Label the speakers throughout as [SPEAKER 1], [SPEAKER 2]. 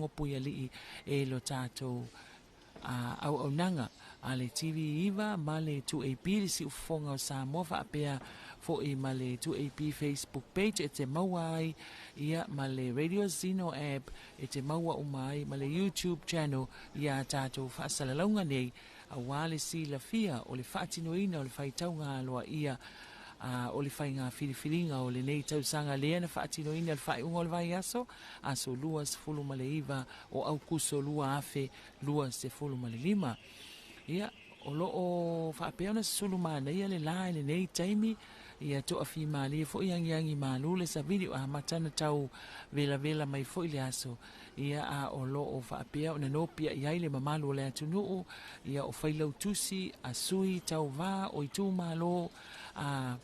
[SPEAKER 1] longo pui ali e lo tātou au nanga a le TV iwa ma le 2AP le si ufonga o Samoa whaapea fo i ma le 2AP Facebook page e te maua ai ia ma le Radio Zino app e te maua umai ma le YouTube channel ia tātou Faasalalauga nei a wale si la fia o le whaatinoina o le Faitauga Aloaia o le whainga whiriwhiringa o le nei tausanga lea na whaatinoina le whaiunga o le vai aso aso lua se fulu ma le iwa o au kuso lua afe lua se fulu ma le lima ia o loo whaapea na sulu mana ia le lai le nei taimi ia toa fi mali fo yangi malu le savili o matana tau vela mai fo ile aso ia a o loo whaapea o na nopia ia le mamalu o le atunuu ia o whailau tusi a sui tau va o i tū malo a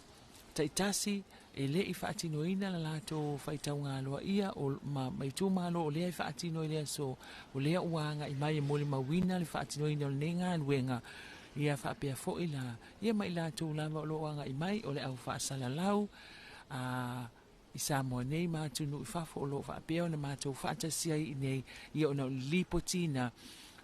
[SPEAKER 1] taitasi e le i whaatinoina la lato Faitauga Aloaia o mai tū malo o lea i whaatinoina so o lea uanga i mai e mole mawina le whaatinoina o le nenga nuenga ia whaapea fo ila ia mai lato lava o loanga i mai o le au Faasalalau i Samoa nei mātunu i whafo o lo whaapea o na mātou whaatasia i nei ia o na lipotina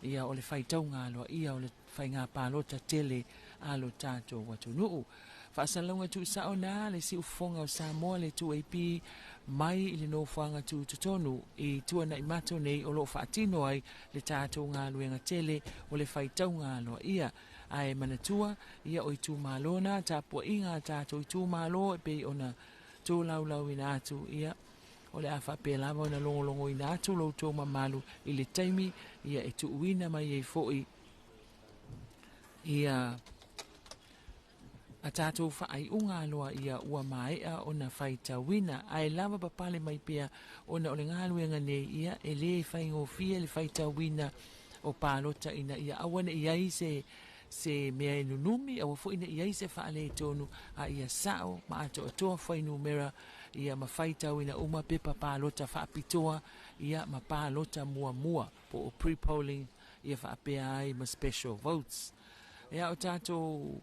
[SPEAKER 1] ia o le Faitauga Aloaia o le whainga pālota tele alo tātou watunuu Faasalalauga Tuusao na le si ufonga o Samoa le 2AP mai i le nofanga tūtotonu i tuana i mato nei o lo whaatino ai le tātou ngā luenga tele o le Faitauga Aloaia ai manatua ia o i tū malona tāpua inga tātou i tū malo e pei ona tō laulau ina atu ia o le awha pe lava o na longolongo ina atu lo tō mamalu i le taimi ia e tu uina mai e foi ia a tātou whaai unga aloa ia ua maea o na Faitauina ai lava papale mai pia o na o le ngāluenga nei ia e le whaingofia le Faitauina o pālota ina ia awana iai se mea e nunumi a wafo ina iai se whaale tonu a ia sao ma ato atoa whainumera ia ma Faitauina uma pepa pālota whaapitoa ia ma pālota mua po o pre-polling ia whaapea ai ma special votes ia o tātou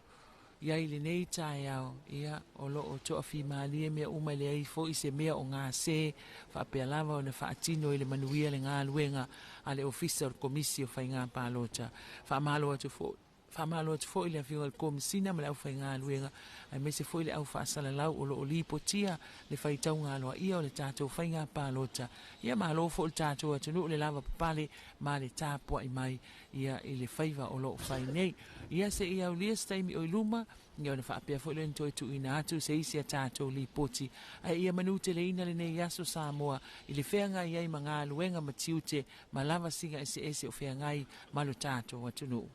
[SPEAKER 1] ia i le nei tae au ia o loo toa fi maalie mea uma le ai fo i se mea o ngā se whaapea lava o na whaatino i le manuia le ngā luenga a le ofisa o komisi o whai ngā pālota whaamalo atu fo i le awhiunga le komisina ma le au whai ngā luenga ai me se fo i le au Faasalalau o loo lipotia le Faitauga Aloaia o le tātou whai ngā pālota ia malo fo le tātou atunu le lava papale ma le tāpua i mai ia i le whaiva o loo whai nei ia se i au lia staimi o iluma ia ona whaapea fo i le ntoi tu ina atu se isi a tātou lipoti ai ia manute le ina le nei yaso Samoa i le whenga iai ma ngā luenga ma tiute ma lava singa ese o whengai ma lo tātou atunu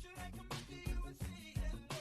[SPEAKER 2] Should I come up to you and say hello?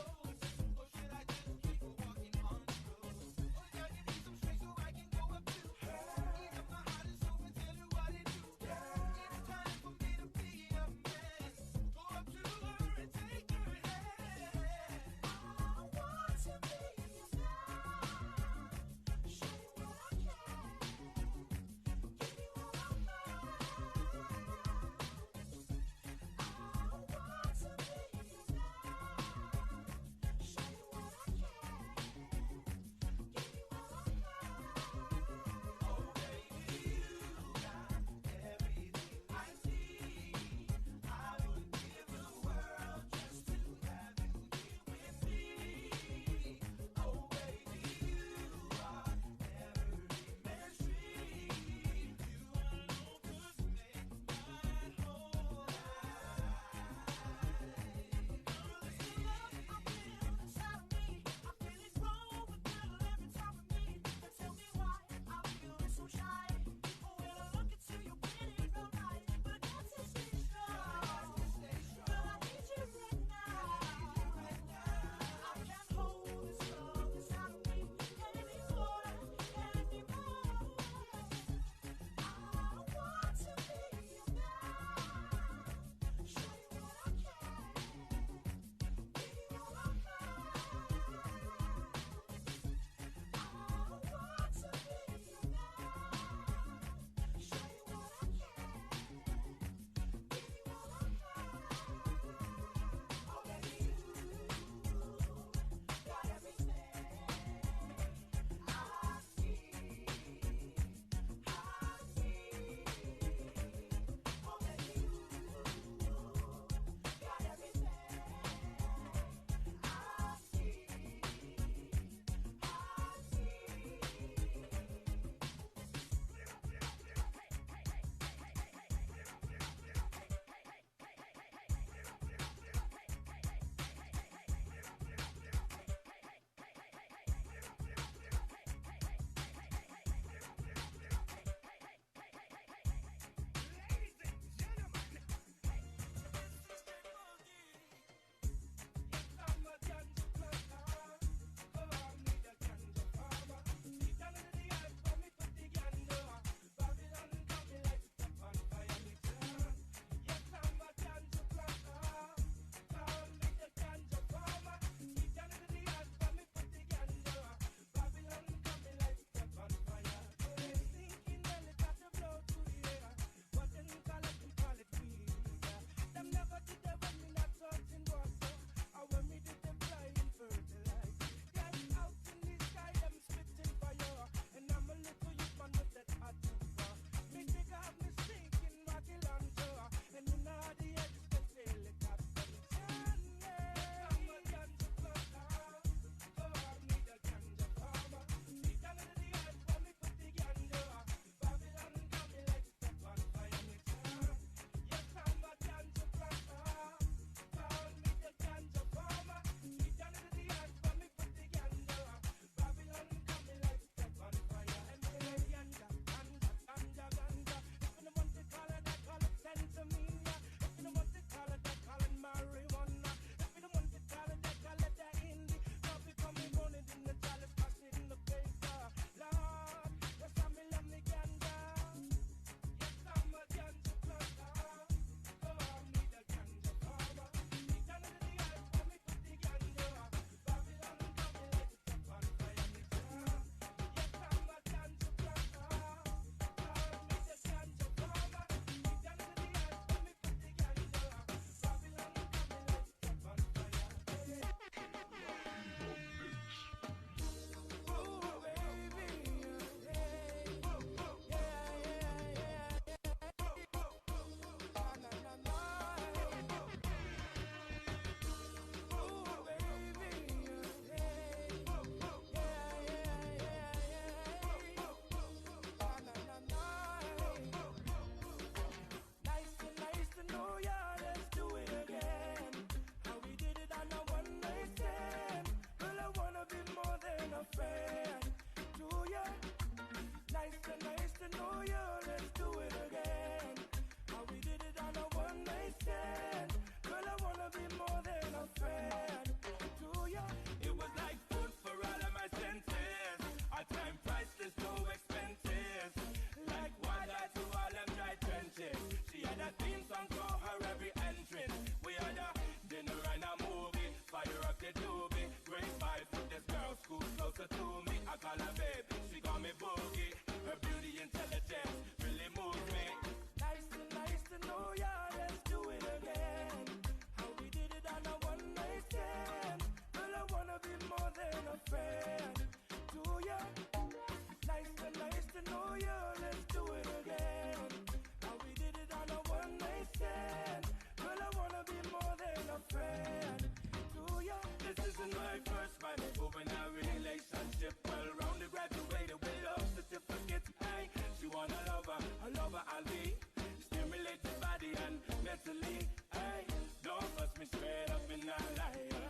[SPEAKER 2] wasn't my first rhyme, but when our relationship well rounded, graduated with love certificate. Hey, she want a lover I'll be. Stimulate your body and mentally. Hey, don't fuss me straight up in a liar.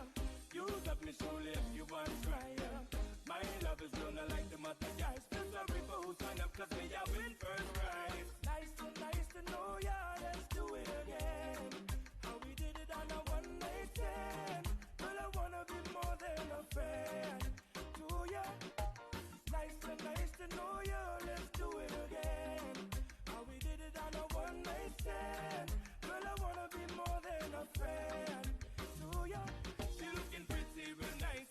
[SPEAKER 2] Use up me surely if you want to try. My love is real, not like the other guys. Feel sorry for who signed up, cause me I win first prize. Nice to know ya, let's do it again. How we did it on a one night stand. Girl, I wanna be more than a friend to ya. Nice to know ya, let's do it again. How we did it on a one night stand. Girl, I wanna be more than a friend to ya. She looking pretty real nice.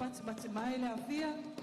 [SPEAKER 3] mati mai le afia.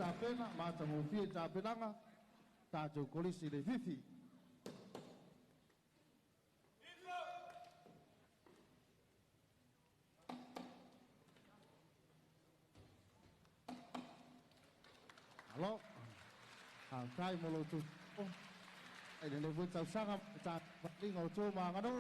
[SPEAKER 3] tāpena, mātango fie tāpenanga, tātou kolisi le fifi. Alo, kai molo tu, ai le vuta sanga ta lingo tu mangano.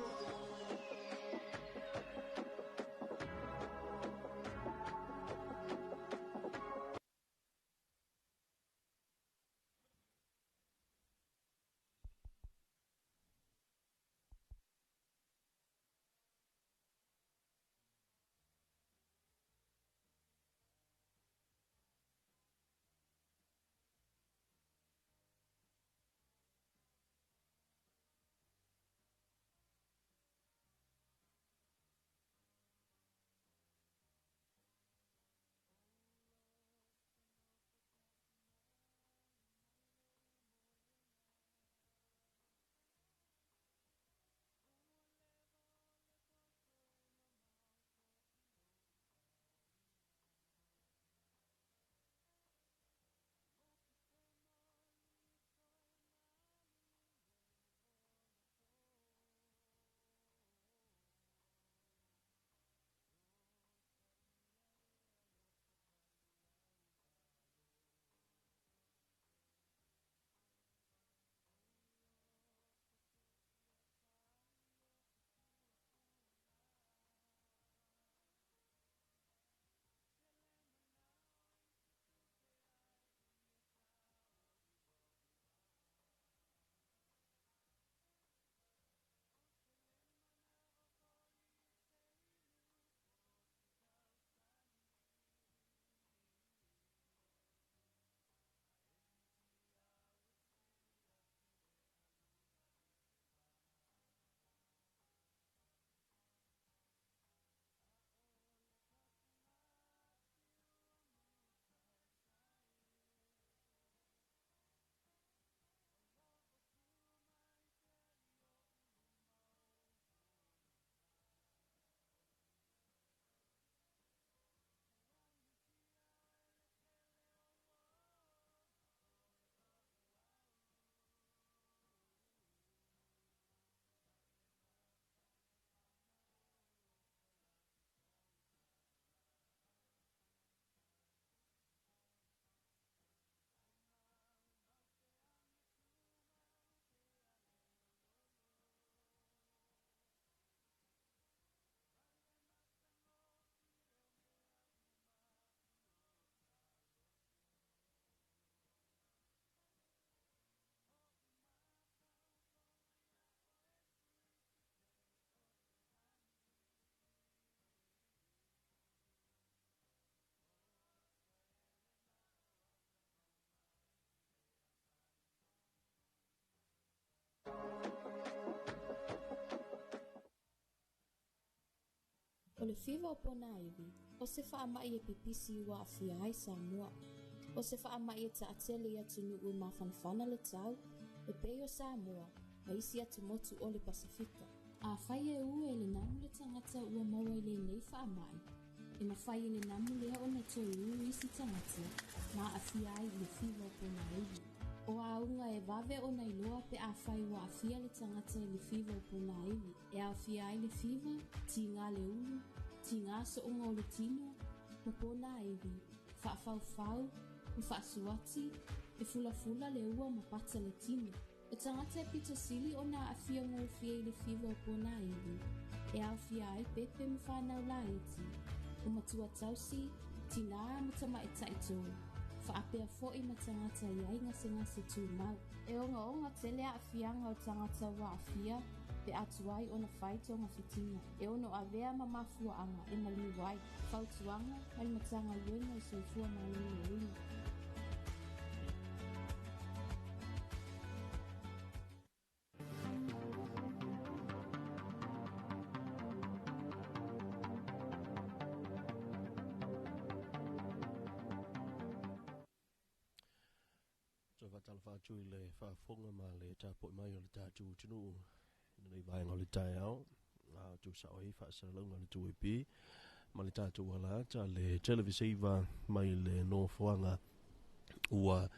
[SPEAKER 4] O le fiva o pona iwi, o se whaamai e pipisi wa awhia ai Samoa. O se whaamai e taatele ia tunu ui mawhanawhana le tau, e pei o Samoa, a isi atu motu o le Pasifika. A whai e ue le namu le tangata ua maua i le nei whaamai. E mawhai e le namu lea o na toi uu isi tangata, ma awhia ai le fiva o pona iwi. O a unga e vave o na iloa pe a whai wa awhia le tangata i le fiva o pona iwi. E a awhia ai le fiva, ti ngā le ulu, ti ngā so unga o le tino, na pona iwi, whaafau-fau, u whaasuati, e fula-fula le ua ma pata le tino. O tangata e pita sili o na awhia ngō fia i le fiva o pona iwi. E a awhia ai pepe ma whanau la iti. O matua tausi, ti ngā matama e taito. Whaapea fo i matangata i ai ngase tū mau. E onga tele a awhianga o tangata wa awhia, pe atuai o na whaito ngā whitinga. E ono a vea ma mafua anga e malini wai. Whautuanga, mai matanga uenga i soifua malini e uli.
[SPEAKER 5] Talfatu i le whaafonga ma le tāpoi mai o le tātu tunu nei vaenga o le tai au Tuusao Faasalalauga Tuusao ma le tātu wala ta le televisiva mai le no foanga ua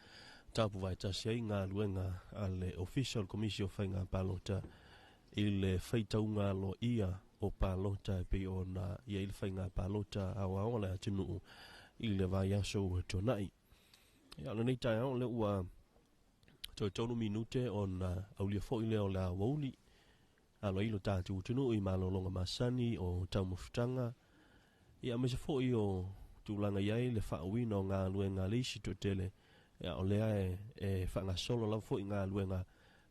[SPEAKER 5] tapu vai tasi ngā luenga a le official commission whainga palota i le Faitauga Aloaia o palota pe o na ia i le whainga palota awa o le atinu i le vai aso tonai. Ia le nei tai au le ua tonu minute o na aulia fo i le o la wauli alo ilo tātu tunu i malolonga masani o taumufutanga. Ia mese fo i o tūlanga iai le whaawina o ngā luenga leisi to tele. Ia o lea e whanga solo lau fo i ngā luenga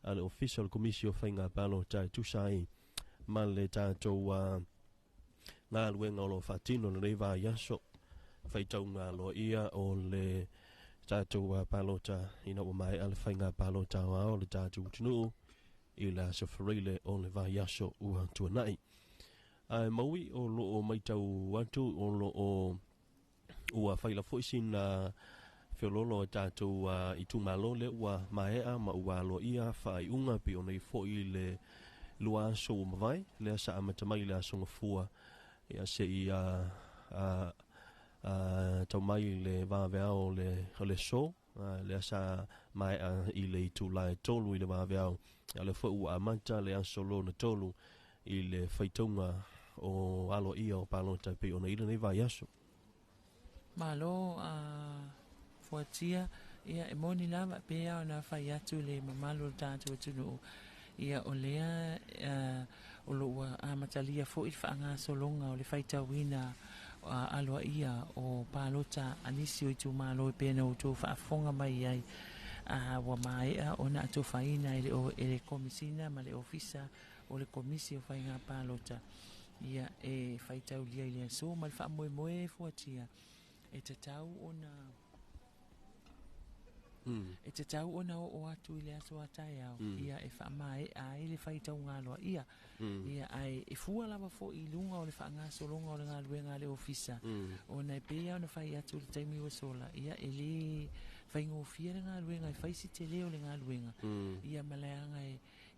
[SPEAKER 5] a le official commission whainga palo tai tusai ma le tātou ngā luenga o lo whatino le reiva yaso Faitauga Aloaia o le tātou palota ina o mai ale whainga palota o le tātou tunu i la sofarile o le vai yaso ua tuanai. Ai maui o lo o maitau watu o lo o ua whaila foisin whiololo tātou i tūmalo le ua maea ma ua Aloaia whai unga pi o nei foi le lua aso mawai le asa amatamai le aso ngafua ia se i tau mai le vaveao le so le asa maea i le tūlai tolu i le vaveao le foi ua amata le aso lo na tolu i le Faitauga o Aloaia o palota pi o nei le vai aso.
[SPEAKER 1] Malo fuatia ia e moni lava pea ona fai atu le mamalo tātou tunu ia o lea o loa amatalia fo i whaanga solonga o le Faitauina Aloaia o palota anisi o i tūmalo i pēna o tō whaafonga mai ai wa maea ona ato whaina e le komisina ma le ofisa o le komisi o whainga palota ia e Faitaulia i lea so ma le wha moe fuatia e te tau ona e te tau ona o atu i le aso atai au ia e wha mai a i le Faitauga Aloaia ia ai e fua lava fo i lunga o le wha ngā solonga o le ngā luenga le ofisa ona e pea ona whai atu le taimi o sola ia e le whaingofia le ngā luenga e whaisi te leo le ngā luenga ia maleanga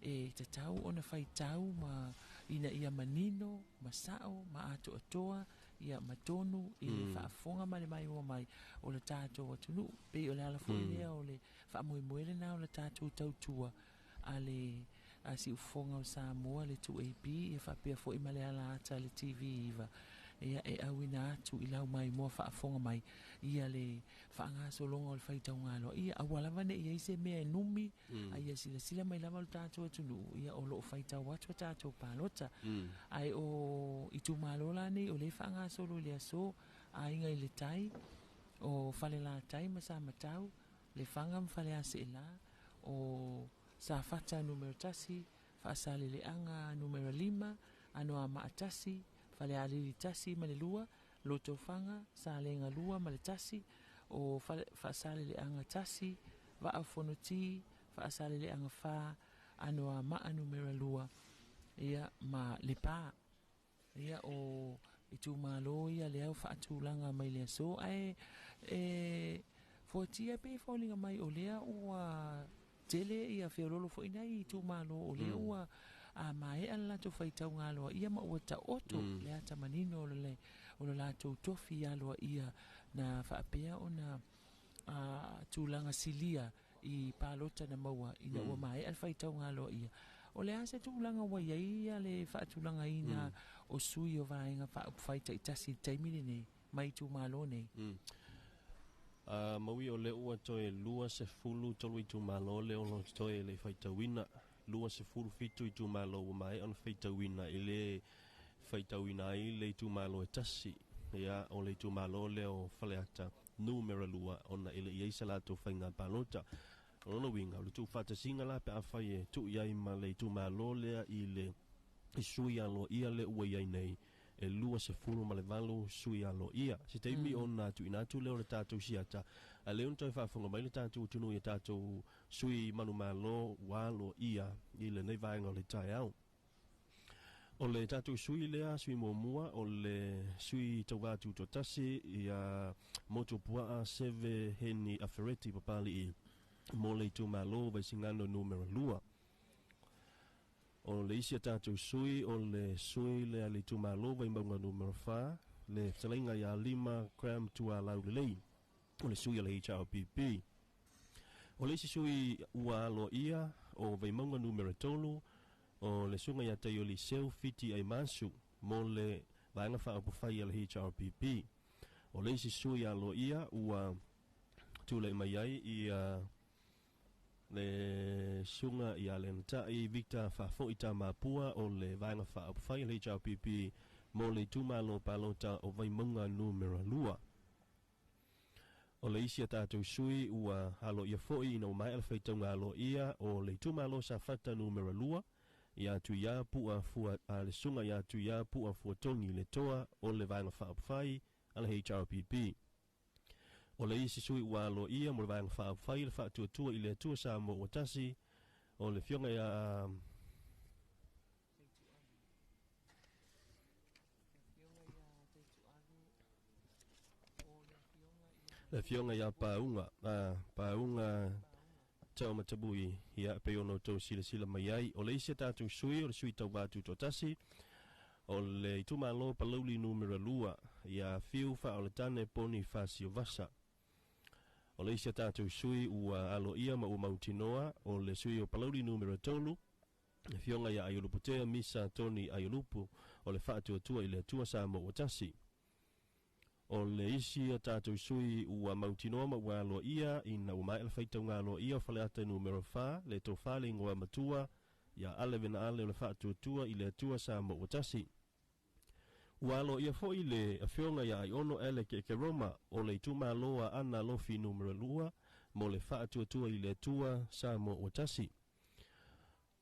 [SPEAKER 1] e te tau ona whai tau ma ina ia manino ma sao ma ato atoa ia matonu i le whaafonga ma le mai o mai o le tātou atunu pe o le ala fo lea o le whaamoemoele na o le tātou tautua a le a si ufonga o Samoa le 2AP ia whapea fo i ma le ala ata le TV iwa ia e awina atu i lau mai mua whaafonga mai ia le whaanga solonga o le Faitauga Aloaia awalawa ne ia ise mea e numi a ia sila mai lama o le tātou atunu ia o lo Faitau atu a tātou palota ai o i tūmalola nei o le whaanga solo le aso a inga i le tai o whale la tai ma sa matau le whanga mwhale ase e la o sa fata numero tasi whaasale le anga numero 5 anoa maatasi whale alili tasi ma le lua loto whanga sa lenga lua ma le tasi o whaasale le anga tasi wa au whanoti whaasale le anga wha anoa maa numero lua ia ma le pā ia o i tūmalo ia le au whaatūlanga mai lea so ai fuatia pe whaulinga mai o lea ua tele ia whiololo fo ina i tūmalo o lea ua a mai ala to Faitauga Aloaia ma ua ta oto le ata manino o le latou tofi Aloaia na whaapea o na tūlanga silia i palota na maua ina ua mai al Faitauga Aloaia o le ase tūlanga waia ia le whaatūlanga ina o sui o vaenga whaita i tasi taimine nei mai tūmalo nei
[SPEAKER 5] maui o le ua toe lua se fulu tolu i tūmalo le o toe le Faitauina lua se fulu fitu i tūmalo o mai on Faitauina i le Faitauina i le tūmalo e tasi ia o le tūmalo le o whaleata numero lua ona i le iaisa lato whainga palota ona winga le tu fata singa la pe afai e tu iai ma le tūmalo lea i le sui Aloaia le ua iai nei e lua se fulu ma le valo sui Aloaia se teimi ona tu inatu leo le tātou siata a leo toi whaafonga mai le tātou tunu i tātou sui manu malo wa Aloaia i le nei vaenga o le tai au o le tātou sui lea sui mua o le sui tau wātu to tasi i a moto pua seve heni afereti papali i mo le tūmalo vai singano numero lua o le isi a tātou sui o le sui le ali tūmalo vai maunga numero 5 le talinga ia 5 gram tua lau le lei o le sui a le HRPP O le sisui ua Aloaia o veimaunga numero tolu o le sunga ia te o li seu fiti ai mansu mo le vaenga whaapufai al HRPP. O le sisui Aloaia ua tule mai ai i le sunga i ale natai Victor Fafo i ta mapua o le vaenga whaapufai al HRPP mo le tumalo palota o veimaunga numero lua. O le isi a tātou sui ua Aloaia fo'i ina umai ala Faitauga Aloaia o le tumalo sa fata numero lua i atu ia pua fua le sunga i atu ia pua fuatongi le toa o le vaenga whaapufai ala HRPP. O le isi sui ua Aloaia mo le vaenga whaapufai le whaatuatua i le atua sa mo watasi o le fionga ia le fionga ia paunga tau matabui ia pe ono tau sila mai ai o le isi tātou sui o le sui tau batu totasi o le itumalo palauli numero lua ia fiu fa o le tane poni fasio vasa o le isi tātou sui ua Aloaia ma ua mautinoa o le sui o palauli numero tolu le fionga ia aioluputea misa toni aiolupu o le whaatuatua i le atua sa mo watasi. O le isi a tātou sui ua mautinoa ma ua Aloaia ina umai ala Faitauga Aloaia o whaleata numero 4 le tō whale ingoa matua ia ale vena ale o le whaatuatua i le atua sa mo watasi. Ua Aloaia fo i le awhionga ia ai ono ele ke Roma o le ituma loa ana lofi numero lua mo le whaatuatua i le atua sa mo watasi.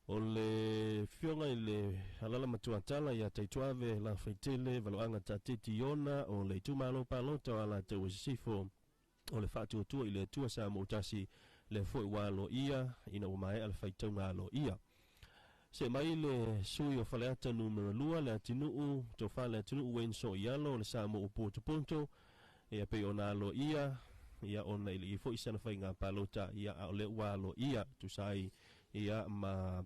[SPEAKER 5] O le fionga i le halala matuatala ia taituave la faitele valoanga tatiti iona o le itumalo palota ala te wasifo o le whaatuatua i le atua sa mo utasi le foi wa Aloaia ina umae ala Faitauga Aloaia. Se mai le sui o whaleata numero lua le atinuu to whale atinuu wenso i alo le sa mo upoto ponto ia pe ona Aloaia ia ona ili i foi sana whainga palota ia o le wa Aloaia tusai ia ma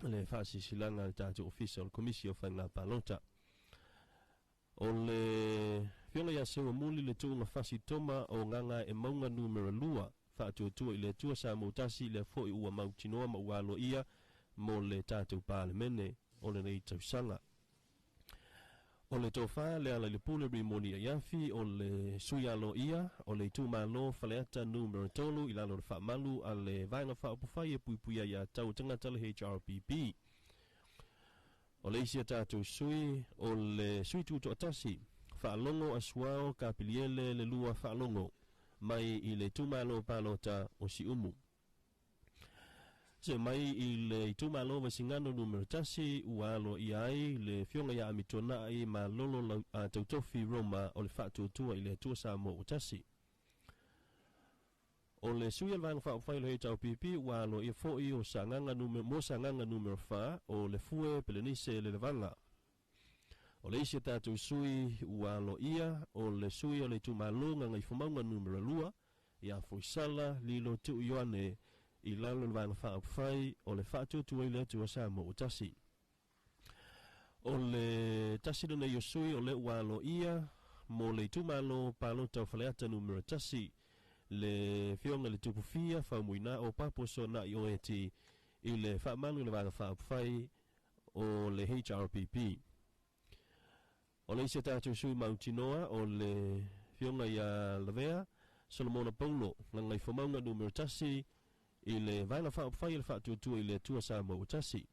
[SPEAKER 5] le fasi silanga tātou official komisio whainga palota. O le whionga ia sewa muli le tuunga fasi toma o nganga e maunga numero lua whaatuatua i le tua sa mautasi le foi ua mautinoa ma ua Aloaia mo le tātou pālemene o le nei tausanga. O le tofa le ala le pule rimoni a yafi o le sui Aloaia o le itumalo whaleata numero tolu i lalo le whaamalu a le vaenga whaapufai e puipuia ia tau tangata le HRPP. O le isi a tātou sui o le sui tuto atasi whaalongo asuao ka piliele le lua whaalongo mai i le tumalo palota o si umu. Se mai i le itumalo vasingano numero tasi ua Aloaia ai le fionga ia amitona ai ma lolo tautofi Roma o le whaatuatua i le atua sa mo utasi. O le sui al vaenga whaapufai le HRPP ua Aloaia foi o sanganga numero 4 o le fue pelenise le levanga. O le isi tātou sui ua Aloaia o le sui o le itumalo ngai fumaunga numero lua ia foisala lilo tu Ioane i lalo le vaenga whaapufai o le whaatuatua i le atua sa mo utasi. O le tasi na iosui o le ua Aloaia mo le itumalo palota o whaleata numero tasi le fionga le tupufia whamuina o paposo na i oeti i le whaamalu le vaenga whaapufai o le HRPP. O le isi tātou sui mautinoa o le fionga ia lavea Solomona Paulo ngai whamaunga numero tasi i le vaenga whaapufai le whaatuatua i le atua sa mo utasi.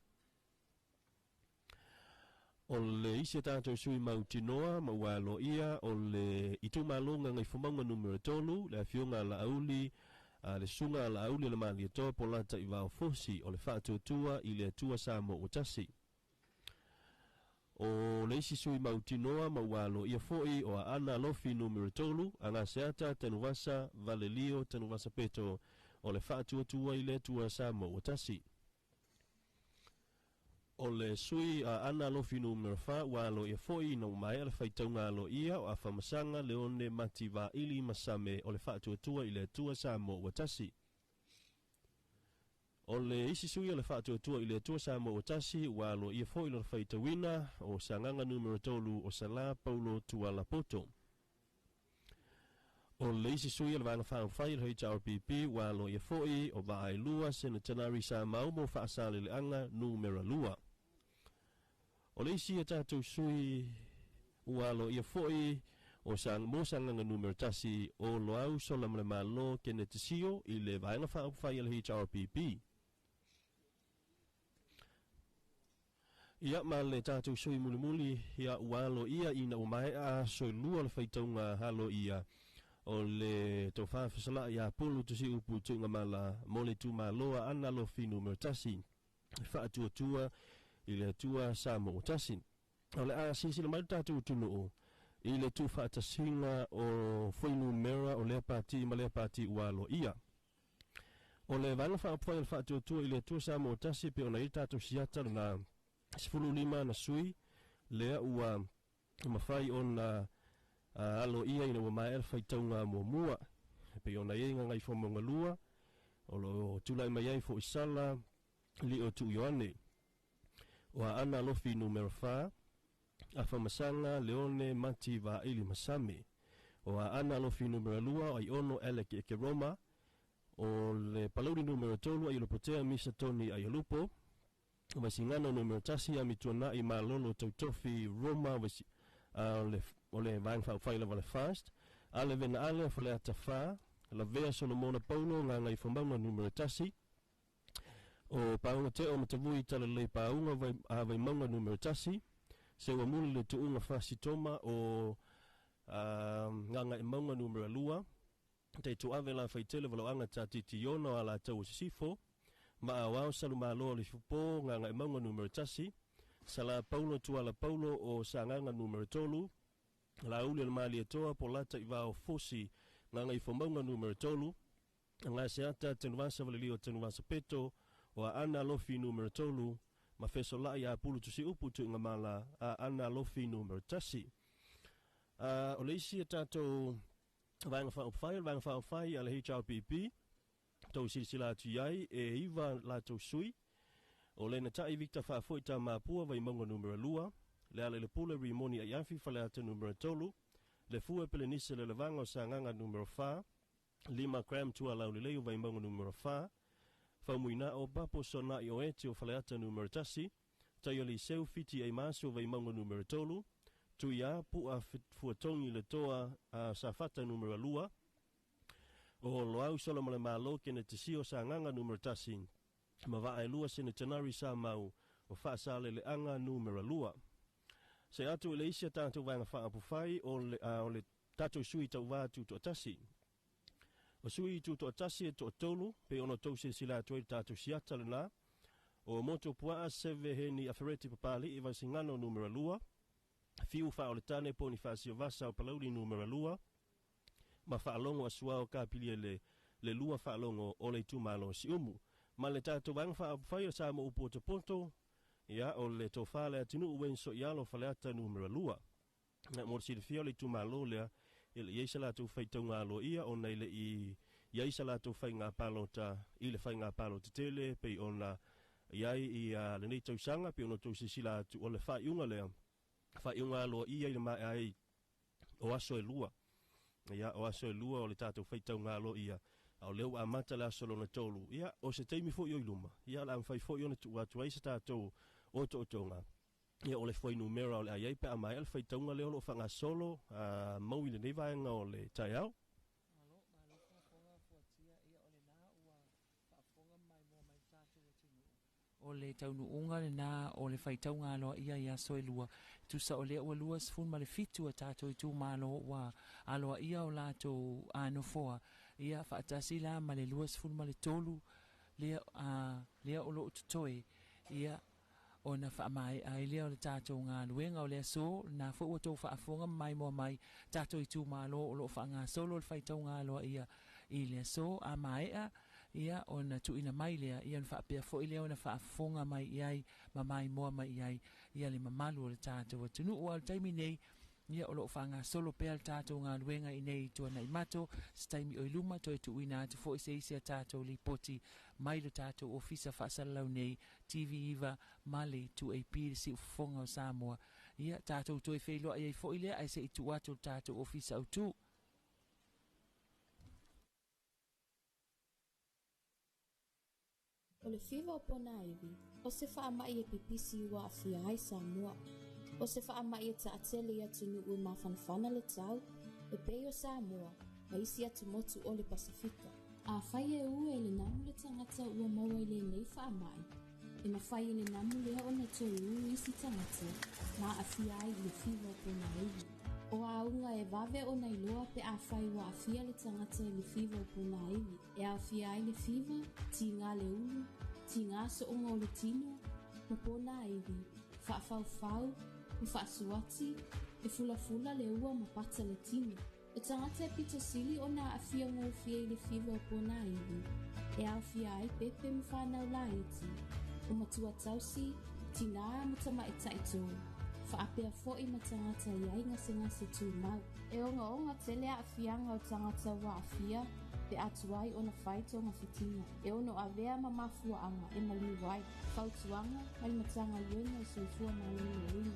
[SPEAKER 5] O le isi tātou sui mautinoa ma ua Aloaia o le itumalonga ngai whamaunga numero tolu le fionga la auli le sunga la auli le mali atoa polata i vao fosi o le whaatuatua i le atua sa mo utasi. O le isi sui mautinoa ma ua Aloaia foi o ana lofi numero tolu anga seata tenuvasa Valelio tenuvasa peto o le whaatuatua i le atua sa mo utasi. O le sui a ana lofi numero 4 ua Aloaia foi na umai ala Faitauga Aloaia o a whamasanga leone mativa ili masame o le whaatuatua i le atua sa mo utasi. O le isi sui o le whaatuatua i le atua sa mo utasi ua Aloaia foi na Faitauina o sanganga numero tolu o Sala Paulo Tualapoto. o leisi sui le vanga whaafai le HRPP wa lo ia foi o vai lua sena tanari sa mau mo whaasale le anga numera lua. O leisi e tātou sui wa lo ia foi o sang mo sanga numera tasi o lo au sola mle malo kene tisio I le vanga whaafai le HRPP. Ia ma le tātou sui muli muli ia walo ia ina o mai a soi lua le Faitauga Aloaia o le tau whaafasala ia pulu tusi upu tunga mala mo le tu maloa ana lo finu mertasi whaatua tua I le tua sa mo tasi o le a sisi le mai tātou tunu o I le tu whaatasinga o whainu mera o le pati ma le pati walo ia o le vanga whaapwai le whaatua tua I le tua sa mo tasi pe ona I tātou siata na sifulu lima na sui lea ua mawhai o na Aloaia ina wamae al Faitauga mua pe ona ia ngai fo monga lua o lo tulai mai ai fo isala li o tu yoane o ana lofi numero 4 a famasanga leone mati va ili masame o ana lofi numero lua ai ono eleke ke Roma o le palori numero tolu ai lo potea misa toni ai lupo o masingana numero tasi a mituna I malolo tautofi Roma wasi o le vang whaile wale fast ale vena ale fale atafa la vea Solomona Paulo nga ngai whambaunga numero tasi o paunga te o matavui tala le paunga vai maunga numero tasi se wa muli le tuunga fasi toma o nga ngai maunga numero lua te tu ave la faitele valo anga tatiti yono ala tau sifo ma awao salumalo le fupo nga ngai maunga numero tasi Sala Paulo tuala Paulo o sanganga numero tolu la ule mali etoa polata I vao fosi nga ifomaunga numero tolu nga seata tenuvasa valilio tenuvasa peto o ana lofi numero tolu ma feso la ya pulu tusi upu tu nga mala ana lofi numero tasi o leisi tato vanga whaofai ala HRPP tau sila tu yai e iwa la tau sui o le na tai Victor Fafoi ta mapua vai monga numero lua le ale le pule rimoni a yanfi fale ata numero tolu le fue pele nise le levanga o sanganga numero 5 lima cram tua laulileu vai monga numero 5 faumuina o papo sona I o eti o fale ata numero tasi tayo li seu fiti ai maso vai monga numero tolu tu ia pu a fuatongi le toa a safata numero lua o loau sola male malo kene tisio sanganga numero tasi ma va e lua sene tenari sa mau o faasale le anga numero lua se atu le isia tātou vanga whaapufai o le tātou sui tau vātu to atasi o sui tu to atasi e to tolu pe ono tau se sila atu e tātou siata le nā o moto pua seve he ni afereti papali I vasingano numero lua fiu wha o le tane po ni whaasio vasa o palauri numero lua ma whaalongo asua o kāpili le lua whaalongo o le tumalo si umu ma le tātou vanga whaapufai o sa mo upo te ponto ia o le tofale atinu uwenso ia lo fale ata numero lua na mo si fio le tumalo le ile yeisa la tu Faitauga Aloaia o nei le I yeisa la tu fainga palota ile fainga palota tele pe ona iai I le nei tausanga pe ona tu sila tu o le faiunga Aloaia ile mai ai o aso e lua ia o aso e lua o le tātou Faitauga Aloaia o leo a mata la solo na tolu ia o se teimi fo yo iluma ia la fai fo yo na tu atu ai se tātou o tonga ia o le foi numero o le ai pe mai al Faitauga leo lo fanga solo mau ile nei vai o le taiao
[SPEAKER 1] o le taunu unga le na o le Faitauga Aloaia ia soelua tusa o le ua lua sfun ma le fitu a tātou I tū malo wa Aloaia o lātou anofoa ia whaatasi la ma le lua sfun ma le tolu lea o lo ututoe ia o na whaamai ai lea o le tātou ngā luenga o lea so na fo tō whaafonga mai mua mai tātou I tū malo o lo whaanga solo le Faitauga Aloaia I lea so a maea ia o na tu ina mai lea ia na whaapea fo I lea o na whaafonga mai iai ma mai mua mai iai ia le mamalu o le tātou atunu o al taimi nei ia o lo whaanga solo pea le tātou ngā luenga I nei tua na imato staimi o iluma toi tu ina atu fo I se tātou li poti mai le tātou ofisa Faasalalauga nei TV iwa male tu e piri si ufonga o Samoa ia tātou toi whailoa iai fo I lea ai se I tu atu tātou ofisa au tu
[SPEAKER 4] le fiva o pona iwi, o se whaamai e pipisi ua awhia ai Samoa. O se whaamai e taatele ia tunu ua mawhanawhana le tau, e pei o Samoa, ma isi atu motu o le Pasifika. A whai e ue le namu le tangata ua maua i le nei whaamai. E ma whai e le namu lea o na toi uu isi tangata, ma awhia ai le fiva o pona iwi. O aunga e vave o na iloa pe a whai wa awhia le tangata i le fiva o pona iwi. E a awhia ai le fiva, ti ngā le ulu, ti ngā so unga o le tino, ma pona iwi, whaafau, e whaasuati, e fula le ua ma pata le tino. E tangata e pita sili o na awhia ngō whia i le fiva o pona iwi. E a awhia ai pepe ma whanau la eti. O matua tausi, ti ngā matama e taito. Whaapea fo i matangata i ai ngase tū mau. E onga tele a awhianga o tangata wa awhia, pe atuai o na whaito ngā whitinga. E ono a vea ma mafua anga e maliwai. Whautuanga, mai matanga ienga i soifua na lele.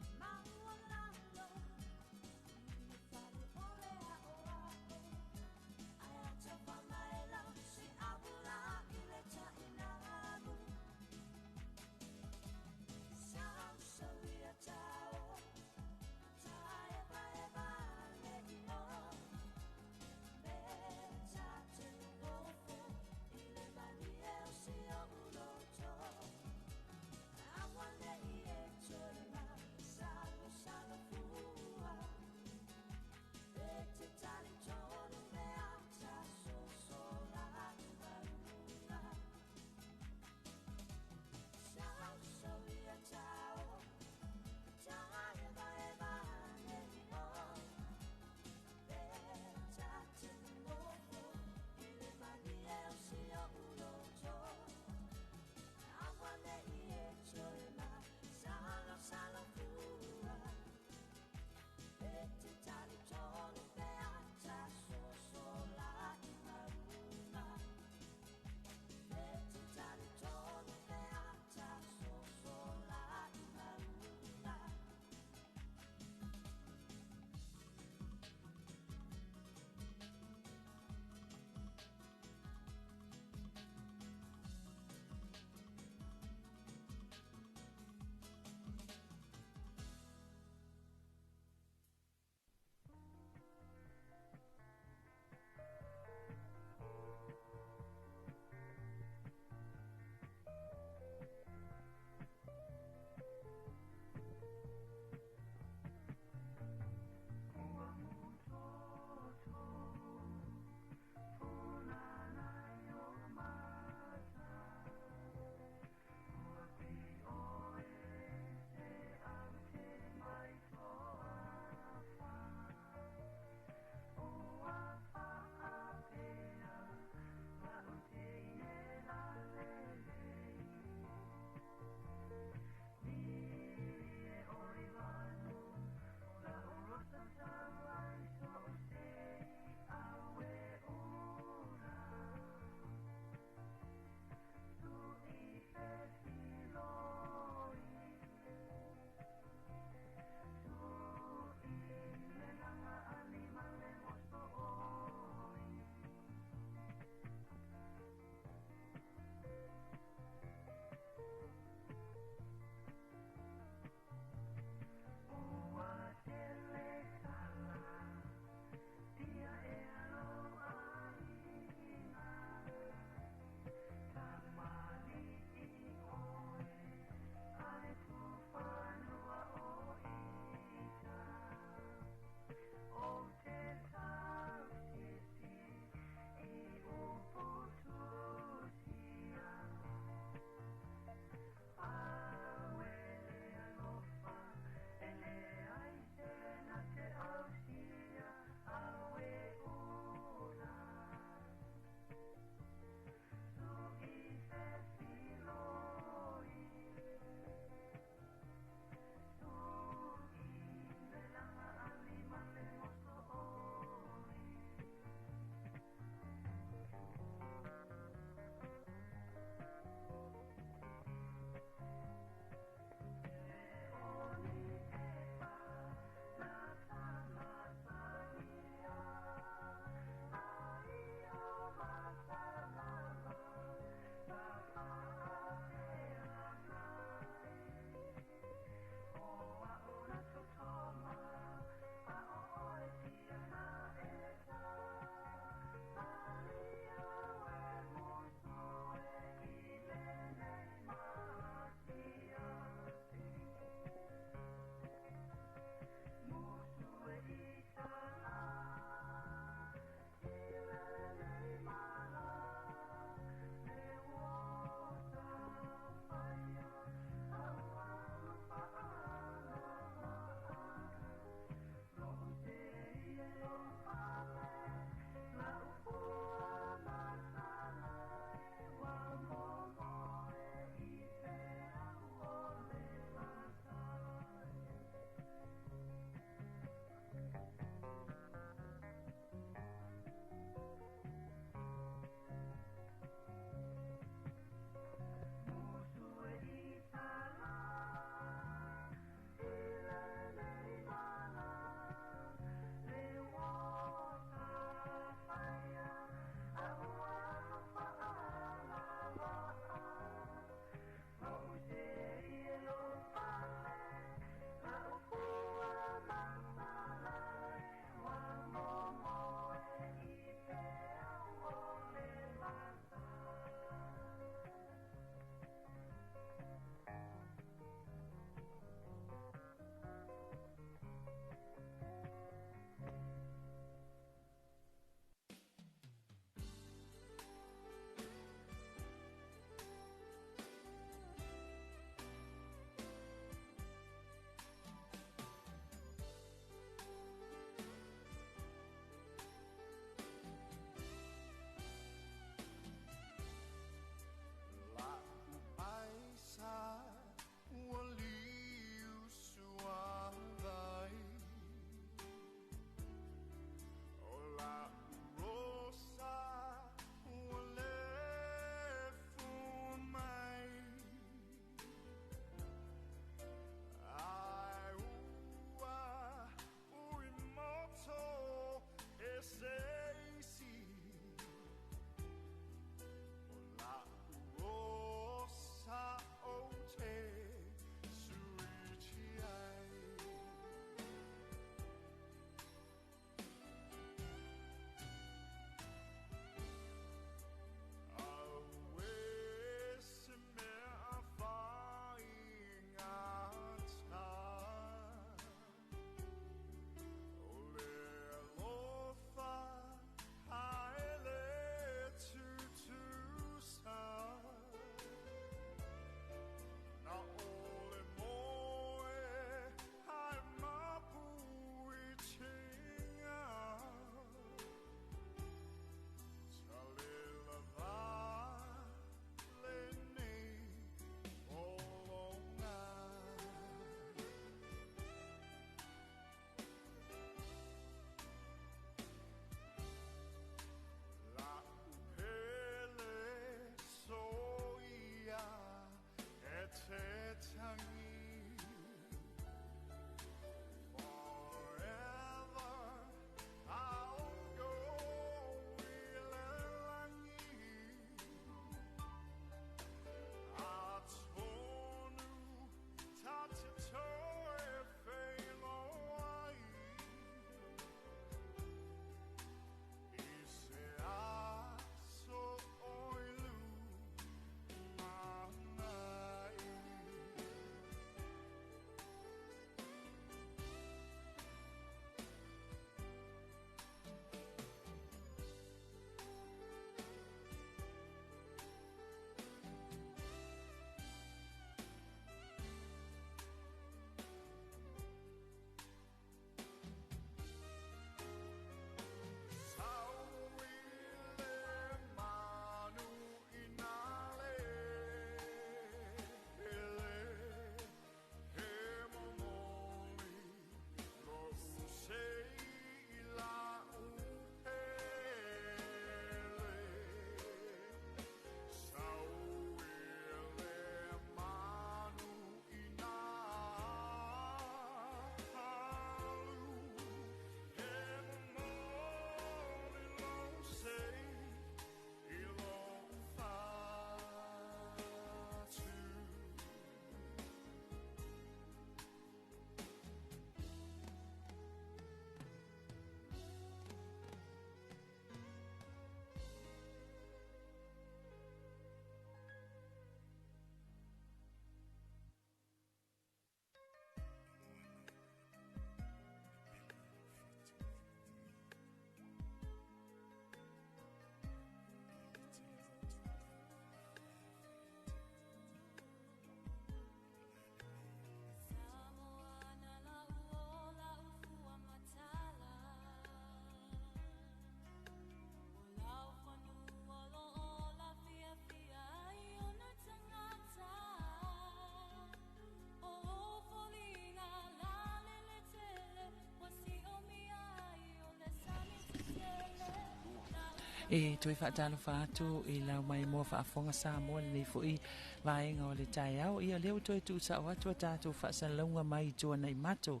[SPEAKER 1] E toi whaatalo whaatu I lau mai mua whaafonga sa mua le fui vaenga o le tai au. Ia leo toi Tuusao atu tātou Faasalalauga mai toa nei mato.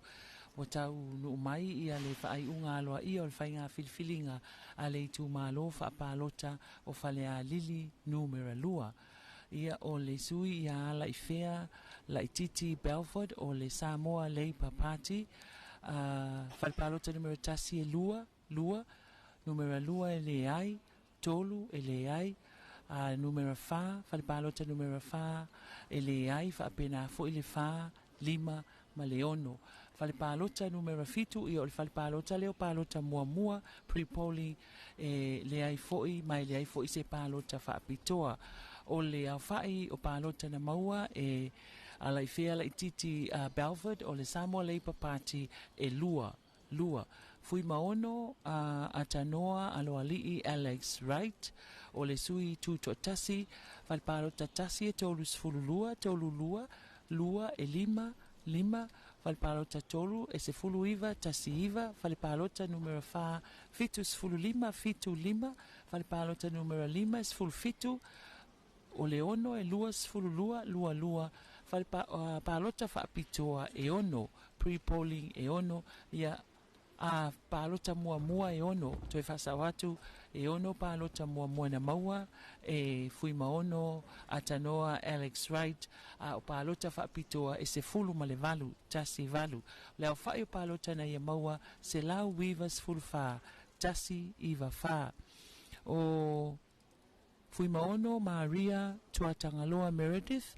[SPEAKER 1] O tau nu mai ia le Faaiauga Aloaia o le whainga filifilinga a le tu malo whaapalota o whalea lili numera lua. Ia o le sui ia la ifea la ititi Belford o le Samoa Labour Party. Whalpalota numera tasi e lua. Numera lua e le ai, tolu e le ai, numera fa, whalipalota numera fa e le ai, whaapena fo i le fa, lima, ma le ono. Whalipalota numera fitu I o le whalipalota leo palota mua, pre-polling le ai foi, mai le ai foi se palota whaapitoa. O le au whai o palota na maua ala I fea la ititi Belford o le Samoa Labour Party e lua. Fui maono atanoa aloalii Alex Wright o le sui tuto tasi falpalota tasi e tolu sfululua lua e lima falpalota tolu e se fulu iva tasi iva falpalota numero fa fitu sfulu lima falpalota numero lima sfulu fitu o le ono e lua sfulu lua falpalota fa pitoa e ono pre-polling e ono ia palota mua e ono toi Faasaau atu e ono palota mua na maua e fui maono atanoa Alex Wright o palota whaapitoa e se fulu ma le valu tasi valu leo whai o palota na ia maua se lau wivas fulu fa tasi iva fa o fui maono Maria Tuatangaloa Meredith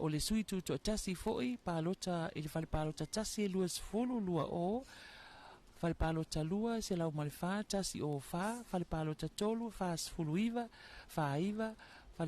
[SPEAKER 1] o le suitu to tasi foi palota ili fale palota tasi e luas fulu lua o fale palota lua se lau malifa tasi o fa fale palota tolu fa sfulu iva fale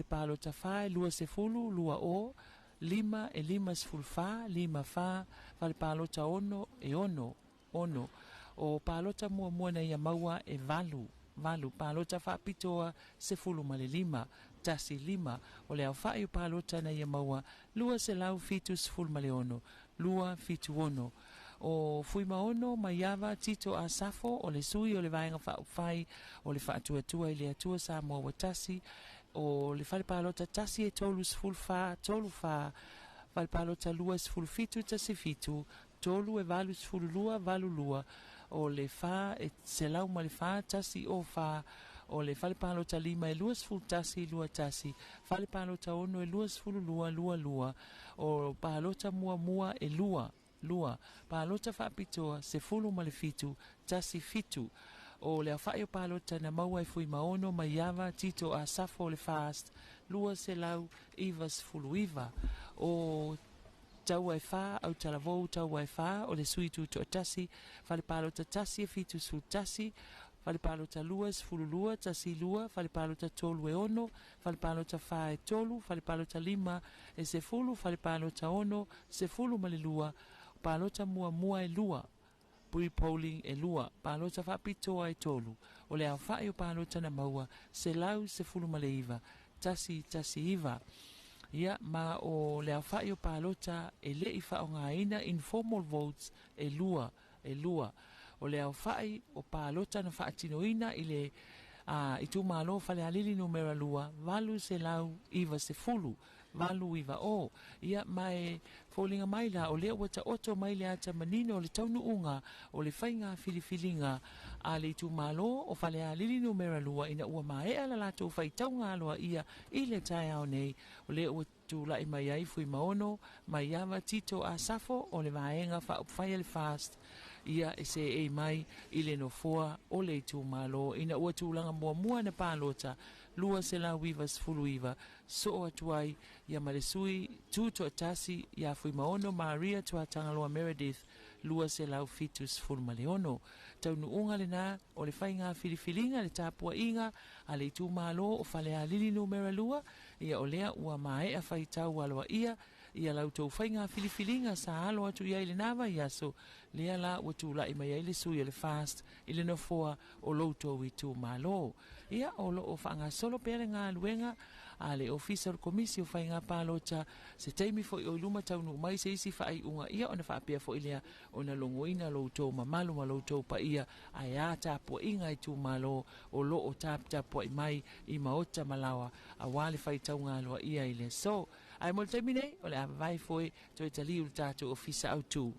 [SPEAKER 1] palota fa e lua se fulu lua o lima sfulu fa lima fa fale palota ono e ono o palota mua na ia maua e valu palota fa pitoa se fulu male lima tasi lima o le au whai o palota na ia maua lua se lau fitu sfulu male ono lua fitu ono o fui maono maiava tito a safo o le sui o le vaenga whai o le whaatuatua I le atua sa mua watasi o le whale palota tasi e tolu sfulu fa whale palota lua sfulu fitu tasi fitu tolu e valu sfulu valu lua o le fa e se lau ma le fa tasi o fa o le fale palota lima e lua sfulu tasi lua tasi fale palota ono e lua sfulu lua o palota mua e lua palota whaapitoa se fulu ma le fitu tasi fitu o le awhai o palota na maua e fui maono maiava tito a safo le fast lua se lau iva sfulu iva o tau ai wha au talavou tau ai wha o le suitu to tasi fale palota tasi e fitu su tasi fale palota lua sfulu lua tasi lua fale palota tolu e ono fale palota wha e tolu fale palota lima e se fulu fale palota ono se fulu male lua palota mua e lua pre-polling e lua palota whaapitoa e tolu o le au whai o palota na maua se lau se fulu male iva tasi iva ia ma o le au whai o palota e le I whaongaina informal votes e lua o le au whai o palota na whaatinoina I le I tu malo fale alili numera lua valu se lau iva se fulu valu iva o ia mai folinga mai la o le wata oto mai le ata manino o le taunu unga o le whainga filifilinga a le tu malo o fale alili numera lua ina ua mai ala lato Faitauga Aloaia I le tai au nei o le ua tu lai mai ai fui maono mai ava tito a safo o le vaenga whaia le fast ia e se e mai I le nofoa o le tu malo ina ua tūlanga mua na palota lua se la wivas fulu iva so o atuai ia malesui tuto atasi ia fui maono Maria Tuatangaloa Meredith lua se lau fitus fulu maleono taunu unga le na o le whainga filifilinga le tapua inga a le tu malo o fale a lili numera lua ia o lea ua mae a Faitauga Aloaia ia lau tau whainga filifilinga sa alo atu ia ile nawa ia so lea la ua tu la ima ia ile sui le fast ile no foa o loutou I tu malo ia o lo o whanga solo pere ngā luenga a le official komisi o whainga palota se teimi fo i o luma taunu mai se isi wha ai unga ia o na wha apea fo ilia o na longoina lo tau mamalu ma lo tau pa ia a ia tapo inga i tu malo o lo o tapo i mai i maota malawa a wale Faitauga Aloaia i le so ai mo le taimi nei o le a vai foi to i tali u tatu ofisa au tu.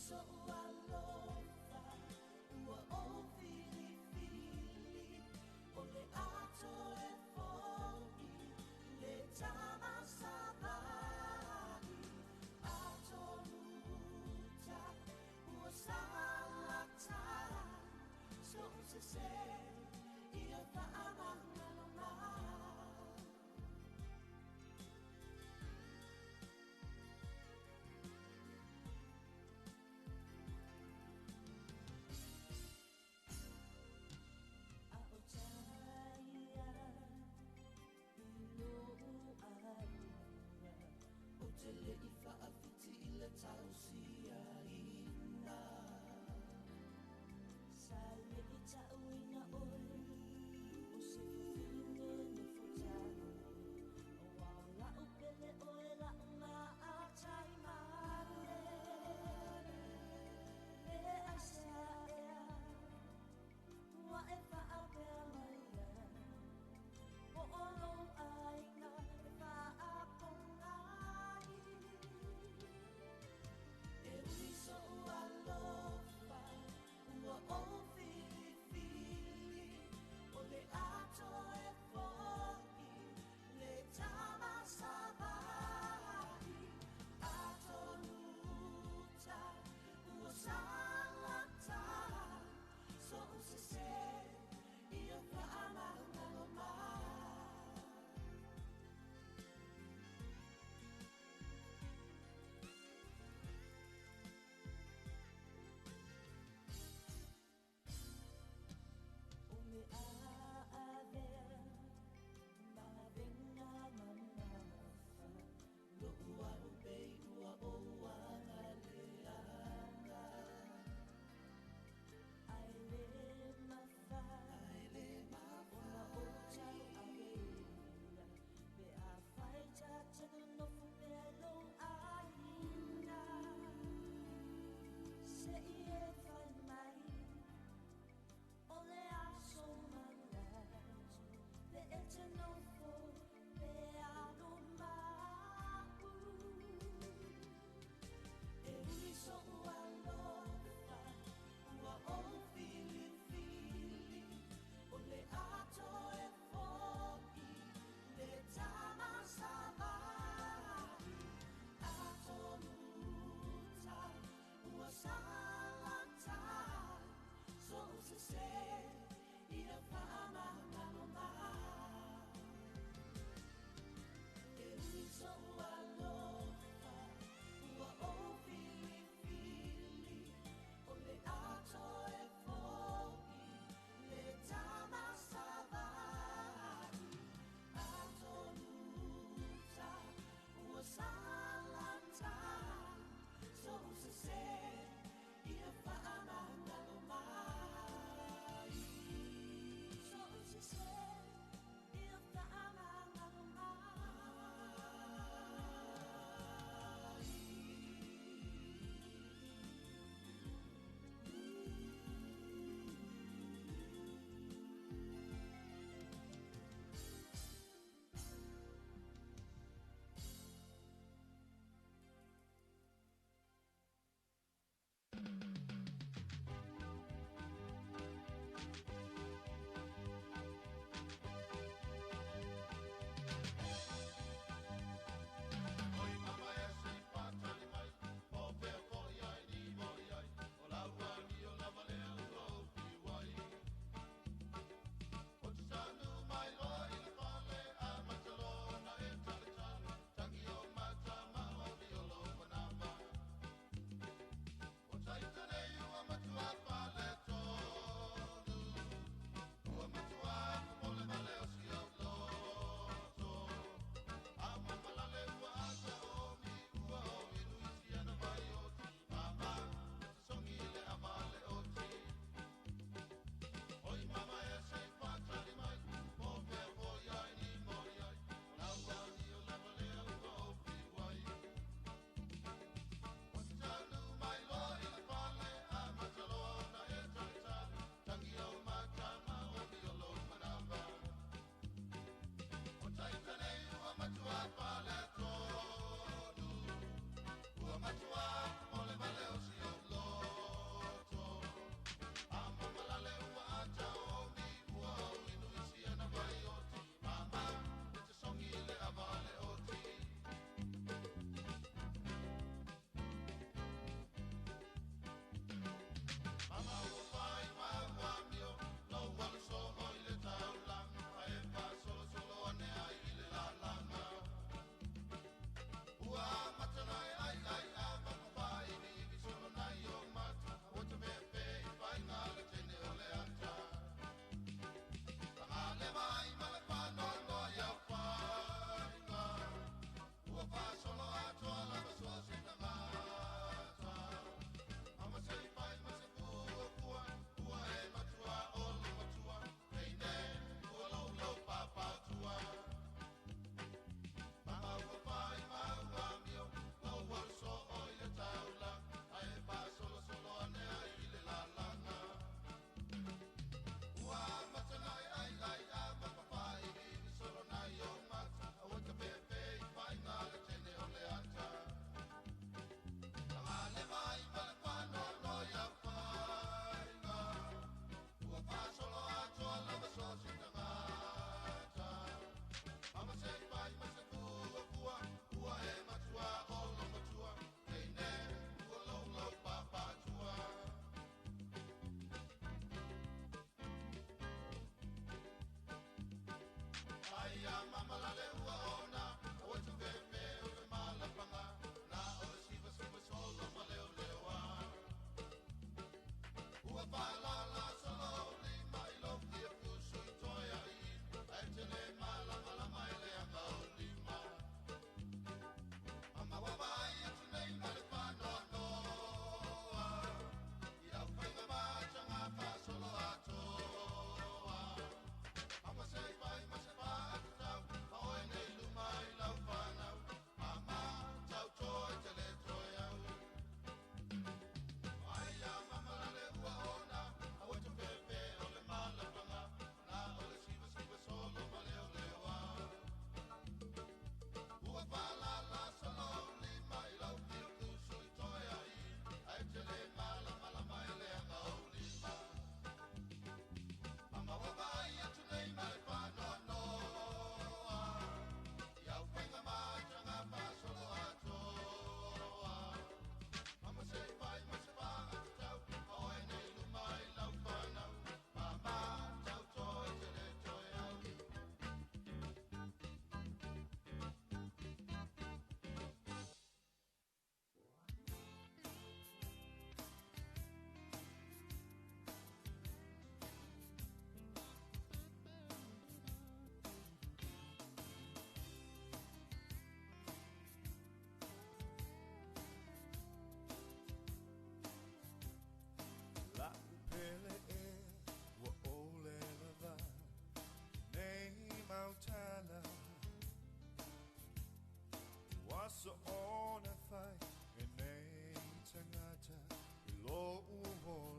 [SPEAKER 6] So I love ua o filifi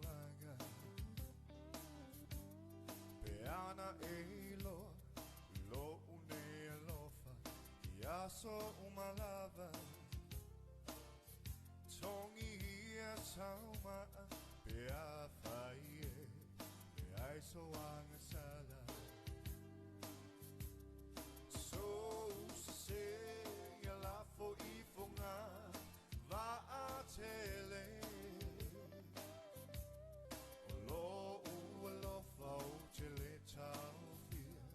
[SPEAKER 6] langa Peana elo Lo une alofa Iaso umalava Tongi ia sauma Pea faie Pea iso anga sala So se la fo I fonga Va a tele Lo ualo fau tele tau fia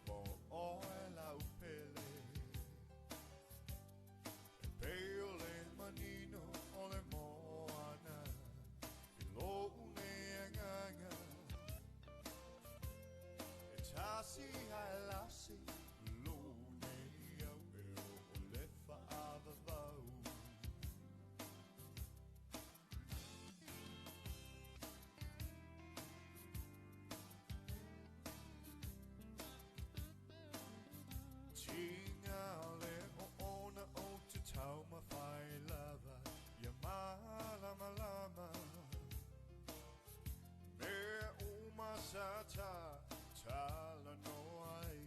[SPEAKER 6] Mo oe la upele E peo le manino o le moana I lo une anganga E tasi hai lasi Lo une au eo o le faava vau Tinga le o ona o te tau ma whai lava Ia malama lama Mea umasata tala no ai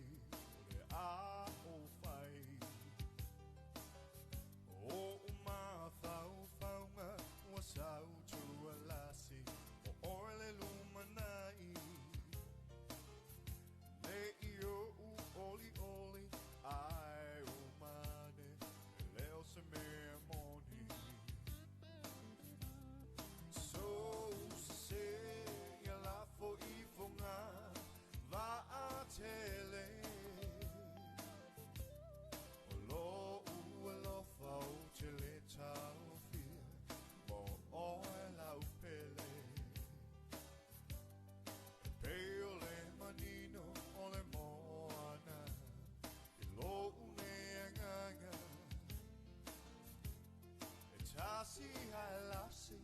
[SPEAKER 6] Le a o whai O uma whau whaunga Ua sau tua lasi O oile lumanai Le io u oli oli Ai umane Leo se mea moni So se ia la fo I fonga Va a tele O lo ua lo fau tele tau fia Mo oe la upele E peo le manino o le moana I lo une anganga E tasi hai lasi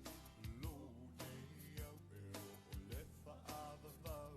[SPEAKER 6] Lo une au eo o le faava vau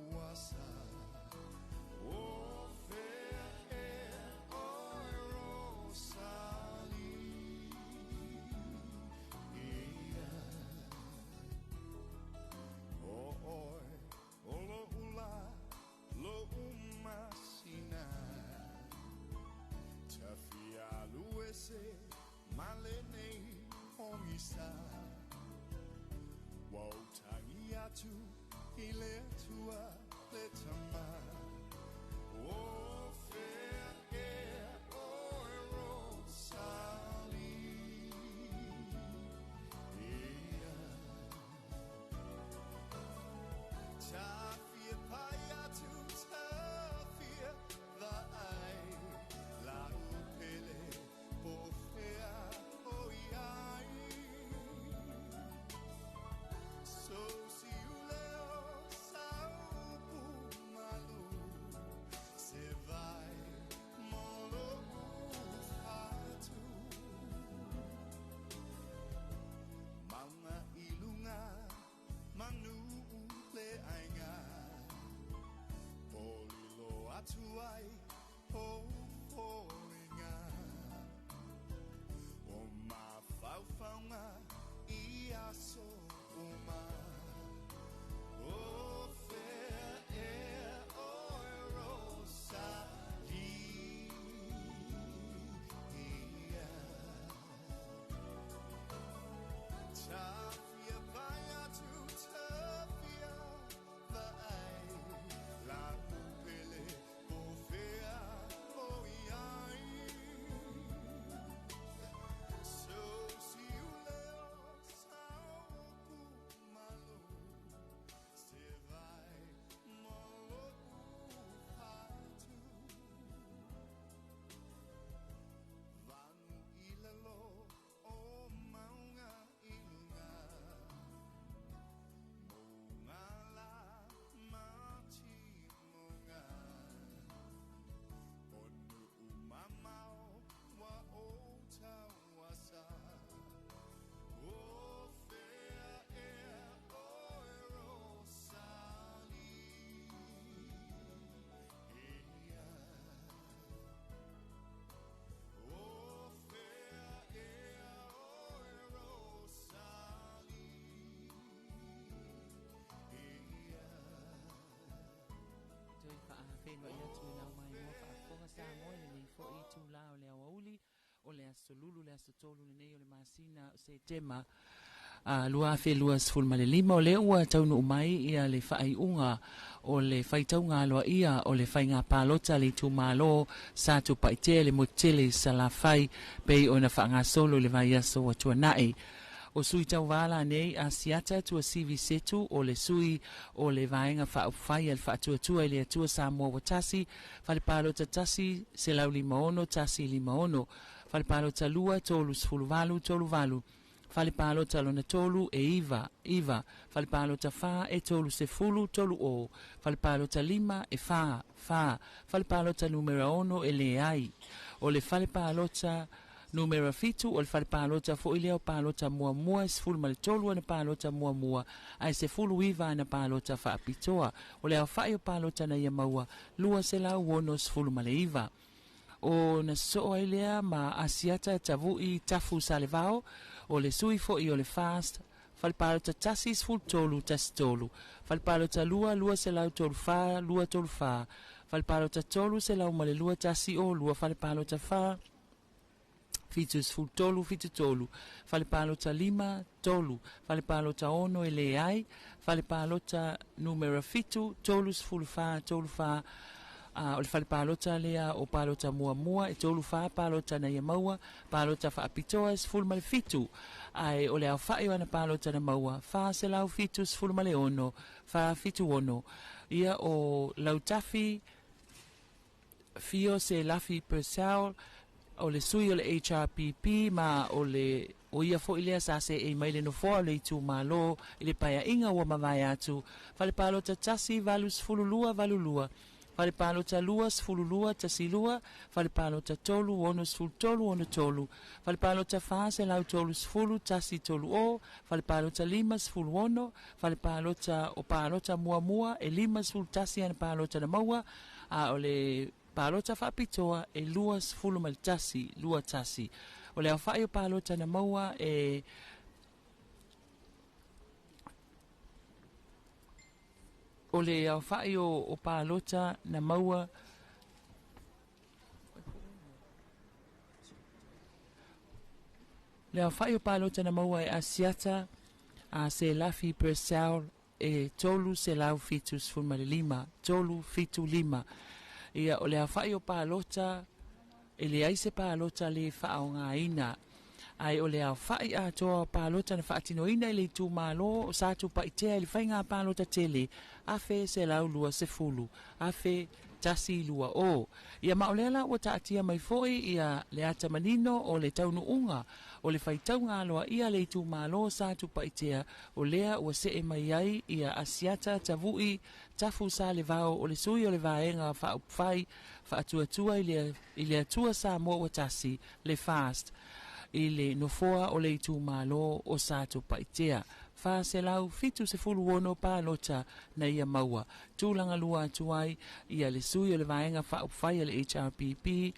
[SPEAKER 6] wasa o fair air Rosali oi olo ula lo umasina tafia luese malene omisa Wautangi atu ile tua letama o fair air Rosali Tafia payatu tafia the ai la upele pofea oiai so si uleo saupu malu se vai molo ufatu mama ilunga manu le ainga polilo atuai o oinga o ma faufaunga ia so uma o fair air Rosali Tafia baya tu tafia the ai la upele ofea oiai so si uleo saupu malu se vai molo ufatu vanu ilalo o maunga ilunga Mungala mati munga Onu umamao wa ota wasa O fair air Rosali O fair air Rosali
[SPEAKER 1] Toi whenua ia tui lau mai mua whaafonga sa moe ni fo I tū la o le awauli o le asolulu le asotolu nei o le masina o se tema lua whelua sful ma le lima o le ua taunu umai ia le whaaiunga o le Faitauga Aloaia o le whainga pālota le tū malo sa tu paitea le motele sa la whai pei o na whaanga solo le vai aso wa tuanai o sui tau wala nei a siata tua sivi setu o le sui o le vaenga whaupwhai al whaatuatua le atua sa mua watasi whalipalo ta tasi se lau limaono tasi limaono whalipalo ta lua tolu sfulu tolu valu whalipalo ta lona tolu e iva whalipalo ta wha e tolu se fulu tolu o whalipalo ta lima e wha whalipalo ta numera ono e le ai o le whalipalo ta numera fitu o le whalipalota fo ileo palota mua sfulu ma le tolu ana palota mua ai se fulu iva ana palota whaapitoa o le au whai o palota na ia maua lua se lau wono sfulu ma le iva o na soa ilea ma asiata tavui tafu sa le vao o le sui fo I o le fast whalipalota tasi sfulu tolu tasi tolu whalipalota lua se lau tolu wha lua tolu wha whalipalota tolu se lau ma le lua tasi o lua whalipalota wha fitus full tolu fitu tolu whalipalota lima tolu whalipalota ono e le ai whalipalota numera fitu tolus full fa tolu fa o le whalipalota lea o palota mua e tolu fa palota na ia maua palota fa apitoa is full male fitu ai o le au whai wana palota na maua fa se lau fitus full male ono fa fitu ono ia o lautafi fio se lafi per sao o le sui o le HRPP ma o le o ia fo ilea sa se e mai le no fo le tu malo ile paia inga wa mavai atu fale palota tasi valus fululua valulua Whalepalota lua, sfulu lua, tasi lua, whalepalota tolu, ono sfulu tolu, ono tolu, whalepalota fase lau tolu sfulu, tasi tolu o, whalepalota lima sfulu ono, whalepalota o palota mua mua, e lima sfulu tasi ana palota na maua, a ole palota whapitoa e lua sfulu mal tasi, lua tasi. Ole au whaio palota na maua e o le au whai o pālota na maua le au whai o pālota na maua e asiata a se lafi presau e tolu se lau fitus fulmale lima tolu fitu lima ia o le au whai o pālota e le aise pālota le whao ngā ina ai o le au whai a toa pālota na whaatino ina i le tū mālo o sātu pa i tea i le whai ngā pālota tele a fe se lau lua se fulu a fe tasi lua o ia maolela o taatia mai foi ia le ata manino o le taunu unga o le Faitauga Aloaia le tū mālo sātu pa i tea o lea ua se e mai ai ia asiata tavui tafu sa le vao o le sui o le vaenga whaupwhai whaatuatua i le atua sa mua o tasi le fast i le nofoa o le itu malo o sato paitea. Faasalalauga fitu se fulu ono pālota na ia maua. Tūlanga lua atuai ia le sui o le vaenga whaupwhai le HRPP,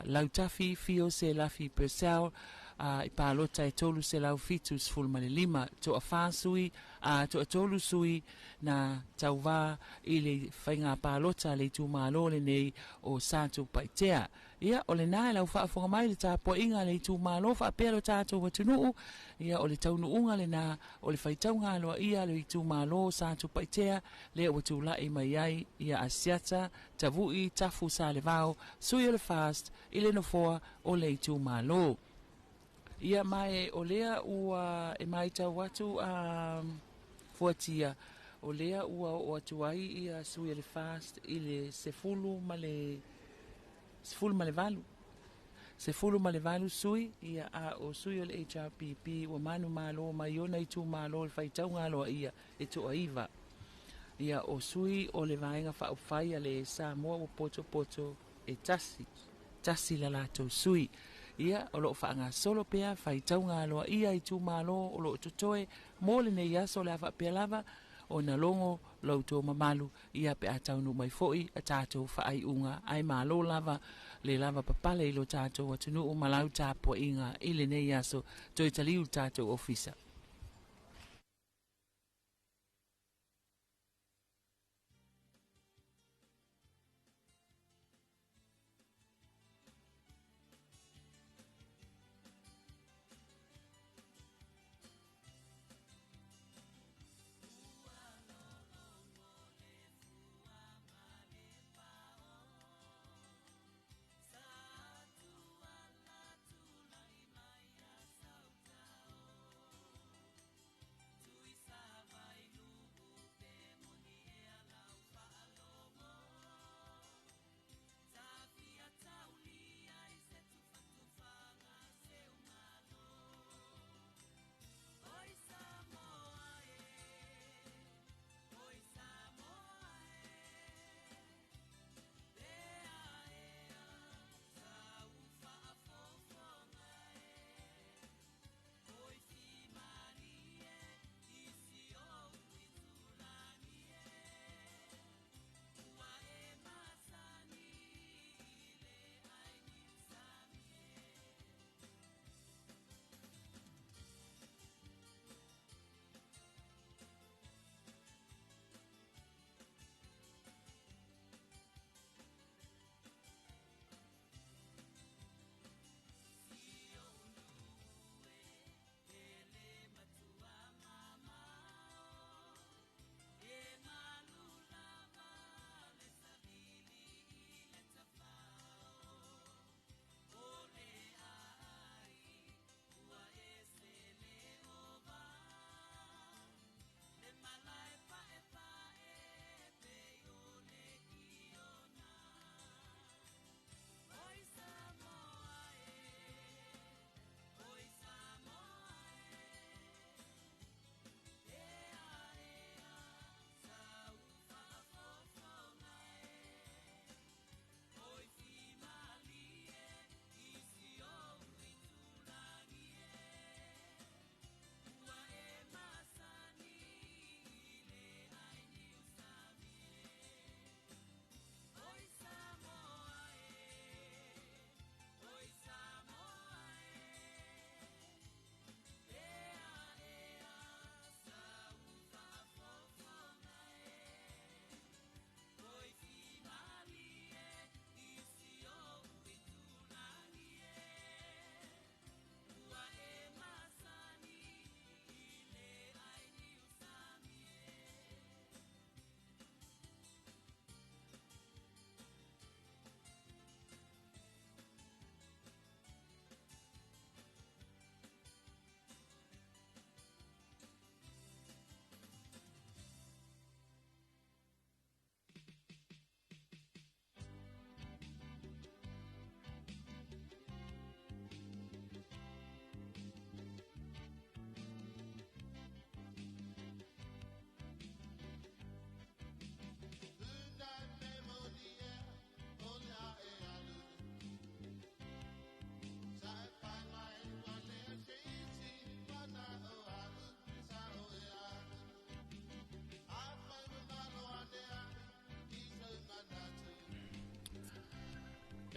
[SPEAKER 1] lautafi fio se lafi persau, i pālota e tolu se lau fitu se fulu male lima, to a whāsui, to a tolu sui na tauwa i le whainga pālota le tu malo le nei o sato paitea. Ia o le nai lau whaafonga mai le tāpua inga le tu malo whaapea lo tātou watunuu. Ia o le taunu unga le nā o le Faitauga Aloaia le tu malo sātou paitea le watu lai mai ai ia asiata tavui tafu sa le vao sui o le fast i le nofoa o le tu malo. Ia mai o lea ua e mai tau watu fuatia o lea ua o atuai ia sui o le fast i le sefulu ma le valu. Sefulu ma le valu sui ia a o sui o le HRPP ua manu malo mai ona i tu malo le Faitauga Aloaia e to aiva. Ia o sui o le vaenga whaupwhai a le Samoa o poto e tasi la lato sui. Ia o loo whaanga solo pea Faitauga Aloaia i tu malo o loo tutoe mo le nei aso le awa pea lava o na longo lauto mamalu ia pe ataunu mai foi a tātou whaai unga ai malo lava le lava papale ilo tātou atunu o malau tāpua inga i le nei aso toi taliu tātou ofisa.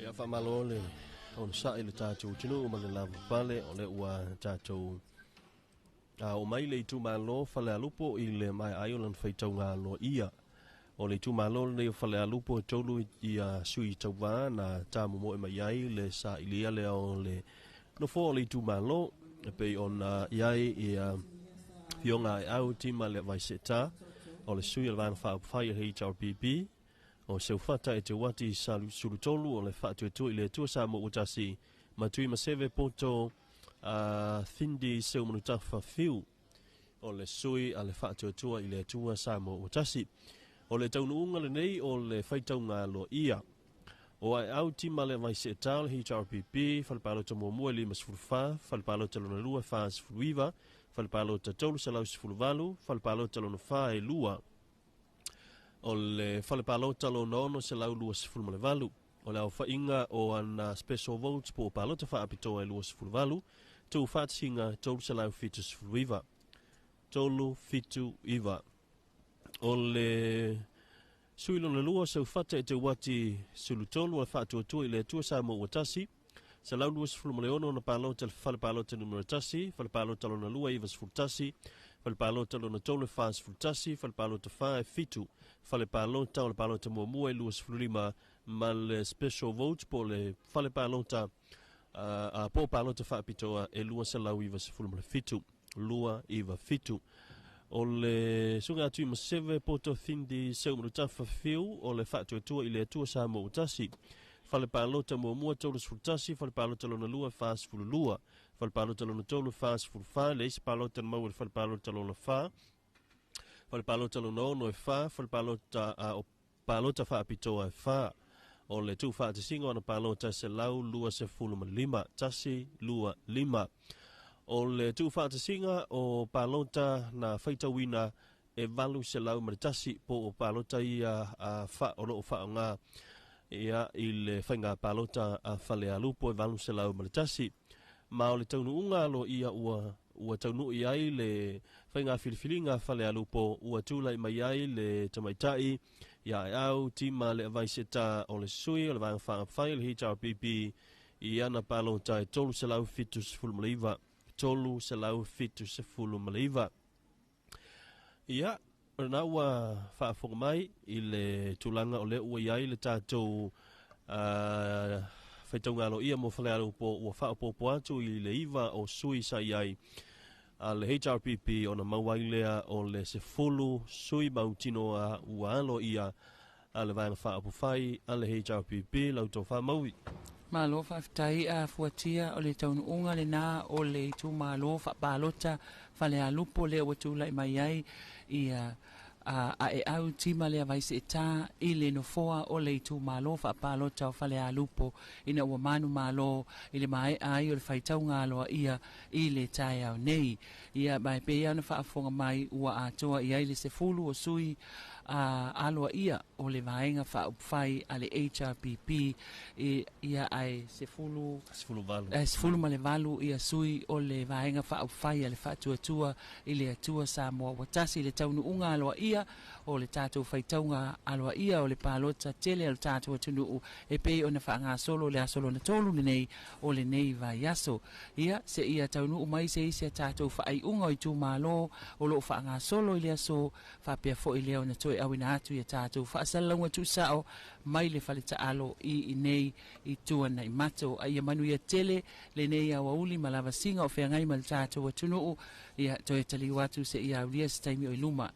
[SPEAKER 5] Ia whamalo le o sa ile tātou tinu o male lava pale o le ua tātou o mai le itu malo whale alupo i le mai Ireland Faitauga Aloaia o le itu malo le whale alupo tolu i a sui tauwa na tāmu mo e mai ai le sa ilia le o le no fo le itu malo e pe on iai i a fionga e au tima le vai seta o le sui le vana whaapawhai e HRPP o se ufata e te wati sulu tolu o le whaatu e tu i le tua sa mo utasi matui ma seve poto thindi seu manutafa fiu o le sui a le whaatu e tua i le tua sa mo utasi o le taunu le nei o le Faitauga Aloaia o ai au tima le vai se tal HRPP falpalo to mo mo le masfurfa falpalo to lona lua fas fuiva falpalo to tolu sa laus fulvalu falpalo to lona fa e lua o le falpalota lo nono se lau lua sifulu le valu o le au whainga o ana special votes po palota wha apitoa e lua sifulu valu tu whaatsinga tolu se lau fitu sifulu iwa tolu fitu iwa o le suilo le lua se ufata e te wati sulu tolu o whaatua tua i le tua sa mo watasi se lau lua sifulu le ono na palota le falpalota numero tasi falpalota lo na lua iwa sifulu tasi falpalota lo na tolu fas sifulu tasi falpalota fa e fitu falpalota o le palota mua e lua sifulu lima ma le special votes po le falpalota a po palota fa apitoa e lua se lau iwa sifulu le fitu lua iwa fitu o le sunga atu i maseve poto thindi seu manutafa fiu o le whaatu atua i le atua sa mo utasi fale palota mua tolu sfultasi fale palota lona lua fas fululua fale palota lona tolu fas fulfa le isi palota na mau fale palota lona fa fale palota lona ono e fa fale palota o palota fa apitoa e fa o le tu fa singo ana palota se lau lua se fulu lima tasi lua lima o le tu whaatasinga o palota na Faitauina e valu se lau maritasi po o palota ia a wha o loo wha o ngā ia i le whainga palota a whale alupo e valu se lau maritasi ma o le taunu unga alo ia ua taunu i ai le whainga whiriwhiringa whale alupo ua tūla i mai ai le tamaitai ia e au tima le avaiseta o le sui o le vanga whaapawhai le HRPP i ana palota e tolu se lau fitus fulmaliva tolu se lau fitu se fulu maliva. Ia, rana ua whaafonga mai i le tulanga o le ua iai le tātou Faitauga Aloaia mo whale alupo ua whaapopo atu i le iwa o sui sa iai a le HRPP o na mauailea o le se fulu sui mautino a ua Aloaia a le vana whaapofai a le HRPP lau tau whaamaui.
[SPEAKER 1] Malo whaftai a fuatia o le taunu unga le nā o le tu malo whapalota whale a lupo le watula i mai ai i a e au tima le avaise e tā i le nofoa o le tu malo whapalota o whale a lupo ina ua manu malo i le mai ai o le Faitauga Aloaia i le tai au nei ia mai pe ana whaafonga mai ua atoa i ai le se fulu o sui Aloaia o le vaenga whaupwhai a le HRPP ia ai se fulu ma le valu ia sui o le vaenga whaupwhai a le whaatuatua i le atua sa moa watasi le taunu unga Aloaia o le tātou Faitauga Aloaia o le palota tele o le tātou atunuu e pei o na whaanga solo le asolo na tolu nei o le nei vai aso ia se ia taunu umai se isi a tātou whaai unga i tu malo o lo whaanga solo i le aso whapea fo i leo na toi awina atu i a tātou Faasalalauga Tuusao mai le whalita alo i nei i tuana i mato a ia manu ia tele le nei a wauli malava singa o whea ngai ma le tātou atunuu ia toi tali watu se ia aulia se taimi o i luma.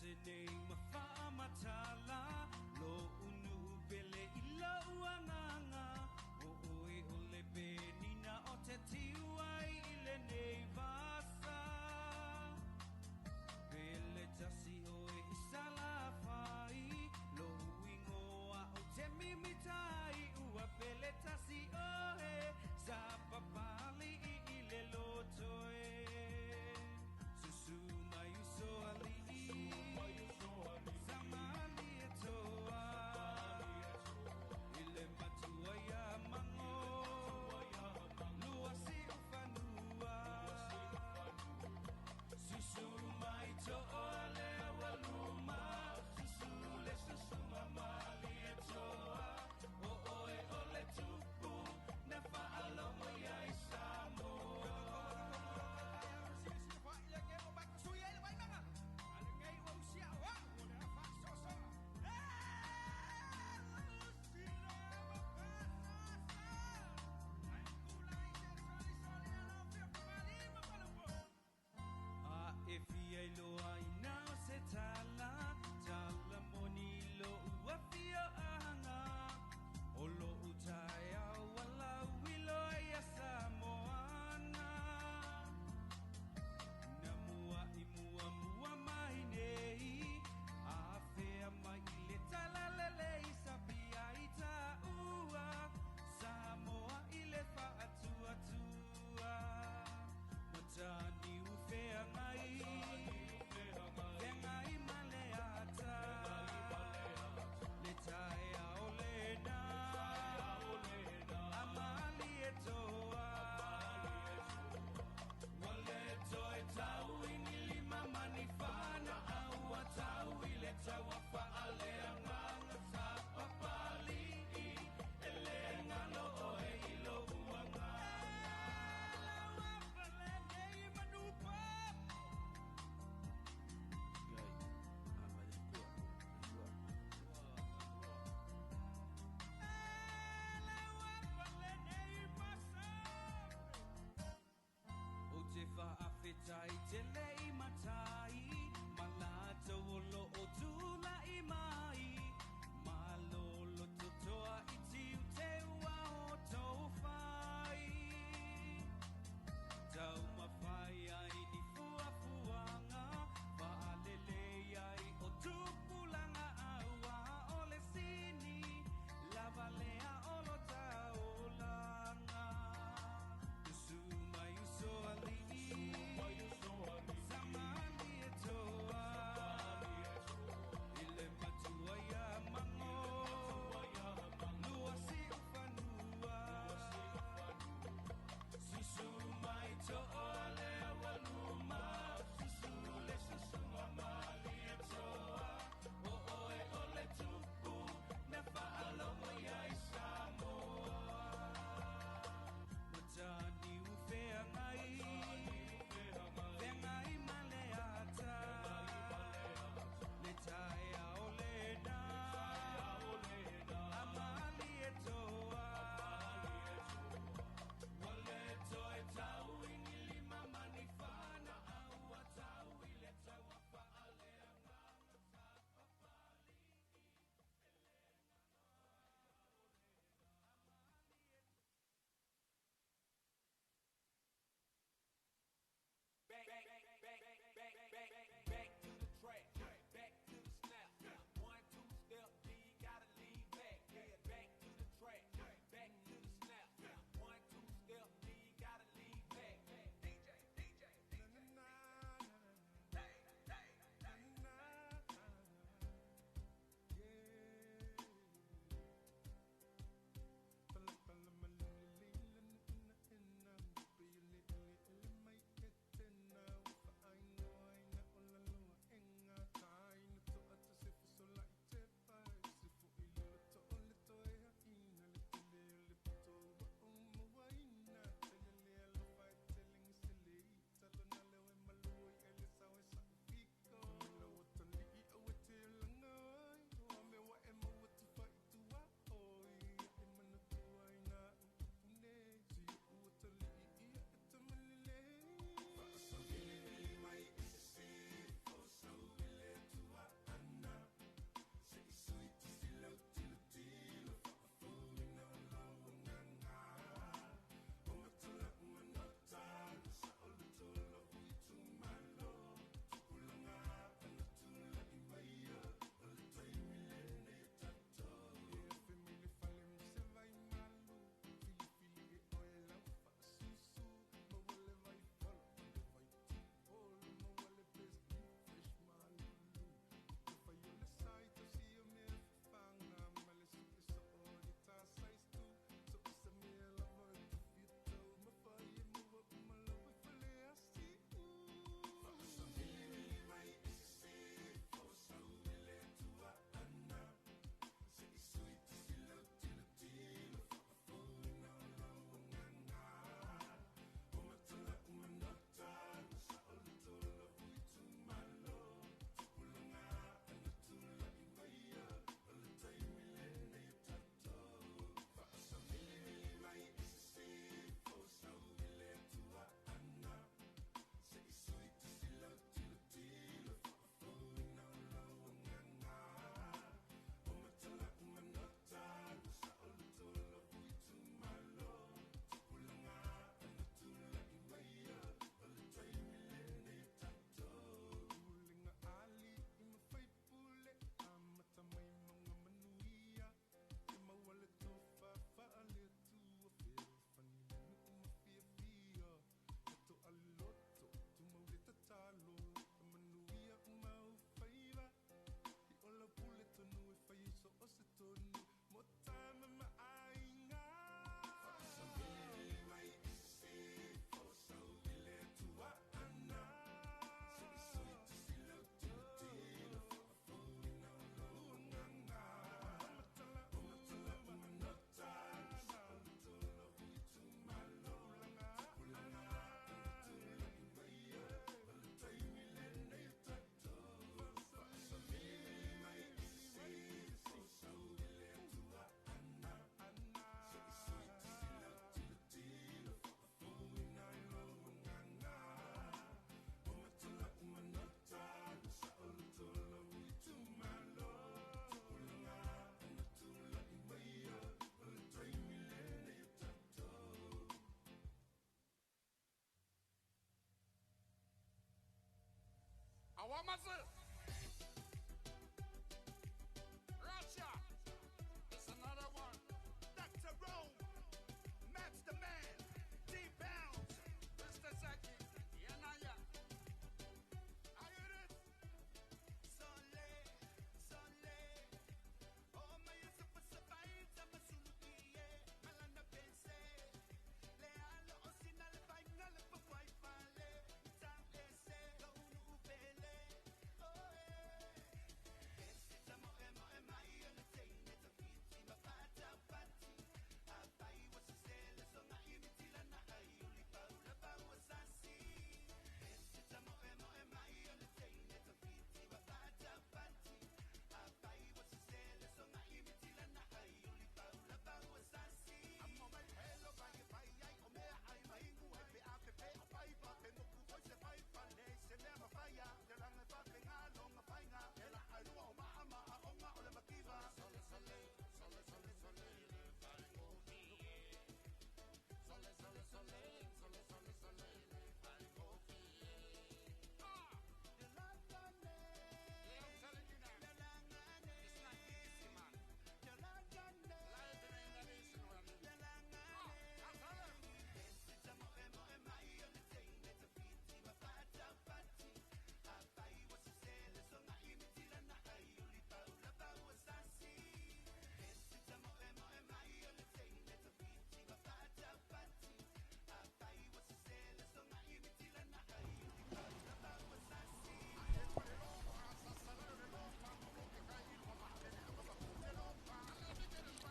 [SPEAKER 7] Listening mafaamatala lo unu pele ila uanganga o oi ole penina o te tiwai ile nei vasa pele tasi oi isala fai lo uingoa o te mimitai ua pele tasi ohe sa papali ile lotoe susu mai uso ali Samali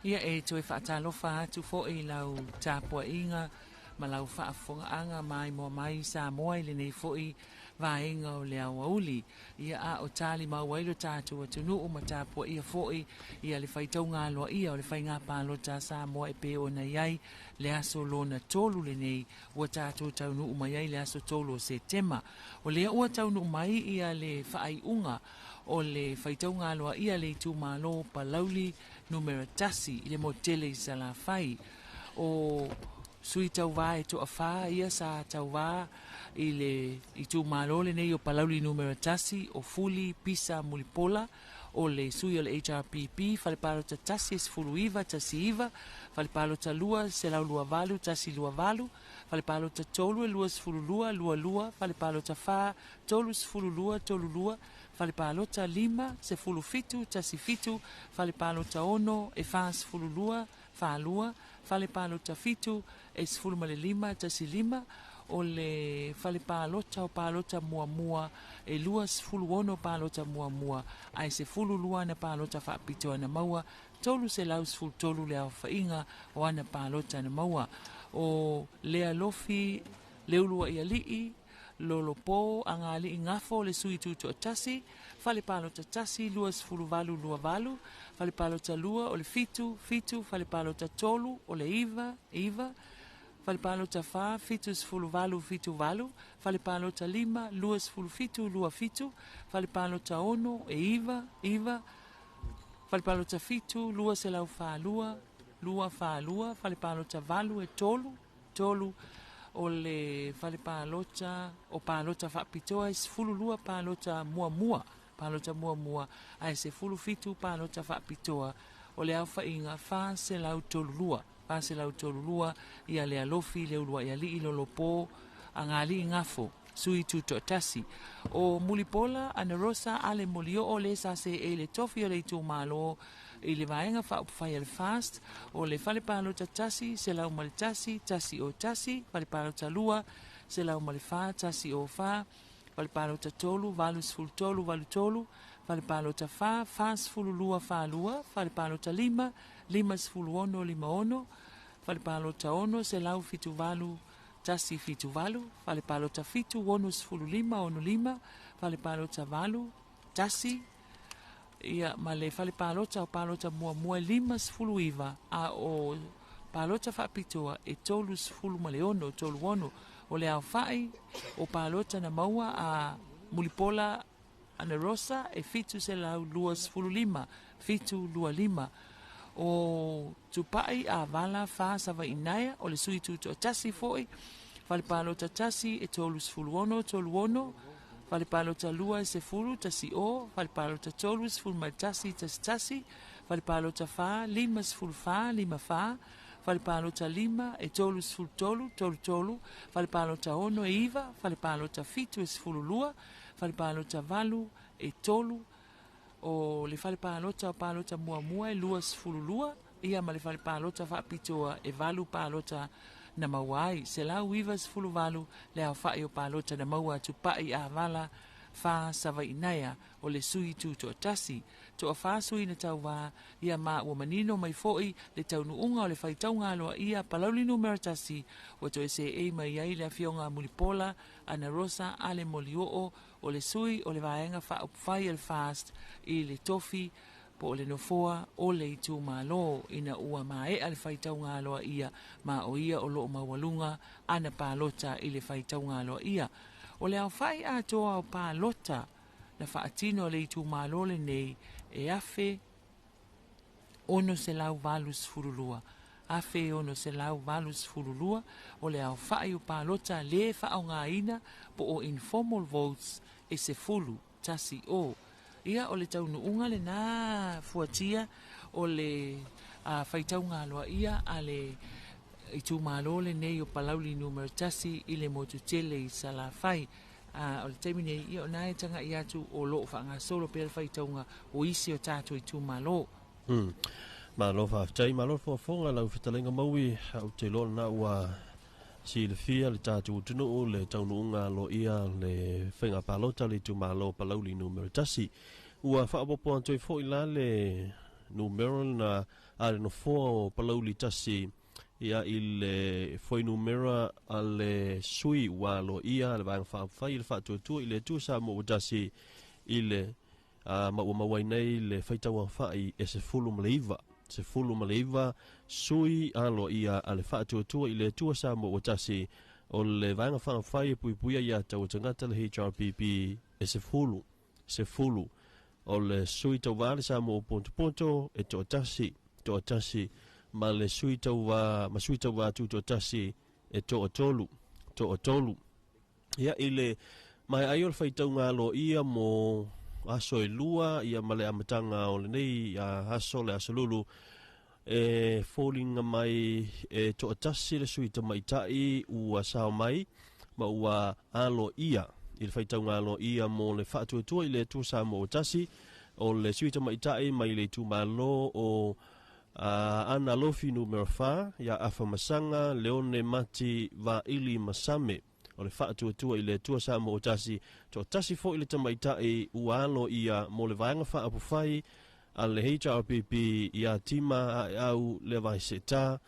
[SPEAKER 1] Ia e toi whaatalofa atu fo i lau tāpua inga, ma lau whaafongaanga mai mo mai sa moa i lenei fo i vaenga o lea wauli. Ia a o tali mauailo tātua tunu o ma tāpua ia fo i, ia le Faitauga Aloaia o le whainga pālota sa moa e pe o na iai, le aso lona tolu lenei, ua tātua taunu o mai le aso tolu o Setema. O lea ua taunu mai ia le whaaiunga, o le Faitauga Aloaia le tu malo palauli numero tasi i le motele i Salafai. O sui tauwa e to awha ia sa tauwa i tu malo le nei o palauli numero tasi o fuli pisa mulipola o le sui o le HRPP whalepalo ta tasi es fulu iwa tasi iwa whalepalo ta lua se lau lua valu tasi lua valu whalepalo ta tolu e lua sfulu lua lua lua whalepalo ta wha tolu sfulu lua tolu lua whalepalo ta lima se fulu fitu tasi fitu whalepalo ta ono e wha sfulu lua wha lua whalepalo ta fitu e sfulu male lima tasi lima o le whalepalota o palota mua mua e lua sfulu ono palota mua mua ai se fulu lua na palota whaapito ana maua tolu se lau sfulu tolu lea o whainga o ana palota ana maua o lea lofi leulua ia lii lolopo anga li ngafo le sui tuto tasi whalepalota tasi lua sfulu valu lua valu whalepalota lua o le fitu whalepalota tolu o le iva whalepalota wha, fitu sfulu valu, fitu valu, whalepalota lima, lua sfulu fitu, lua fitu, whalepalota ono, e iva, whalepalota fitu, lua se lau wha lua, whalepalota valu e tolu, o le whalepalota, o palota whaapitoa, e sfulu lua palota mua, ai se fulu fitu palota whaapitoa, o le au whainga wha se lau tolu lua. Pase lau tolu lua, ia lea lofi, lea ulua ia li lolopo, angali ngafo, sui tuto tasi. O mulipola, ana rosa, ale mulio o le sa se e le tofi o le tu malo, i le vaenga wha upwhai al fast, o le whalepalo ta tasi, se lau male tasi o tasi, whalepalo ta lua, se lau male wha, tasi o wha, whalepalo ta tolu, valu sfulu tolu, valu tolu, whalepalo ta wha sfulu lua, whalepalo ta lima sfulu ono, lima ono, whalepalo ta ono, se lau fitu valu, tasi fitu valu, whalepalo ta fitu, ono sfulu ono lima, whalepalo ta valu, tasi, ia ma le whalepalo ta o palota mua lima sfulu iwa, a o palota whapitoa e tolu sfulu male ono, tolu ono, o le au whai, o palota na maua a mulipola ana rosa, e fitu se lau lua sfulu lima, fitu lua lima, o tupai a vala fa sava inaia o le sui tuto tasi foi falepalo ta tasi e tolu sfulu ono falepalo ta lua se fulu tasi o falepalo ta tolu sfulu mai tasi falepalo ta fa lima sfulu fa lima fa falepalo ta lima e tolu sfulu tolu falepalo ta ono e iva falepalo ta fitu e sfulu lua falepalo ta valu e tolu o le whalepalota o palota mua e lua sfulu lua, ia ma le whalepalota whaapitoa e valu palota na mauai. Se lau iwa sfulu valu le au whae o palota na maua tupai a vala wha sava inaia o le sui tuto tasi. To a wha sui na tau wā, ia ma ua manino mai foi le tau nuunga o le Faitauga Aloaia palauli numero tasi, o to e se e mai ai le afionga mulipola, ana rosa, ale molioo, o le sui o le vaenga wha upwhai al fast i le tofi po o le nofoa o le itu malo ina ua mae al Faitauga Aloaia ma o ia o loo mawalunga ana palota i le Faitauga Aloaia. O le au whai atoa o palota na whaatino le itu malo le nei e afe ono se lau valus furulua. Afe ono se lau valus furulua o le au whai o palota le whao ngā ina po o informal votes e se fulu tasi o. Ia o le taunuunga le nā fuatia o le Faitauga Aloaia a le i tu malo le nei o palauli numero tasi i le motutele i Salafai. O le taimine i o nae tanga i atu o loo whaanga solo pe le Faitauga o isi o tātou i tu malo.
[SPEAKER 5] Malo whaftai, malo whafonga lau whitalenga maui au te lona na ua si le fia le tātou tunu o le taunuunga Aloaia le whainga palota le tu malo palauli numero tasi. Ua whaapopo antoi fo i la le numero na ale no fo palauli tasi ia ile foi numero ale sui wa Aloaia le vang fa fa ile fa tu ile tu sa mo tasi ile ma wainei le Faitauga fai se fulu maleiva sui Aloaia ale fa tu ile tu sa mo tasi o le vanga fa fai puipuia ia tau tangata le HRPP se fulu o le sui tau vale sa mo ponto e to tasi ma le sui tau va tu to tasi e to tolu ia ile mai ai o Faitauga Aloaia mo aso e lua ia male amatanga o le nei aso le asolulu falling mai to tasi le sui tau maitai ua sao mai ma ua Aloaia il Faitauga Aloaia mo le fatu ile tu sa mo tasi o le sui tau maitai mai le tu malo o ana lofi numero fa ya afa masanga leone mati va ili masame o le fatu ile tu sa mo tasi to tasi fo ile tau maitai ua Aloaia mo le vanga fa apufai ale HRPP ia tima au le vai seta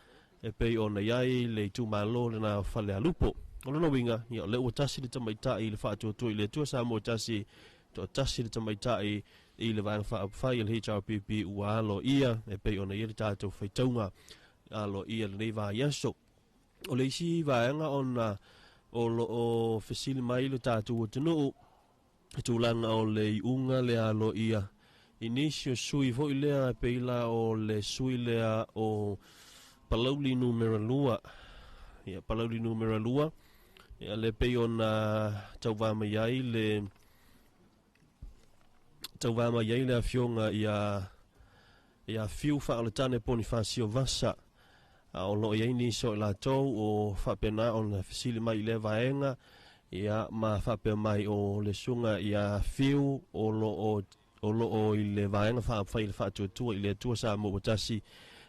[SPEAKER 5] e pe ona yai le tu malo le na fale alupo o no winga ia le utasi le tamaitai le fatu ile tu sa mo tasi to tasi le tamaitai i le vai fa fai le HRPP ua Aloaia e pe ona ia tatou Faitauga Aloaia le nei va yaso o le isi vaenga ona o fesili mai le tatou tunu tulanga o le unga le Aloaia inisio sui vo ilea peila o le sui lea o palauli numero lua ia palauli numero lua ia le pe ona tauvama iai le afionga ia fiu faaletane Bonifacio Vasa o lo iai ni so la tou o fapena ona fesili mai le vaenga ia ma fape mai o le sunga ia fiu o lo o ile vaenga fa ile fa tu ile tu sa mo tasi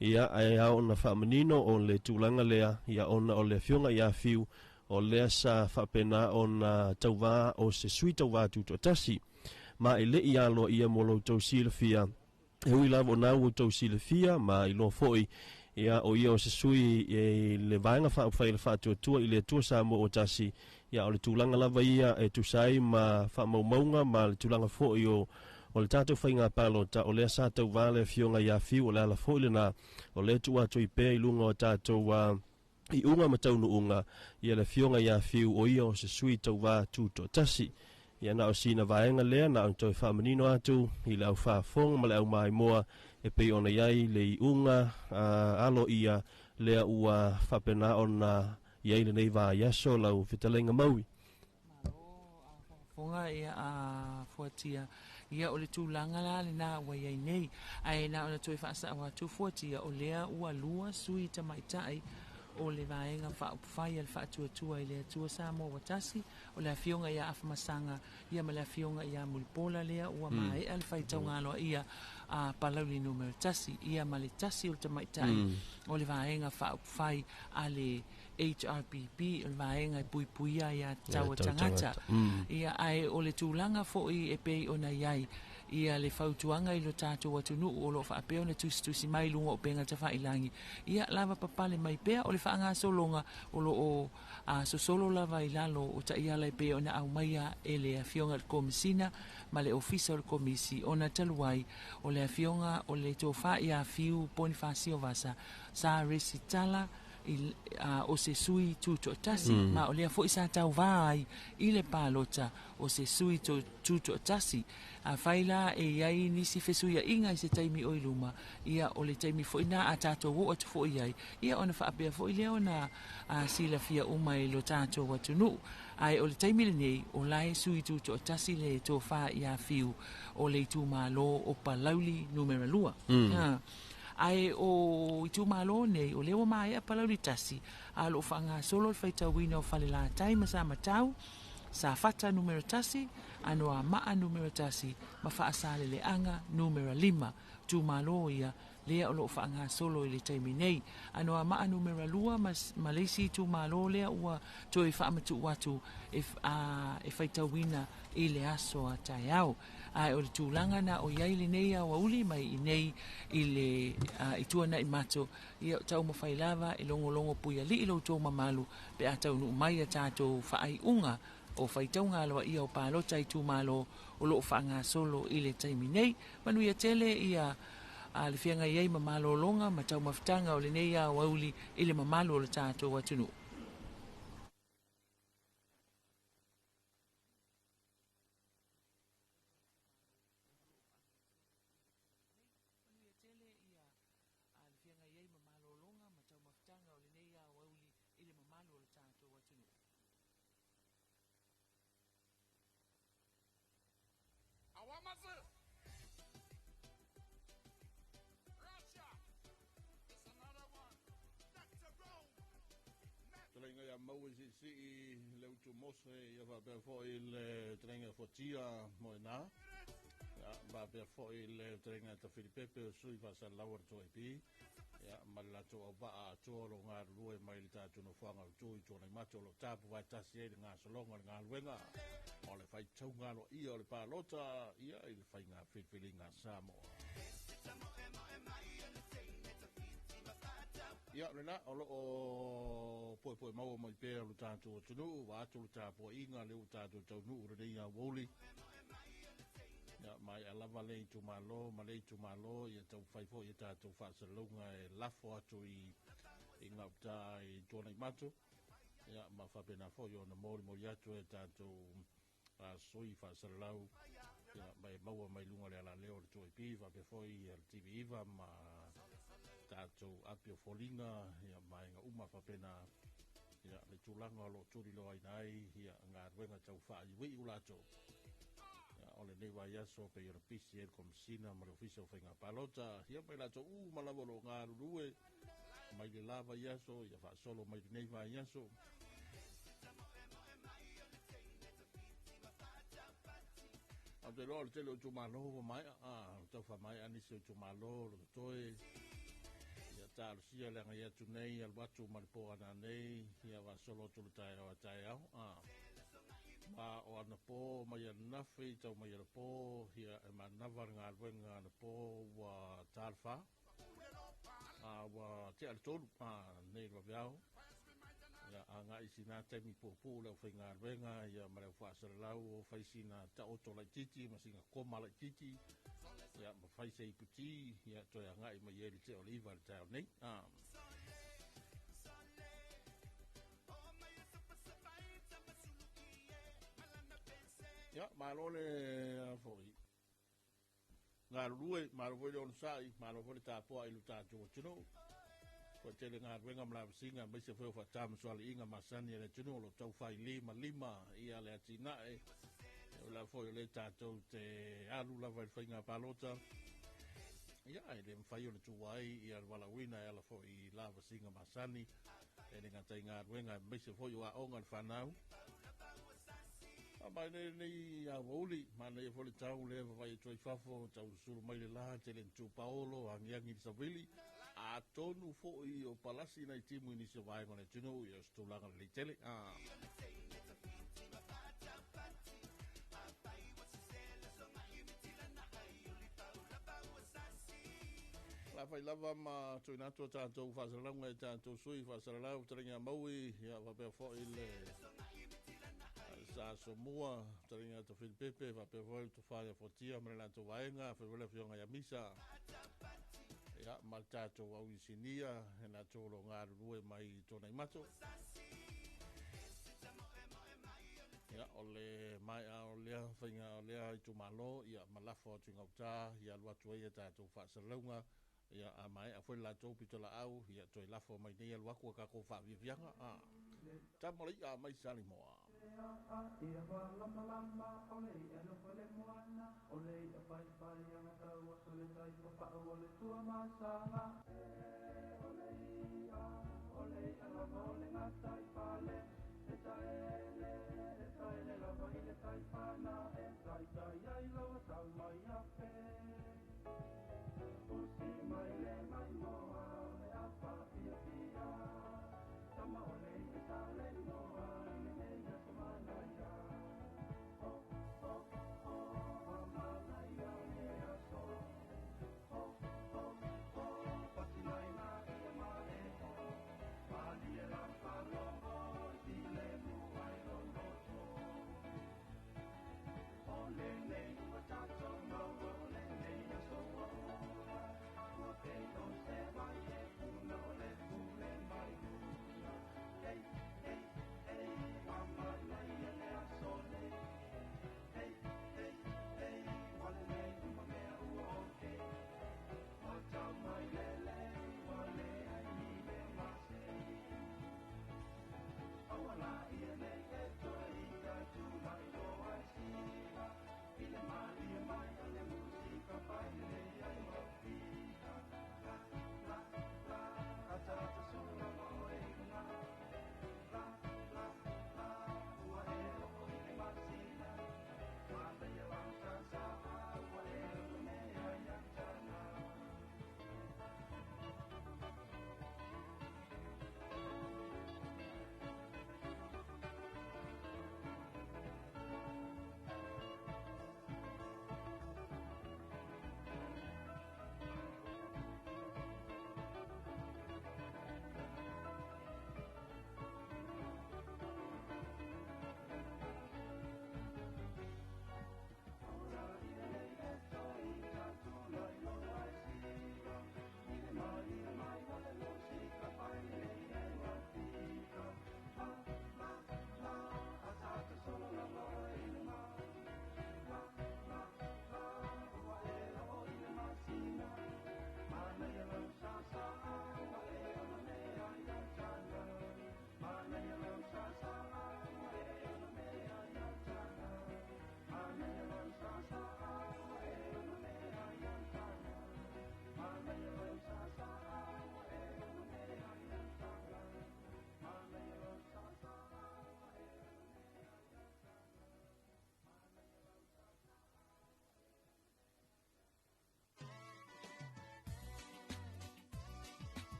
[SPEAKER 5] ia ai ona fa menino o le tulanga lea ia ona o le fionga ia fiu o le sa fa pena ona tauva o se sui tauva tu tasi ma ile ia lo ia mo lo to silfia e ui lavo na o to silfia ma ilo foi ia o ia o se sui le vaenga fa ile fa tu ile tu sa mo tasi ia o le tulanga lava ia e tu sai ma fa maunga ma le tulanga foi o le tatou whainga palota o le sa tau vale fionga ia fiu o le ala foile na o le tu atu i pēr i lunga o tatou i unga mataunu unga ia le fionga ia fiu o ia o se sui tau vā tuto tasi ia na o sina vaenga lea na o toi whamanino atu i le au whaafonga ma le au mai moa e pei ona iai le i unga Aloaia lea ua whapena ona iai le nei vā yaso lau whitalenga maui
[SPEAKER 1] fonga ia fuatia ia o le tūlanga la le nā wai ai nei ai nā ona toi whaasa awa tūfuatia o lea ua lua sui tamaitai o le vaenga whaupwhai al whaatuatua i lea tua sa mo watasi o lea fionga ia afamasanga ia ma lea fionga ia mulipola lea ua mai al Faitauga Aloaia palauli numero tasi ia ma le tasi o tamaitai o le vaenga whaupwhai a le HRPP o le vaenga i puipuia ia taua tangata ia ai o le tūlanga fo'i e pei ona iai ia le fautuanga i lo tātou atunu o lo whaapea o na tusi mai lunga o penga ta whailangi ia lava papale mai pea o le whaanga solonga o lo o sosolo lava i lalo o ta ia lai pea o na au maia e le afionga le komisina ma le ofisa o le komisi o na taluai o le afionga o le tofa ia fiu Bonifacio Vasa sa resitala o se sui tuto tasi ma o lea fo isa tau vai i le palota o se sui tuto tasi a faila e iai nisi fesuia inga i se taimi o iluma ia o le taimi fo ina a tato wo atu fo iai ia ona whaapea fo i leo na sila fia uma i lo tato watunu ai o le taimi le nei o lai sui tuto tasi le to fa ia fiu o le tu malo o palauli numero lua ai o itu malo nei o lewa mai a palauli tasi a lo fanga solo Faitauina o fale la taima sa matau sa fata numero tasi, anoa maa numero tasi, ma faasaleleanga numero 5, tu malo ia, lea o loo whaanga solo i le taimi nei. Anoa maa numero 2, ma leisi tu malo lea ua toi whaamatu watu e whaitauina i le aso a tai au. Ai o le tūlanga na o iai nei a wauli mai i nei i le i tuana i mato i tau mawhailava i longo puia li i lo tō mamalu pe a tau nu mai a tātou whaai unga o Faitauga Aloaia o palota i tūmalo o loo whaanga solo i le taimi nei. Manu ia tele i a le whianga iei mamalo longa ma tau mawhitanga o le nei a wauli i le mamalo o le tātou atunu.
[SPEAKER 8] Trenga ya mau si leu tu mose ya va per fo il trenga fotia moena ya va per fo il trenga ta Filipepe sui Faasalalauga Tuusao ya malato ba to lo ngar lue mai ta tu no fanga tu to na mato lo tapu vai ta sie nga solonga nga luenga o le Faitauga Aloaia o le palota ia i le fainga filinga samo ia rena o lo po mau mai pe lu tātou tunu wa atu lu tāpo inga le u tātou tau nu ure ia woli ia mai alava le tu malo ia tau faifo ia tātou Faasalalauga e lafo atu i ngauta i tōna i mato ia ma whapena fo i ona mori atu e tātou soi Faasalalau ia mai maua mai lunga le ala leo le tōi pi whape fo i TV Iva ma tātou apio folinga ia mai nga uma whapena ia le tūlanga lo tūri lo ai nai ia ngā ruenga tau whaai wei ulato ia ole nei wai aso pe i rapisi e komisina ma le ofisa o whainga palota ia mai lato malawa lo ngā rurue mai le lava i aso ia wha solo mai le nei wai aso au te loa le tele o tūmalo mai tau wha mai anisi o tūmalo lo toe talo sia le ngai atu nei al watu maripo ana nei ia wa solo tu tai o tai au ma o ana po mai na fei tau mai po ia e ma na var nga wenga na po wa talfa wa te al tolu nei lo viao ia anga isina te mi po le fei nga wenga ia ma le Faasalalauga o fai sina ta oto la titi ma singa koma la titi ia ma fai sei puti ia to ia ngai ma ye te oliva le tau nei ia ma lo le foi nga rue ma lo le on sai ma lo le tapo ai lu tatu tuno ko te le nga wenga mla singa mai se foi fa tam so ali inga masani le tuno lo tau fai lima ia le atina la foi le tato te alu la vai fainga palota ia ele mfai le tuai ia wala wina ia la foi la singa masani ele nga tainga wenga mai se foi wa onga fanau mai nei a woli ma nei foi tau le vai toi fafo tau suru mai le la te le tu Paolo angiangi savili a tonu foi o palasi nei timu ni se vai ngone tuno ia stulanga le tele la fai lava ma tuinato tātou Faasalalauga e tātou sui Faasalalauga taringa maui ia wapea fo ile sa somua taringa to Filipepe wapea fo to whaia fotia mrela to waenga whewele fionga ya misa ia ma tātou au isinia e na tōro ngā rurue mai tōna imato ia ole mai a olea whainga olea i tūmalo ia malafo atu ngauta ia luatu e tātou Faasalalauga ia a mai a foi la tau pitola au ia toi lafo mai nei al wako ka ko fa vianga ta mori a mai sali moa ia va la malama ole ia no fole moana ole ia pai pai anga tau ole tai pa ole tua masala ole ia la mole ngatai pale e taele la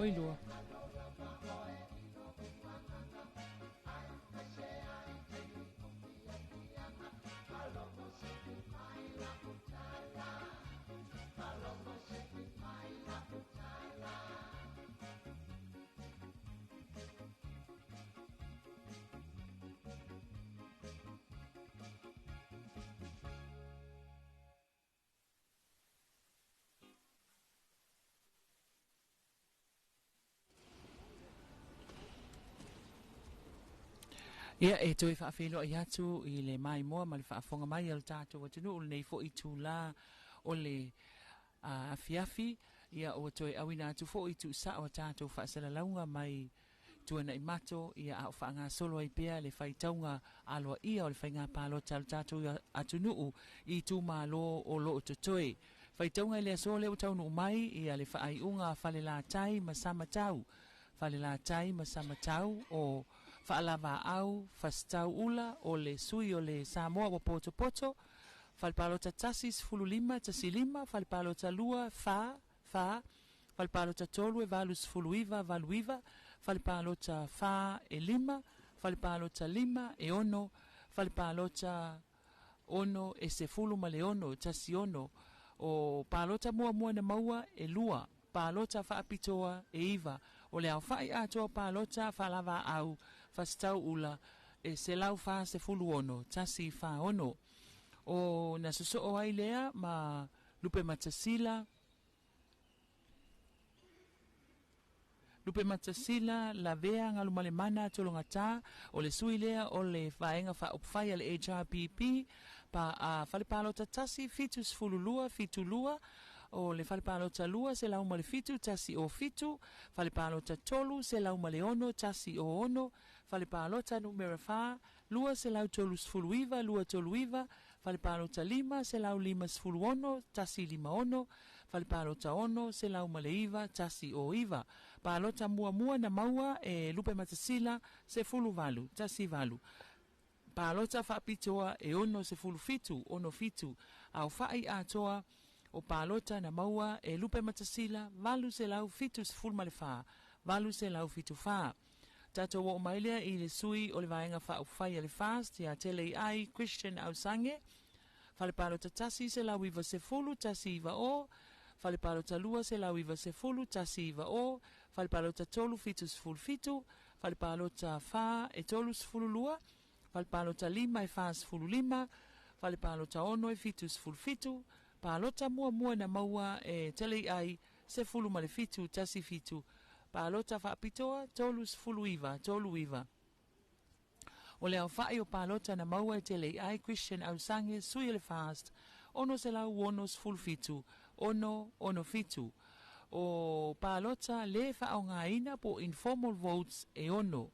[SPEAKER 1] Oi loa. Ia e toi whaafelo ai atu I le mai moa ma le whaafonga mai al tātou atunu o le nei fo I tū la o le afiafi ia o toi awina atu fo I tū sa o tātou Faasalalauga mai tuana I mato ia a whaanga solo ai pea le Faitauga Aloaia o le whainga pālota al tātou atunu I tū mālo o lo o totoi. Faitauga I le aso le o taunu mai ia le whaai unga whale la tai ma samatau. Whale la tai ma samatau o Faalava au, fastau ula, o le sui o le Samoa wa poto poto, falpalota tasis fululima, tasilima, falpalota lua, fa, falpalota tolu e valus fuluiva, valuiva, falpalota fa e lima, falpalota lima e ono, falpalota ono e se fulu ma le ono, tasi ono, o palota mua mua na maua e lua, palota faapitoa e iva, o le au fai atoa palota falava au, fastau ula e se lau fa se fulu ono, tasi fa ono. O na soso o ai lea ma lupe matasila la vea ngalu malemana tolongata o le sui lea o le faenga fa upfai le HRPP pa fale palota tasi fitus fululua fitulua o le fale palota lua se lau male fitu tasi o fitu fale palota tolu se lau male ono tasi o ono fale palota numero fa lua se lau tolu sfuluiva lua toluiva fale palota lima se lau lima sfuluono tasi lima ono fale palota ono se lau maleiva tasi o iva palota mua mua na maua e lupe matasila se fulu valu tasi valu palota faapitoa e ono se fulu fitu ono fitu au fai atoa o palota na maua e lupe matasila valu se lau fitu se fulu malefa valu se lau fitu fa tato wa umailea I le sui o le vaenga fa ufai ale fast ya tele ai Christian au sange fale palota tasi se lau iwa se fulu tasi iwa o fale palota lua se lau iwa se fulu tasi iwa o fale palota tolu fitu se fulu fitu fale palota fa e tolu se fulu lua fale palota lima e fa se fulu lima fale palota ono e fitu se fulu fitu palota mua mua na maua e tele ai se fulu male fitu tasi fitu palota faapitoa tolu se fulu iwa tolu iwa o le au fai o palota na maua e tele ai Christian au sange sui ele fast ono se lau ono se fulu fitu ono fitu o palota le fa o ngaina po informal votes e ono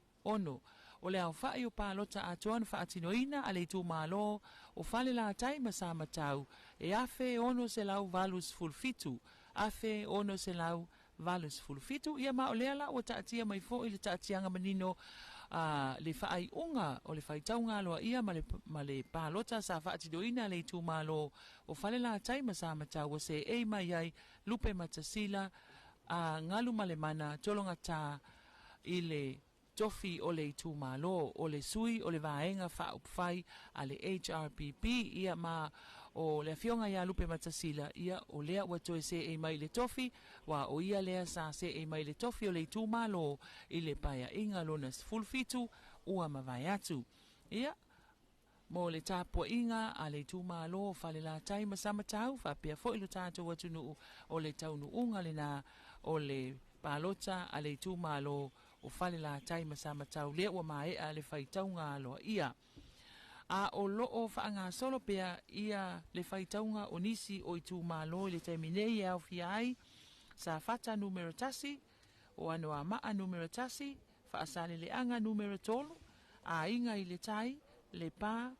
[SPEAKER 1] o le au fai o palota atuan fa atinoina ale tu malo o fale la tai masama tau e afe ono se lau valus fulu fitu afe ono se lau valus fulu fitu ia ma o leala o taatia mai fo ile taatianga manino le fai unga o le Faitauga Aloaia ma le palota sa faatidoina le tu malo o fale la tai masama tau se e mai ai lupe matasila ngalu malemana tolongata ile tofi o le tu malo o le sui o le vaenga fa upfai ale HRPP ia ma o le fionga ia lupe matasila ia o lea wato se e mai le tofi wa o ia lea sa se e mai le tofi o le tu malo i le paia inga lona fulfitu ua mawai atu ia mo le tapua inga a le tu malo fale la tai masama tau fa pia fo ilo tato watu nu o le taunu unga le na o le palota a le tu malo o fale la tai masama tau lea ua mae a le Faitauga Aloaia a o loo whaanga solo pea ia le Faitauga o nisi o I tu malo le taiminei au fiai sa fata numero tasi o ano a maa numero tasi Faasaleleanga numero tolu a inga I le tai le pa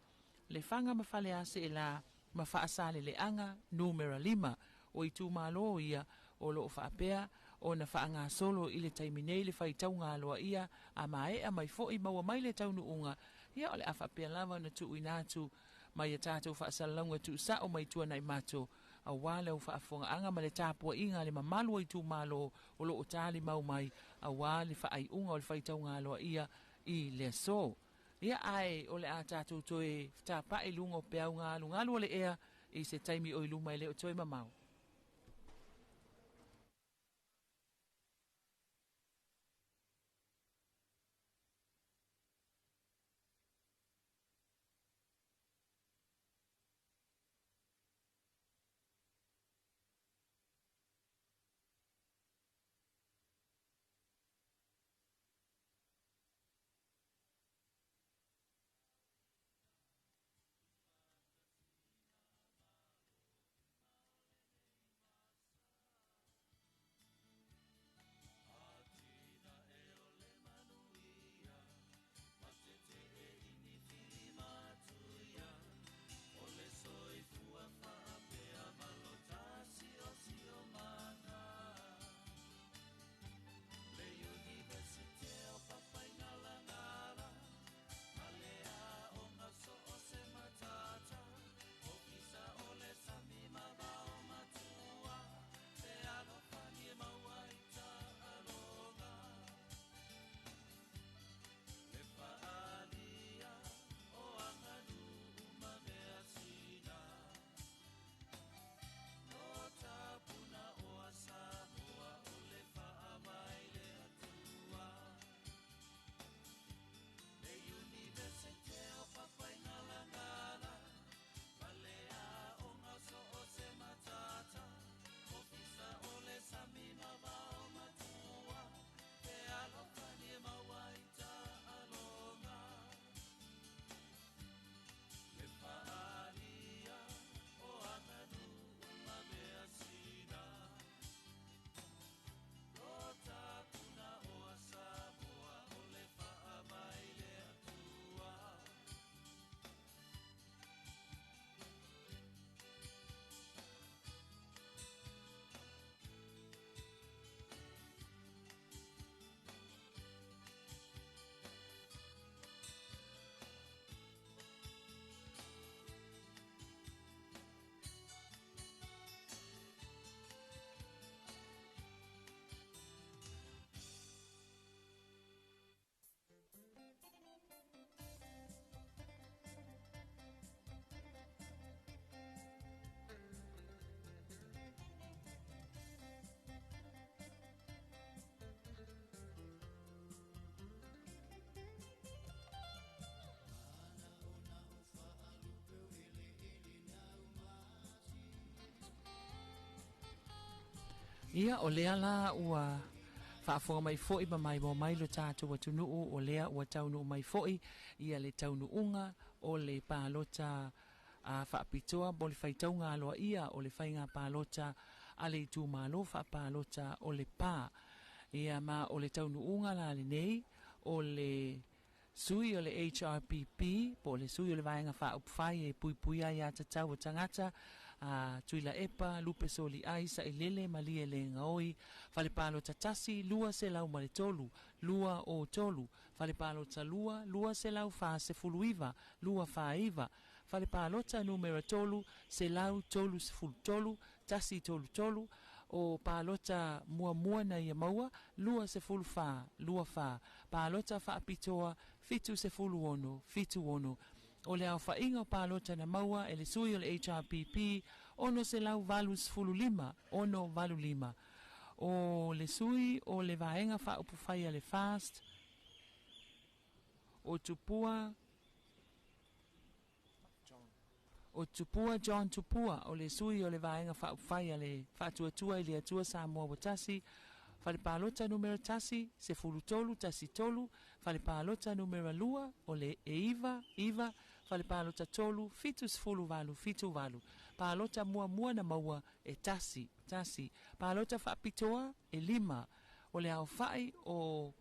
[SPEAKER 1] le fanga mafale ase e la Faasaleleanga numero 5 o I tu malo ia o loo whaapea o na whaanga solo I le taiminei le Faitauga Aloaia a mae a mai fo I maua mai le taunu unga ia o le awhapea lava na tu inatu mai a tātou Faasalalauga Tuusao mai tua nai mato a wale o whaafonga anga ma le tāpua inga le mamalu i tū malo o lo o tāli mau mai a wale whaai unga o le Faitauga Aloaia i le so. Ia ai o le a tātou toe tāpa i lunga o peau ngalu ngalu o le ea i se taimi o i luma i le o toi mamau. Ia o lea la ua whaafonga mai fo'i ma mai mo mai lo tātou wa tunuu o lea ua taunu mai fo'i ia le taunu unga o le pālota a whaapitoa mo le Faitauga Aloaia o le whainga pālota a le tū malo whaapālota o le pā ia ma o le taunu unga la le nei o le sui o le HRPP po le sui o le vaenga whaupwhai e pui ai a tatau o tangata tuila epa lupe soli ai sa ilele malie le ngaoi fale palo tatasi lua se lau male tolu lua o tolu fale palo talua lua se lau fa se fuluiva lua fa iva fale palo ta numero tolu se lau tolu se fulu tolu tasi tolu tolu o palota mua na ia maua lua se fulu fa lua fa palota fa apitoa fitu se fulu ono fitu ono o le au whainga o pālota na maua e le sui o le HRPP ono se lau valu sfulu lima ono valu lima o le sui o le vaenga wha upufai le fast o tupua John Tupua o le sui o le vaenga wha upufai le whatuatua i le atua Samoa Watasi fale pālota numero tasi se fulu tolu tasi tolu fale pālota numero lua o le iva fale pālota tolu fitu sfulu valu fitu valu pālota mua na maua e tasi pālota whaapitoa e lima o le au whai o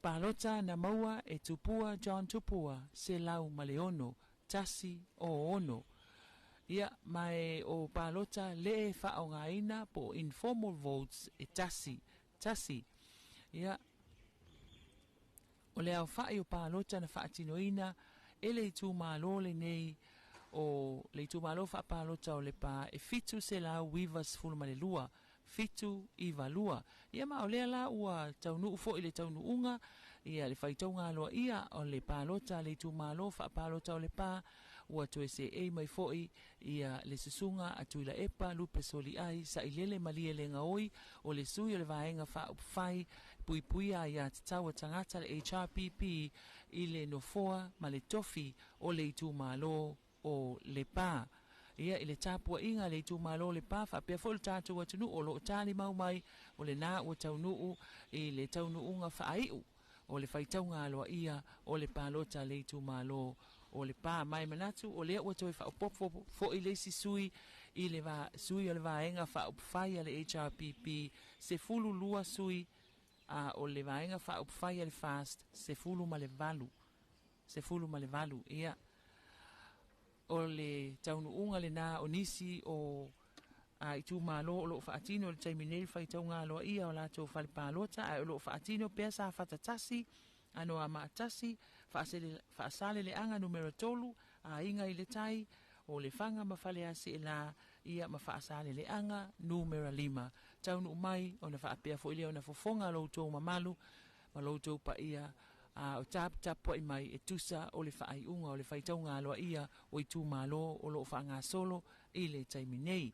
[SPEAKER 1] pālota na maua e Tupua John Tupua se lau maleono tasi o ono ia mai o pālota le whaongaina po informal votes e tasi ia o le au whai o pālota na whaatinoina ele i tū mālole nei o le tu malo fa palo tau le pa e fitu se la wivas fulu male lua fitu I valua ia ma o lea la ua tau nuu fo I le tau nuunga ia le Faitauga Aloaia o le palota le tu malo fa palota o le pa ua tu se e mai foi ia le susunga atu ila epa lupe soli ai sa ilele malie le ngaoi o le sui o le vaenga fa upfai pui pui a ia tau tangata le HRPP I le nofoa ma le tofi o le tu malo o le pa ia I le tapua inga le tu malo le pa fa pe fol tatu atu nu o lo tali mau mai o le na o tau nuu I le tau nuunga fa aiu o le Faitauga Aloaia o le palota le tu malo o le pa mai manatu o le ua toi fa popo fo I le sisui I le va sui o le vaenga fa upfai le HRPP se fulu lua sui o le vaenga fa upfai le fast se fulu ma le valu ia o le taunuunga le na o nisi o I tu malo o lo faatino le taiminei Faitauga Aloaia o la to fale palota o lo faatino pe sa fatatasi ano a maatasi faasale le anga numero tolu a inga I le tai o le fanga mafale asi la ia mafaasale le anga numero 5 taunu mai ona faapea fo ile ona fofonga lo to mamalu ma lo to pa ia o tap po mai e tusa o le faai unga o le Faitauga Aloaia o I tu malo o lo fanga solo I le taiminei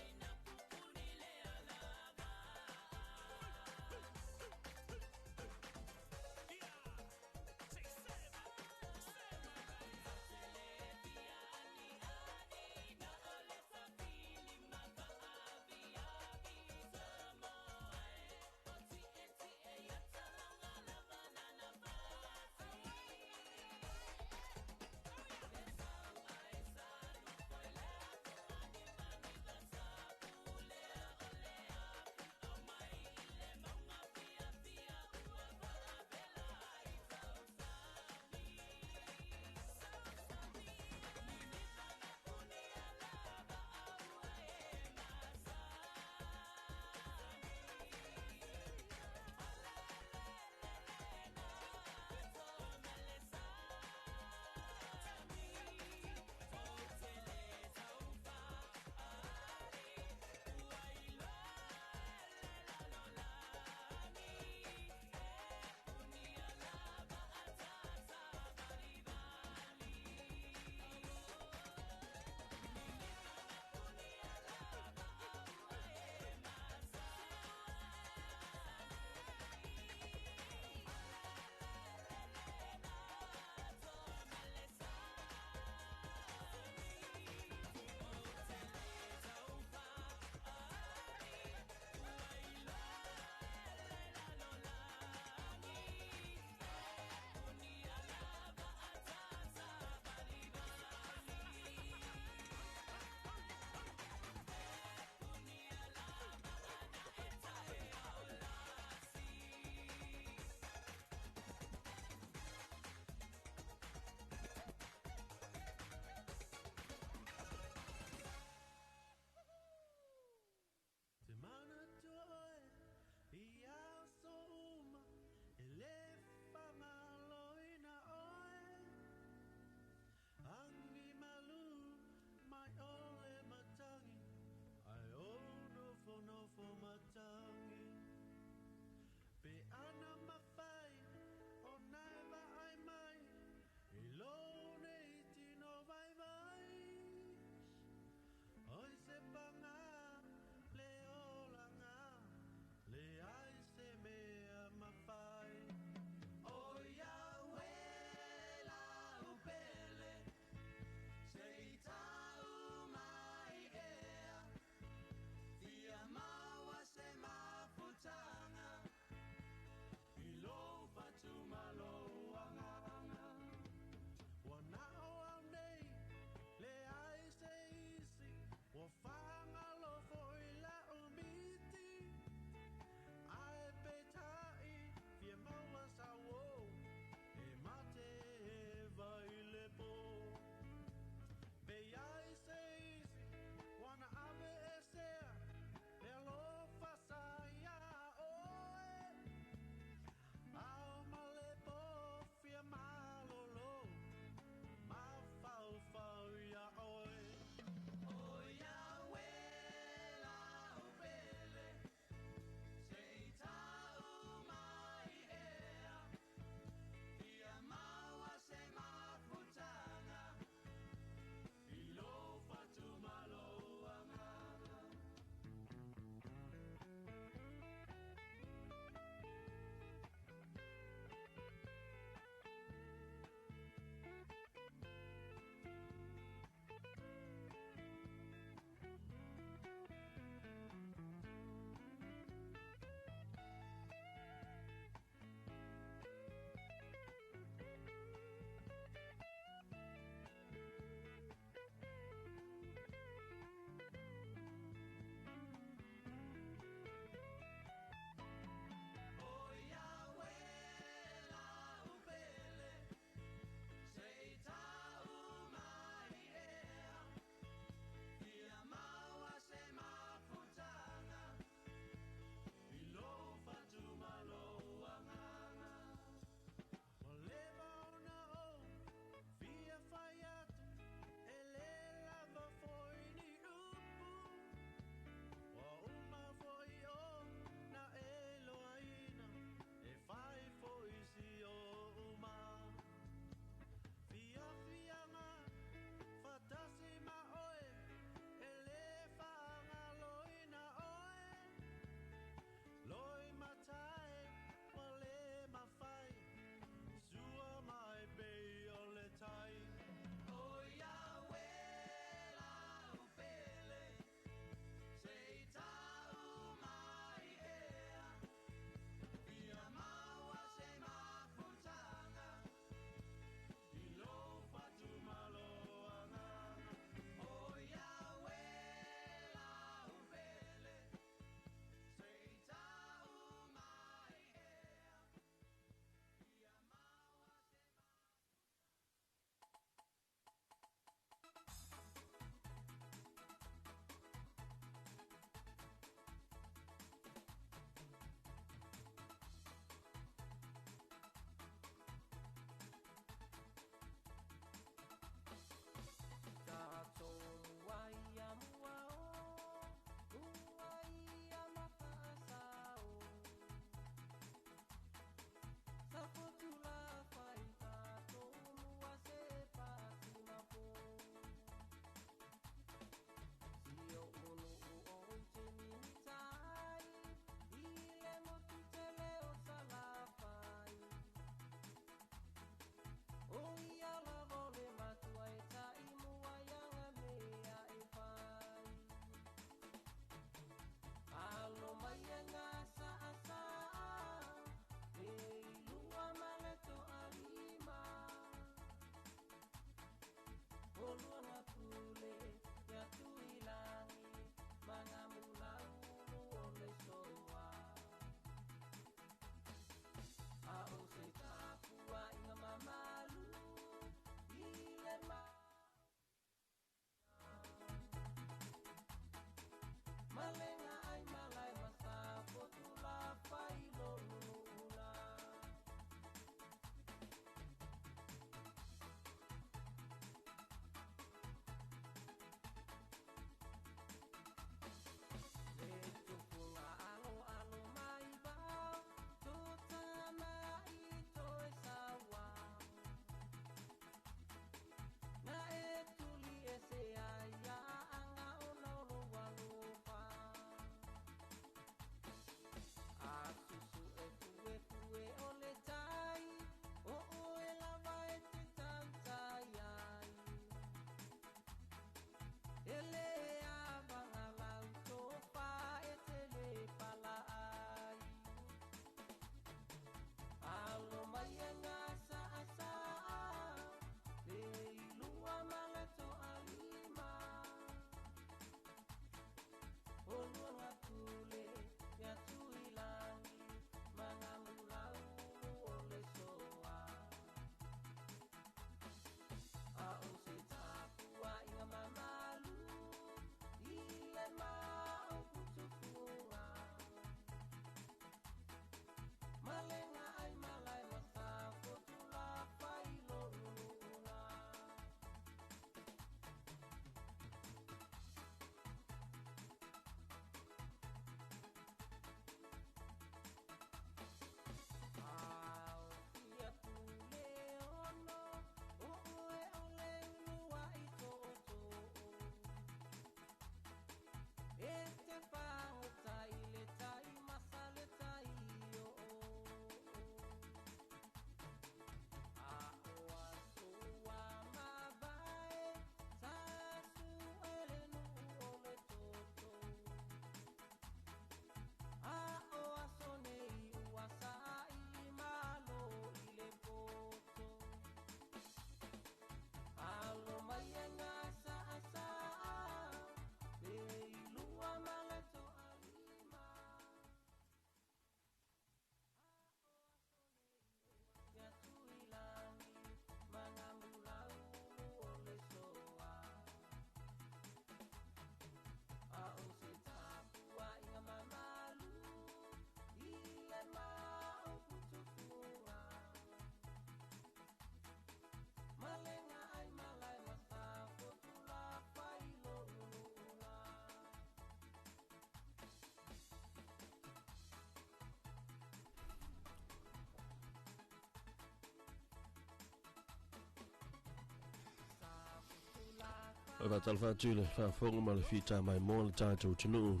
[SPEAKER 5] va talfa tu le fa fonga ma le fita mai mo le tātou tunu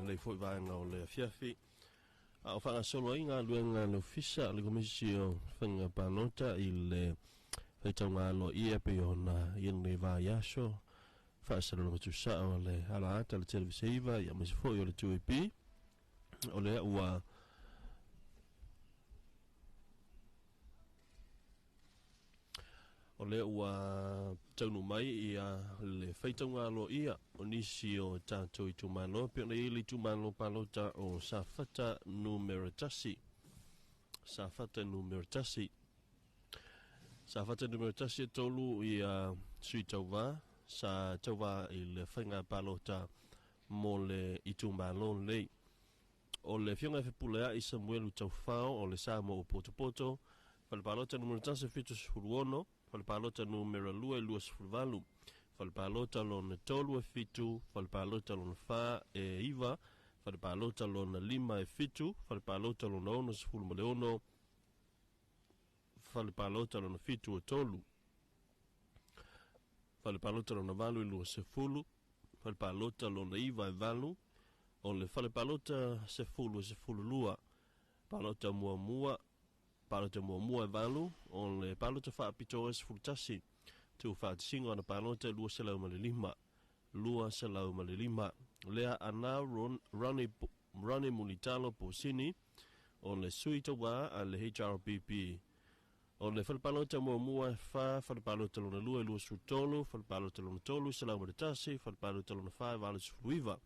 [SPEAKER 5] le foi vai nga o le fiafi a fa solo inga luenga no fisa le komisio fanga panota il Faitauga Aloaia pe ona le va yaso Faasalalauga Tuusao le Aloaia le televisiva ia mas foi o le tuipi o le ua o le ua taunu mai ia le Faitauga Aloaia o nisi o tātou i tumalo pe ona i le tumalo palota o safata numero tasi safata numero tasi e tolu i sui tauva sa tauva i le whainga palota mo le i tumalo lei o le fionga whepulea i Samuelu Taufao o le Samo o Poto Falpalota numero tasi fitu sfuruono Falpalota numero lua i lua sfuruvalu Falpalota lona tolu e fitu Falpalota lona fa e iva Falpalota lona lima e fitu Falpalota lona ono sfuru mo le ono Falpalota lona fitu e tolu Falpalota lona valu i lua sefulu Falpalota lona iva e valu o le Falpalota sefulu lua Palota mua e valu o le palota whaapitoa sefulu tasi tu whaatisinga ana palota lua selau ma le lima lea ana Ronnie Mulitalo Posini o le sui tawa a le HRPP o le falpalota mua falpalota lona lua lua sutolo falpalota lona tolu selau ma le tasi falpalota lona fa valu sefuluiva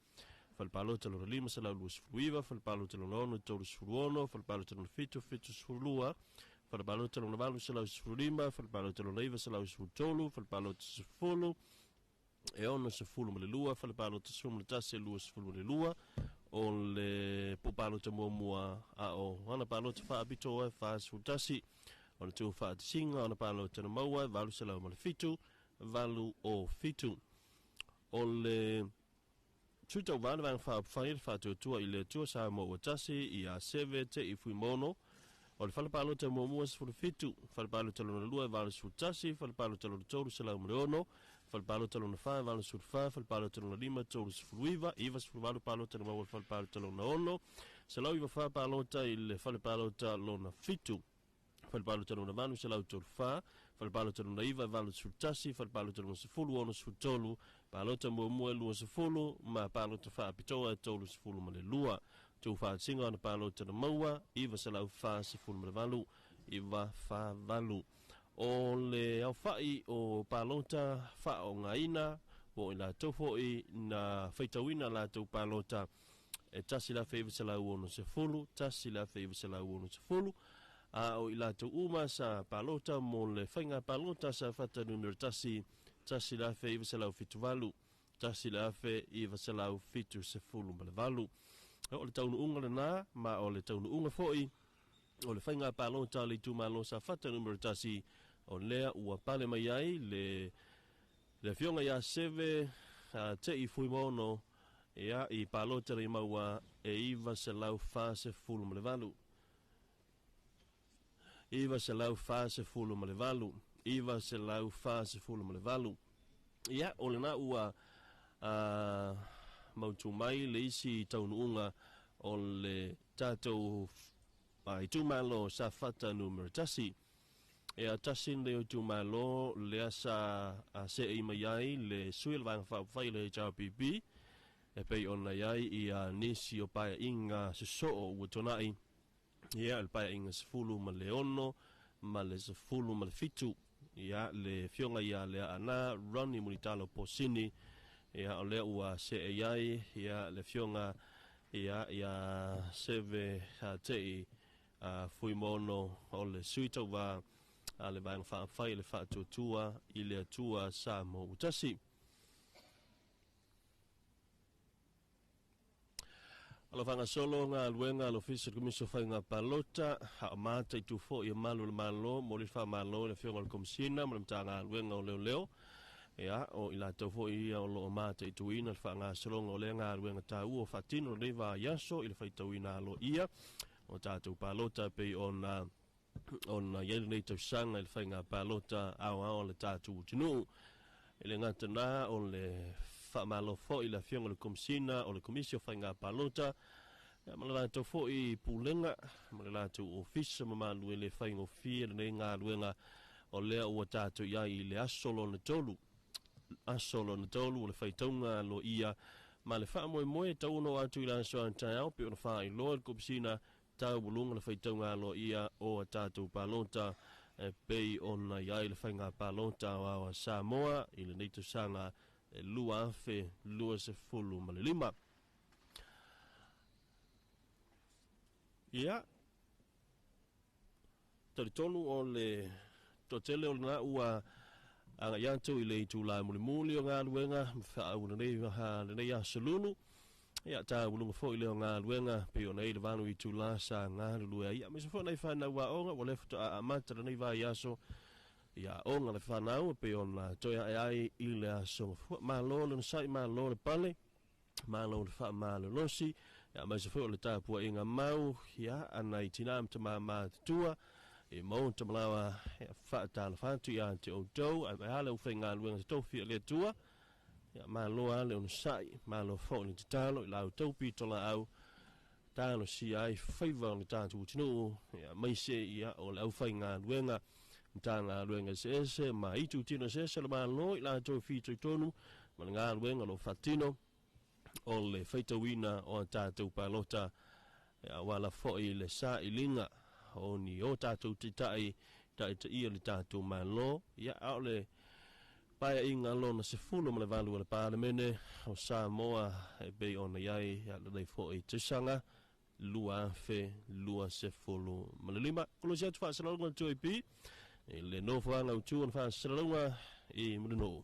[SPEAKER 5] falpalota lona lima selau lua sefuluiva falpalota lona ono tolu sefuluono falpalota lona fitu sefulua falpalota lona valu selau sefululima falpalota lona iva selau sefulutolu falpalota sefulu e ono sefulu ma le lua falpalota sefulu ma le tasi lua sefulu ma le lua o le popalota mua a o ana palota faapitoa fa sefulutasi o le tu faatisinga ona palota na maua valu selau ma le fitu valu o fitu o le tuta vana vang faapafai le faatuatua i le atua sa mo ua tasi i a seve te i fuimono o le falapalota muamua sefulufitu falapalota lona lua e valu sefulutasi falapalota lona tolu selau ma le ono falapalota lona fa e valu sefulufa falapalota lona lima tolu sefuluiva iva sefuluvalu palota na maua falapalota lona ono selau iva fa palota i le falapalota lona fitu falpalota lona valu selau tolu fa falpalota lona iva valu sefulutasi falpalota lona sefulu ono sefulutolu palota muamua e lua sefulu ma palota faapitoa e tolu sefulu ma le lua tu faatisinga ona palota na maua iva selau fa sefulu ma le valu iva fa valu o le aufai o palota faaogāina po i latou foʻi na faitauina latou palota e tasi lafe iva selau ono sefulu tasi lafe iva selau ono sefulu a o i latou uma sa palota mo le whainga palota sa fata numero tasi lafe iwa selau fitu valu tasi lafe iwa selau fitu sefulu ma le valu o le taunu unga le nā ma o le taunu unga foi o le whainga palota le tumalo sa fata numero tasi o lea ua pale mai ai le fionga ia seve te i fuimono ia i palota le maua e iwa selau fa sefulu ma le valu iwa selau fa sefulu ma le valu iwa selau fa sefulu ma le valu ia o le na ua mautu mai le isi taunuunga o le tātou i tumalo sa fata numero tasi e a tasin le o tumalo le asa se i mai ai le suil vang whai le HRPP e pei ona iai i a nisi o paia inga se o ua tonai ia le paia inga sefulu ma le ono ma le sefulu ma le fitu ia le fionga ia le ana Ronnie Mulitalo Posini ia o le ua se e iai ia le fionga ia seve tei fuimono o le suitauva a le vang whaafai le whaatuatua i le atua sa mo utasi Alo vanga solo nga luenga lo fisa komisio whainga palota ha mata i tufo i malu le malo mo le wha malo le fionga le komisina mo le mtanga luenga o leo ia o i la tufo i o lo mata i tuina le whainga solo nga o le nga luenga tau o fatino le va yaso i le Faitauina Aloaia o tātou palota pe ona yele nei tau sanga i le whainga palota au le tātou tinu le ngatana o le whaamalo fo i la fionga le komisina o le komisio whainga palota. Ma le lato fo i pulenga, ma le lato ofisa ma malu le whainga o fia le ngā luenga o lea ua tātou ia i le asolo na tolu. Asolo na tolu o le Faitauga Aloaia, ma le wha moe tau no atu i la soa tai au pe o na wha i loa le komisina tau bulunga le Faitauga Aloaia o a tātou palota pei o na iai le whainga palota o awa Samoa i le neito sanga lua afe lua se fulu ma le lima. Ia, tari tonu o le totele o na ua anga yanto i le itu la muli o ngā luenga, wha au na nei a salunu. Ia tā ulunga fo i leo ngā luenga, pe o nei le vanu i tu la sa ngā lulua. Ia, misa fo nei whanau wa onga, wa lefuta a amata nei vai aso. Ia, onga le whanau, pe o na toia ai i le aso. Ma lo le sai, ma lo le pale, ma lo le wha ma le losi. Ia, misa fo le tāpua inga mau, ia, anai tinam ta ma tua. E mau ta malawa, wha ta la whantu ia te o tau, ai hale u whainga luenga te tofi a le tua. Ia maloa le on sai, malo fo ni te talo, i lau taupi tola au, talo si ai whaiva o ni tātu utinu, ia maise ia o lau whainga luenga, tāna luenga se ma itu tino se le malo, i lau tau fito i tonu, ma ngā luenga lo whatino, o le whaitauina o tātou palota, ia wala fo i le sa i linga, o ni o tātou te tai te ia le tātou malo, ia au le Paia inga lona se fulu ma le valu le palemene o Samoa e bei ona iai a le nei fo i tisanga lua fe lua se fulu ma le lima kulo sia tu Faasalalauga Tuusao e le no fanga utu on Faasalalauga i muno.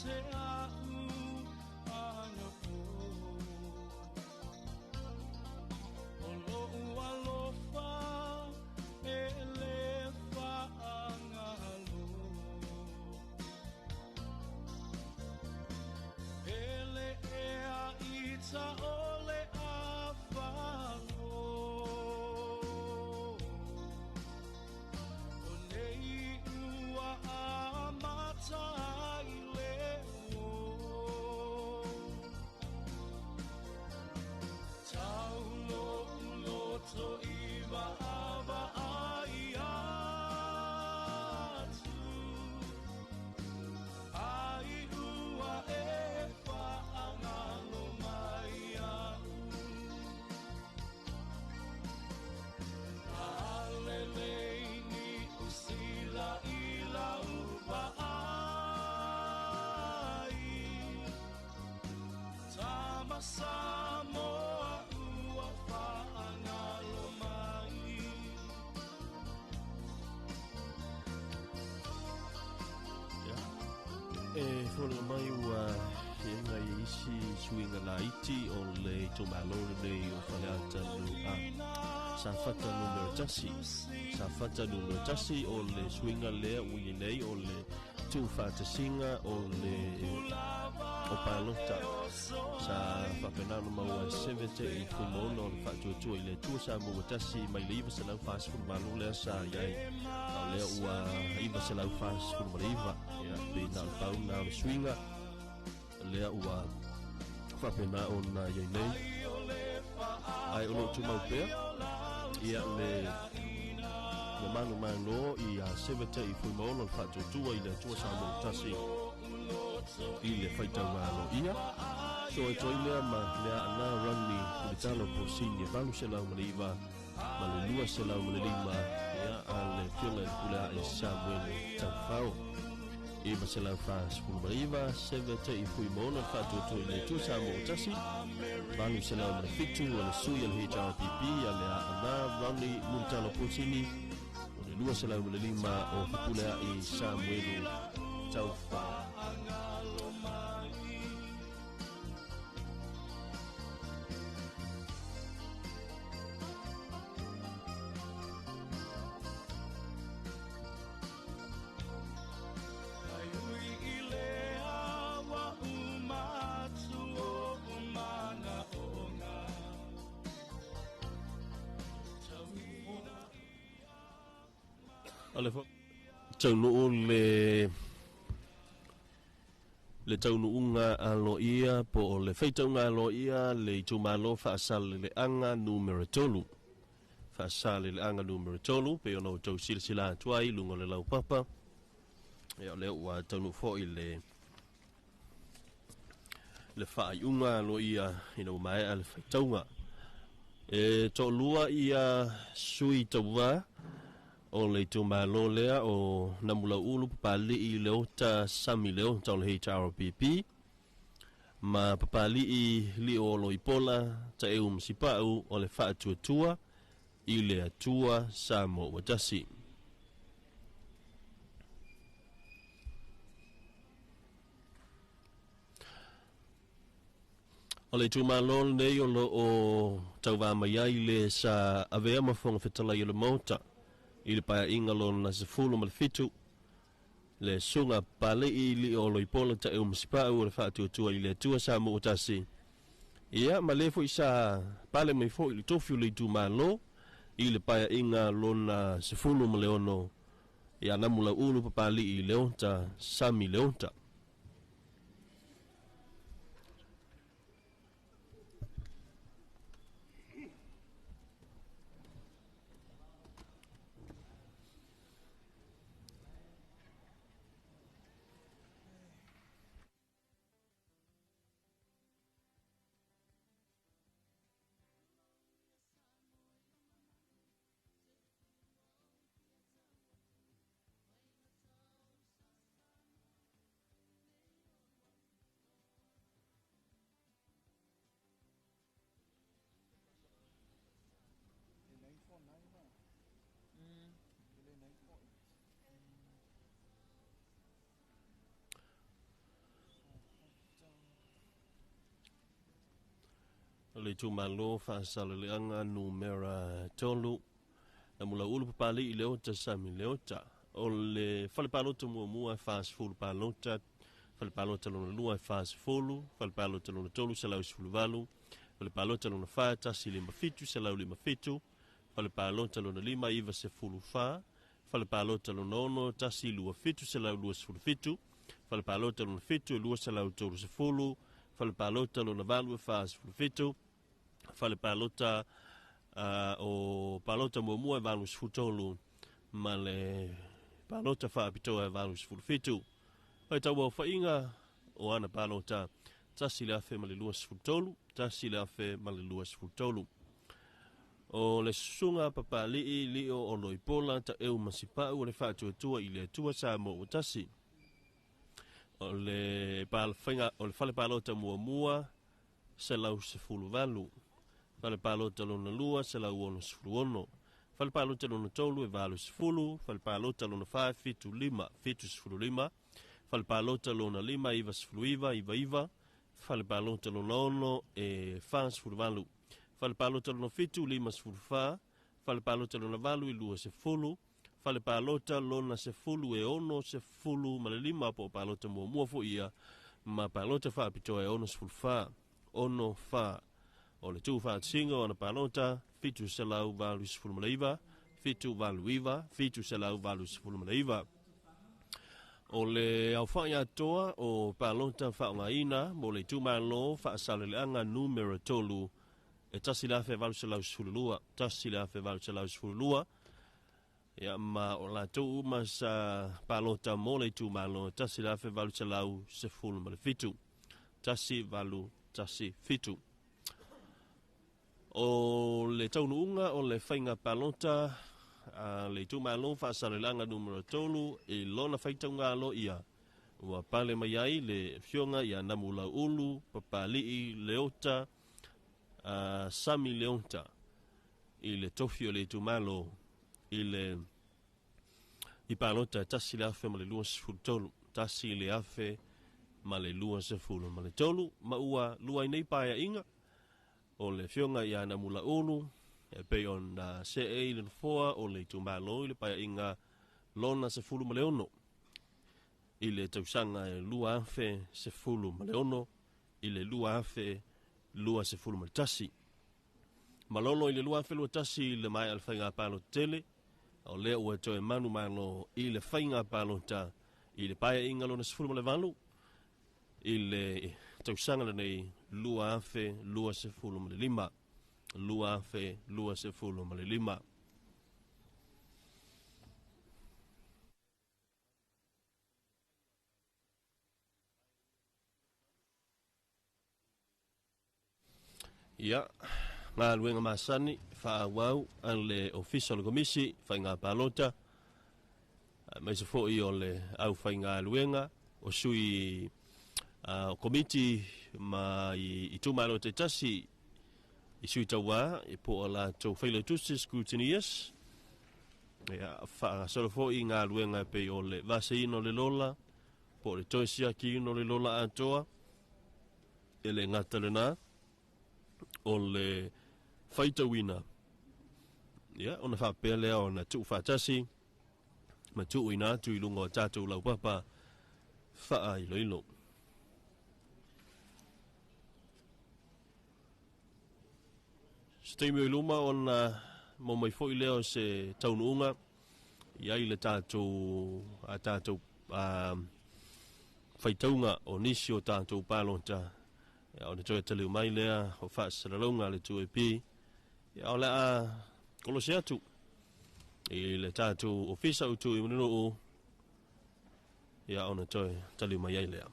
[SPEAKER 7] te au anga po o lo alofa e le whaanga lo ele ea ita ole a whalo o nei ua a mata i leo tau lo uloto i waava ai atu ai ua e whaangalo mai au alelei ni usila i laupa ai tama Samoa ua whaangalo mai
[SPEAKER 5] Whole mai ua he ngai isi suinga la iti o le tomalore nei o whaleata nu a sa fata numero tasi sa fata numero tasi o le suinga lea ui nei o le tu fata singa o le o palota sa whapenano maua 70 i fumono o le whatuatua i le tua sa mua tasi mai le iwa sa lau fast food malu lea sa iai o lea ua iwa sa lau fast food mariva ia pe na o pau na o suinga lea ua whapena o na iai nei ai ono tu mau pea ia le manu mano i a 70 i fumono o le whatuatua i le tua sa mua tasi i le Faitauga Aloaia so e toi lea ma lea ana rani i le talo po sini e valu se lau maliva ma le lua se lau malilima ia a le fiola e kulea e Samuel Tafao i ma se lau fas fulmariva 70 i fui mona whatuatu i le tua sa mo tasi valu se lau malafitu o le sui al HRPP a lea ana rani mun talo po sini o le lua se lau malilima o kulea i Samuel Tafao Ale fo tau le tau unga Aloaia po o le Faitauga Aloaia le tumalo Faasalalauga numero 3 Faasalalauga numero 3 pe ono tau silsila tuai lungo le lau papa e o le ua tau fo i le whaaiunga Aloaia ina umai al Faitauga e to lua ia sui taua o le tumalo lea o namula ulu papali i leota sami leo tau le HRPP ma papali i li o lo ipola ta e msipau o le whaatuatua i le atua sa mo watasi o le tumalo nei o lo o tau vamaiai le sa avea mafonga fetala i le mota i le paia inga lona se fulu malfitu le sunga pale i li o loipola ta e umsipau le whaatuatua i le tua sa mo utasi ia ma le fo isa pale mai fo i le tofiu le tumalo i le paia inga lona se fulu maleono ia namula ulu papali i leonta sami leonta le tu malo faasalalauga numera tolu na mula ulu papali I leota sami leota o le falepalota muamua fasfulu palota falepalota lona lua fasfulu falepalota lona tolu selau sefuluvalu falepalota lona fa tasi lima fitu selau lima fitu falepalota lona lima iva sefulu fa falepalota lona ono tasi lua fitu selau lua sefulu fitu falepalota lona fitu lua selau tolu sefulu falepalota lona valu fasfulu fitu falepalota o palota muamua valu sefutolu ma le palota faapitoa valu sefulufitu ai taua fainga o ana palota tasi le afe ma le lua sefutolu tasi le afe ma le lua sefutolu o le susunga papalii lio o loipola ta eu masipau o le faatuatua I le atua sa mo o tasi o le fale palota muamua se lau sefuluvalu fale palota lona lua se lau ono sefuluono fale palota lona tolu e valu sefulu fale palota lona fa fitu lima fitu sefulu lima fale palota lona lima iva sefulu iva iva fale palota lona ono e fa sefulu valu fale palota lona fitu lima sefulu fa fale palota lona valu I lua sefulu fale palota lona sefulu e ono sefulu ma le lima po palota muamua fo ia ma palota fa apitoa e ono sefulu fa ono fa o le tu faatsinga o na palota fitu selau valu sefulu malaiva fitu valu iva fitu selau valu sefulu malaiva o le aufai atoa o palota faaaogāina mo le tumalo faasaleleaga numero tolu e tasi le afe valu selau sefulu lua tasi le afe valu selau sefulu lua ia ma o latou uma sa palota mo le tumalo tasi le afe valu selau sefulu ma le fitu tasi valu tasi fitu o le taunuunga o le whainga palota le tumalo faasaleleaga numero tolu I lona Faitauga Aloaia ua pale mai ai le fionga ia namu ulu papalii leota sami leota I le tofi o le tumalo I palota tasi le afe ma le lua sefulu tolu tasi le afe ma le lua sefulu ma le tolu ma ua lua I nei paia inga o le fionga ia na mula ulu e pe on se e le foa o le tumalo I le paia inga lona sefulu ma le ono I le tausanga e lua afe sefulu ma le ono I le lua afe lua sefulu ma le tasi malolo I le lua afe lua tasi I le mai al whainga palo tele o lea ua toe manu malo I le whainga palo ta I le paia inga lona sefulu ma le valu I le tausanga le nei lua afe lua sefulu ma le lima lua afe lua sefulu ma le lima ia ngā luenga masani whaawau an le official komisi whainga palota mai se fo'i o le au whainga luenga o sui komiti ma I tumalo te tasi I sui taua I po o la tau whaile tusi scrutineers ia whaasolo fo'i ngā luenga pe o le vaseino le lola po le toisia ki no le lola atoa e le ngata le nā o le Faitauina ia ona whapea lea o na tuu whatasi ma tuu ina tu I lunga o tātou lau papa wha ilo ilo Steamio I luma o na mo mai fo I leo se taunuunga ia I le tātou a tātou Faitauga o nisi o tātou palota ia o le toe taliu mai lea o Faasalalauga le tuepi ia o le a kolose atu I le tātou ofisa utu I mununu ia ona toe taliu mai ai lea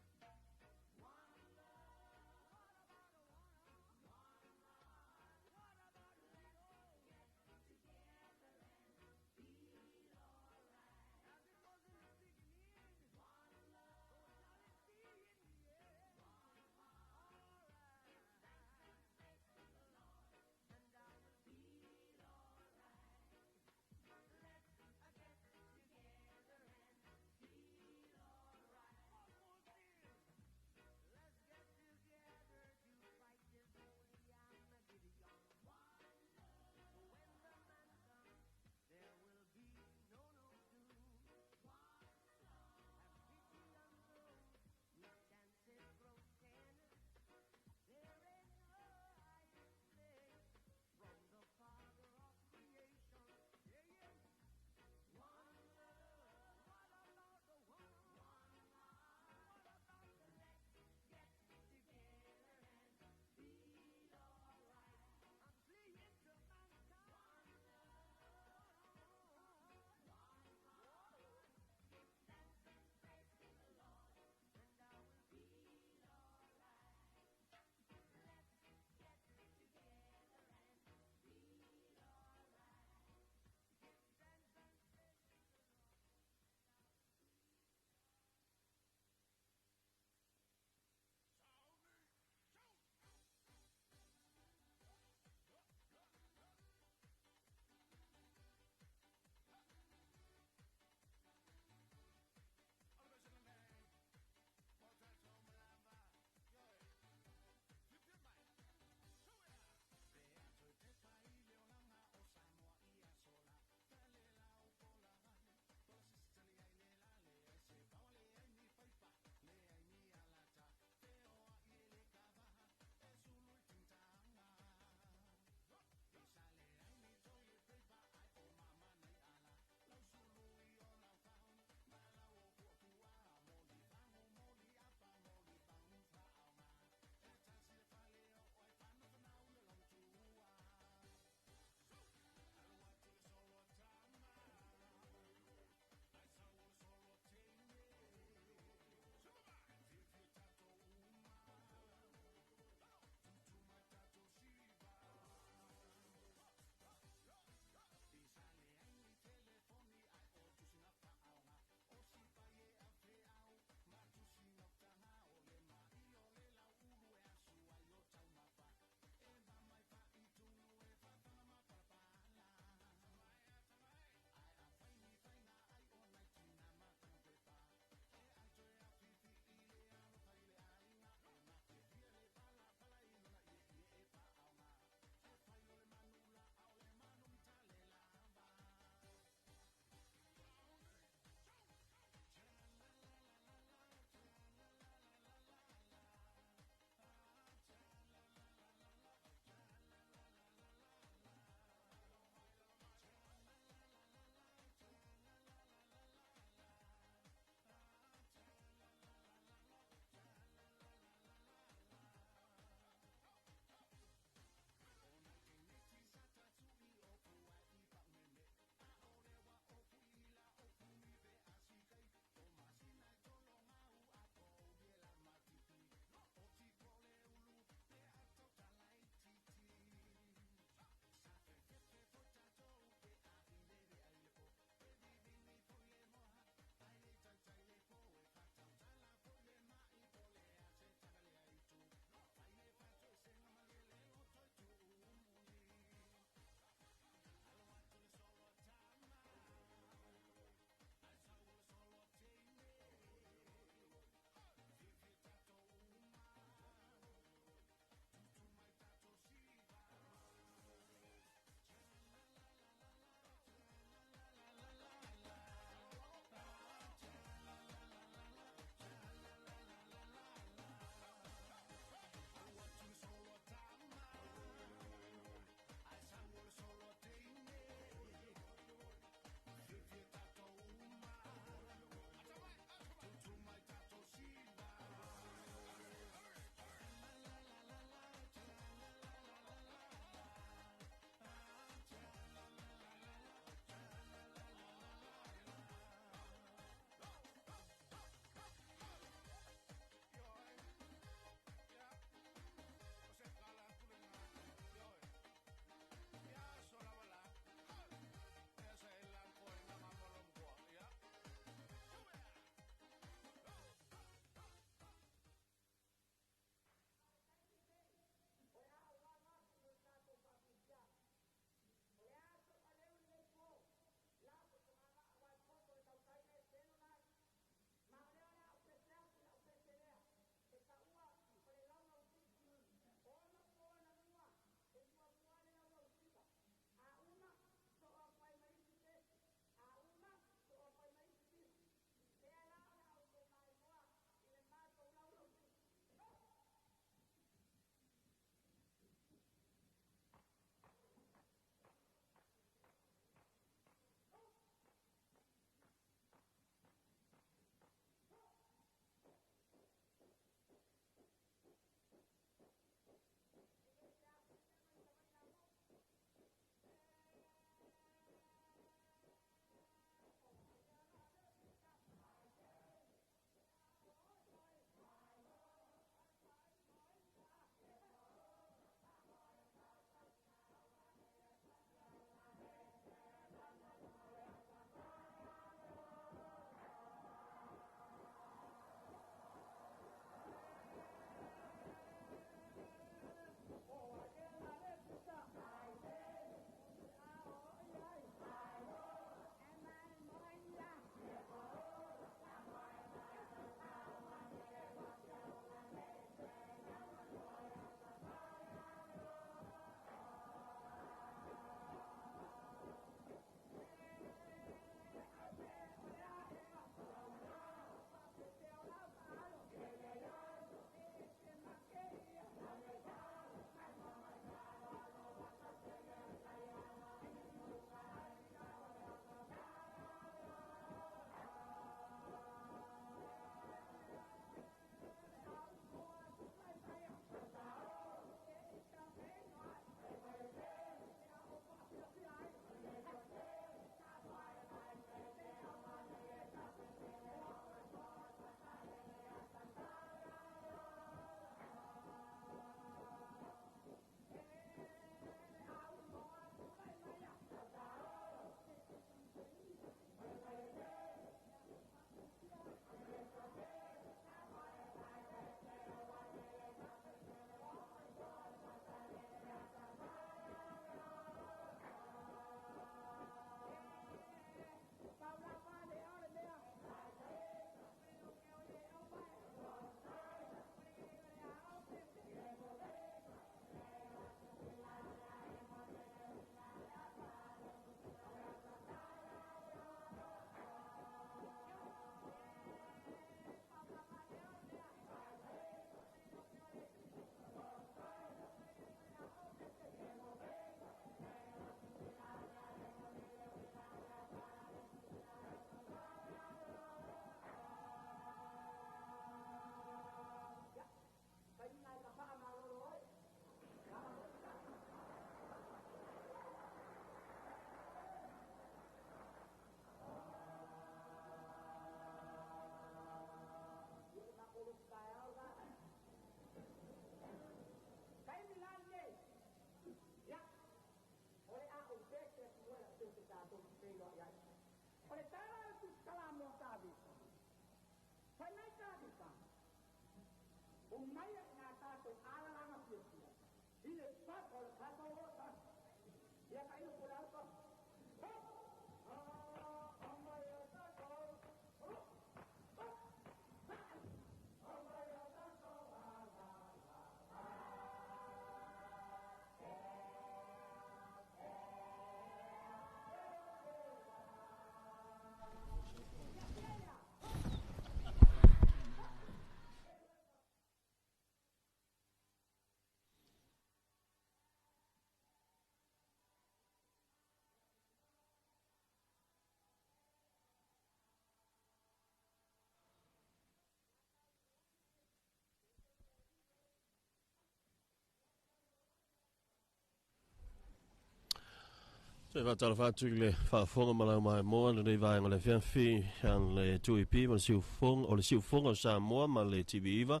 [SPEAKER 5] Se va tala fatu le whaafonga mana mai moa le vai ngale fianfi an le tuipi ma le siufonga o Samoa ma le TV Iva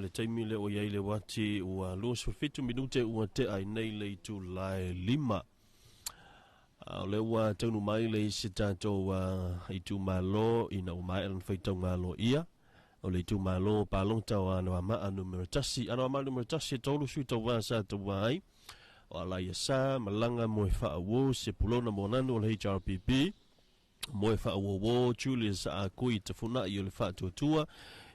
[SPEAKER 5] le taimi le o iai le wati ua luas fitu minute ua te ai nei le itu lai lima o le ua taunu mai le isi tātou itu malo ina o mai alan Faitauga Aloaia o le itu malo palonta o ana maa numero tasi ana maa numero tasi tolu sui tau wā sa tau wai o Aloaia sa malanga mo e whaawo se pulona mo nanu o le HRPP mo e whaawo Julius a kui te funa i o le whaatuatua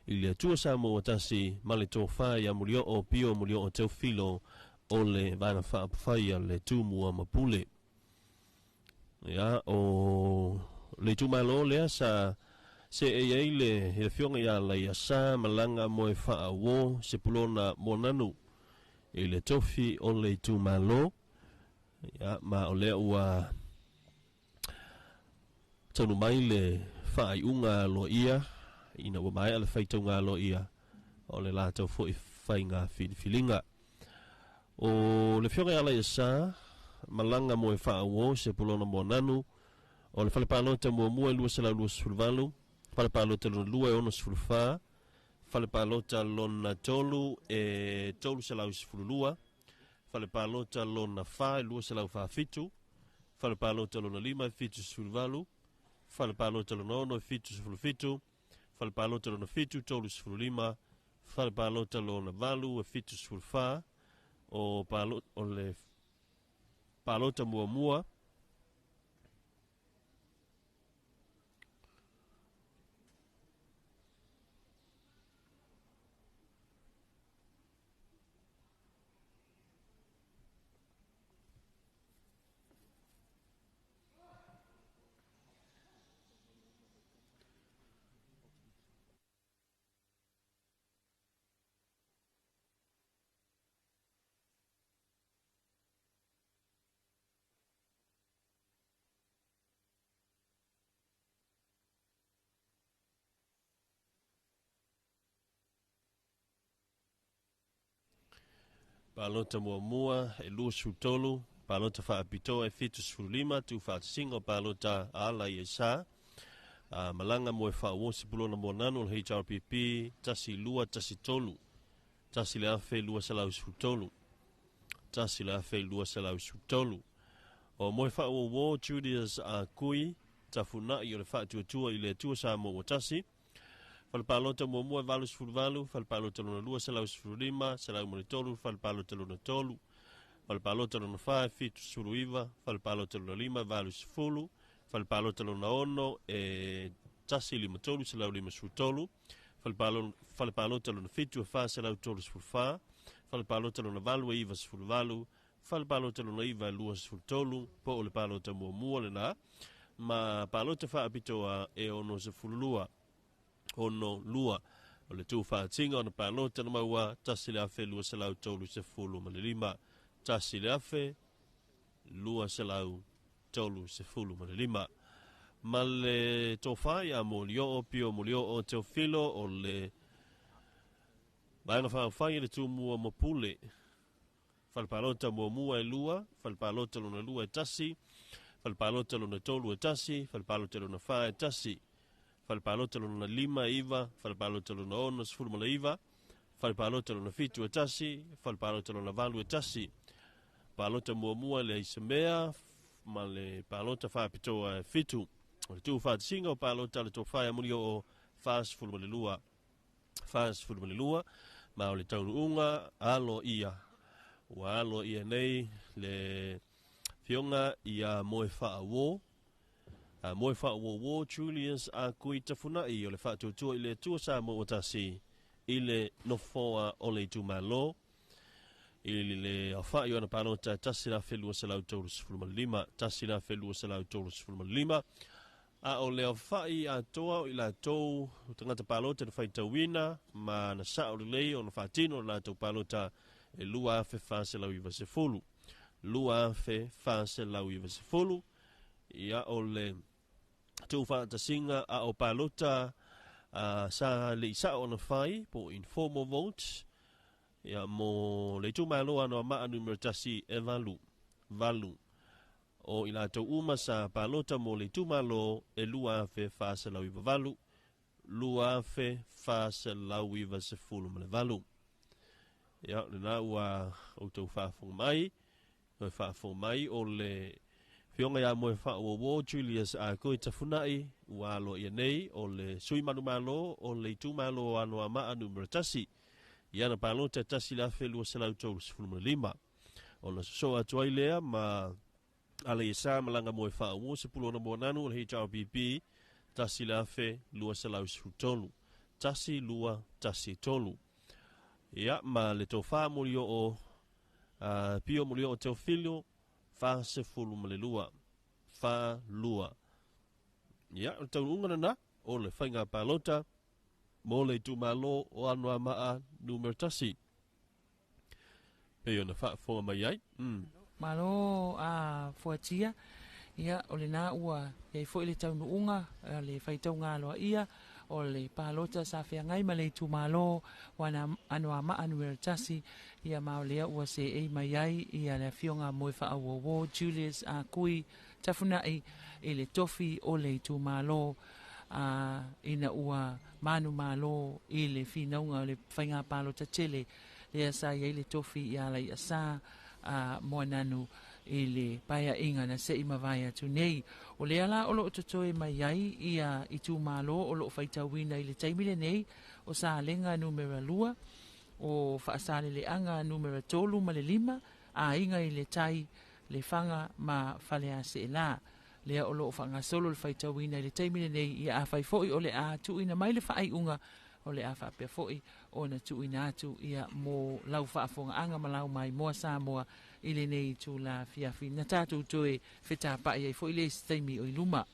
[SPEAKER 5] i le atua sa mo o tasi male tō whai a mulio o pio mulio o tau filo o le vaina whaapawhai a le tūmua mapule ya o le tūmalo lea sa se e le he fionga i Aloaia sa malanga mo e whaawo se pulona mo nanu i le tofi o le tūmalo ya ma o le ua tonu mai le whaaiunga Aloaia ina ua mai ala Faitauga Aloaia o le lātou fo i whainga filinga o le fionga i Aloaia sa malanga mo e whaawo se pulona mo nanu o le whalepalota mua lua se lau lua sefuluvalu whalepalota lona lua e ono sefulufā whalepalota lona tolu e tolu se lau sefululua whalepalota lona wha e lua se lau whaafitu whalepalota lona lima e fitu sefuluvalu whalepalota lona ono e fitu sefulufitu whalepalota lona fitu tolu sefululima whalepalota lona valu e fitu sefulufā o le palota mua palota mua e lua sutolu palota whaapitoa e fitu sefululima tu whaatasinga palota Aloaia sa malanga mo e whaawo se pulona mo nanu le HRPP tasi lua tasi tolu tasi le afe lua se lau sutolu tasi le afe lua se lau sutolu o mo e whaawo Julius a kui tafuna i o le whaatuatua i le atua sa mo o tasi Whalepalota mua valu sefuluvalu, whalepalota lona lua se lau sefululima, se lau monitolu, whalepalota lona tolu, whalepalota lona wha e fitu sefuluiva, whalepalota lona lima valu sefulu, whalepalota lona ono e tasi lima tolu se lau lima sefulutolu, whalepalota lona fitu e wha se lau tolu sefulufā, whalepalota lona valu e iva sefuluvalu, whalepalota lona iva e lua sefulutolu, po o le palota mua le nā, ma palota whaapitoa e ono sefululua, ono lua o le tu whaatinga o na palota na maua tasi le afe lua se lau tolu se fulu ma le lima tasi le afe lua se lau tolu se fulu ma le lima ma le tofai a molio o pio molio o teo filo o le vaenga whaafai le tu mua mapule whalpalota mua e lua whalpalota luna lua e tasi whalpalota luna tolu e tasi whalpalota luna wha e tasi whalepalota lona lima iva, whalepalota lona ono sefulu mala iva, whalepalota lona fitu e tasi, whalepalota lona valu e tasi, palota mua le isamea, ma le palota whaapitoa e fitu, o le tu whaatisinga o palota le tōwhai amuri o wha sefulu mala lua, Faasalalauga lua ma o le taunuunga Aloaia. Ua Aloaia nei le fionga ia moe whaawō. Moe whaawō Julius a kui tafunai o le whaatutua i le tuasa mo o tasi i le nofoa o le tumalo. I le awhai o ana palota tasi la whelua salau taurus fulmalima. Tasi la whelua salau taurus fulmalima. A o le awhai a toa i la tau tangata palota na Faitauina ma na sa o le lei o na whaatino la tau palota e lua fe Faasalau iwa se fulu. Lua fe Faasalau iwa se fulu. Ia o le tau whaatasinga a o palota sa le isa o na whai po informal votes. Ia mo le tumalo ano maa numero tasi e valu. O ila tau uma sa palota mo le tumalo e lua fe Faasalau iwa valu. Lua fe Faasalau iwa se fulu ma le valu. Ia le na ua o tau whaafong mai. Whaafong mai o le fionga ia moe whaowo Julius a koe tafunai ua Aloaia nei o le sui manu malo o le tumalo ano a maa numero tasi. Ia na palota tasi la whelua salau taurus fulmalima. O na soa tuai lea ma ala isa malanga moe whaowo se pulona mo nanu o le HRBP tasi la whelua salau sfutolu. Tasi lua tasi tolu. Ia ma le tau wha mulio o pio mulio o tau filio wha se fulu ma le lua. Wha lua. Ia o tau ungana na o le whainga palota mo le tumalo o anua maa numero tasi. Peo na wha fonga mai ai.
[SPEAKER 1] Malo a fuatia ia o le na ua e fo ile tau nuunga le Faitauga Aloaia o le palota sa feangai ma le tumalo wana anua ma anu tasi ia maolea ua se e mai ai ia le fionga moe whaawō Julius a kui tafunai i le tofi o le tumalo ina ua manu malo i le finaunga o le whainga palota tele le asa ia i le tofi i ala i asa moa nanu i le paia inga na se ima vai atu nei. O le ala o loo totoe mai ai ia i tu malo o loo Faitauina i le taimile nei o sa lenga numera lua o Faasale le anga numera tolu ma le lima a inga i le tai le fanga ma falea se la. Lea o loo whanga solo le Faitauina i le taimile nei ia a faifoi o le a tuina mai le whaai unga o le a whapea foi o na tuina atu ia mo lau whaafonga anga ma lau mai moa sa moa i le nei tu la fiafi na tātou toe whetapa i foi le staimi o i luma.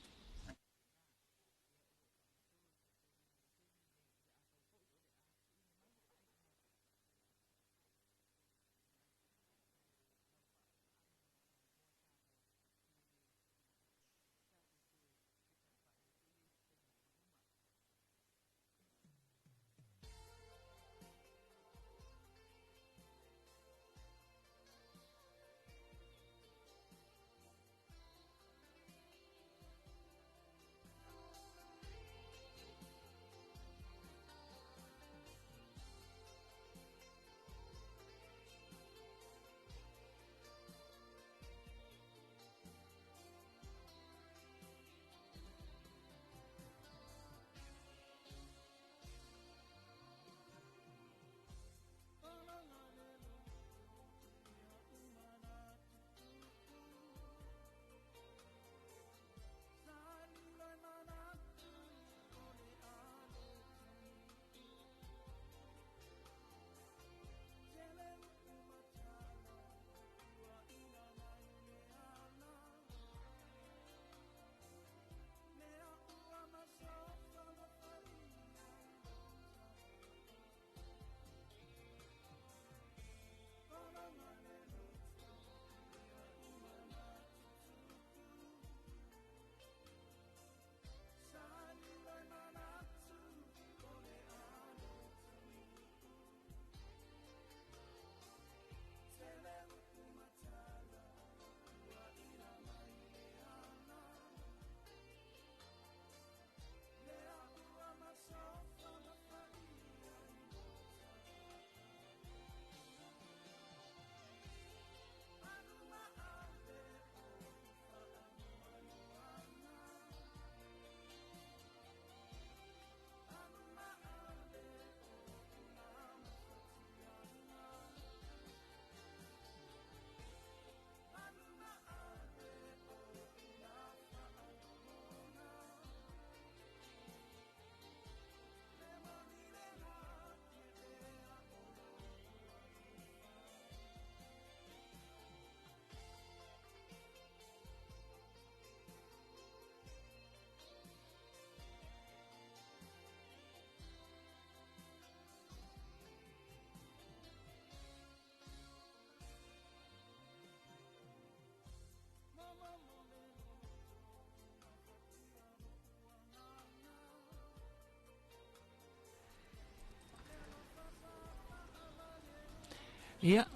[SPEAKER 1] Ia,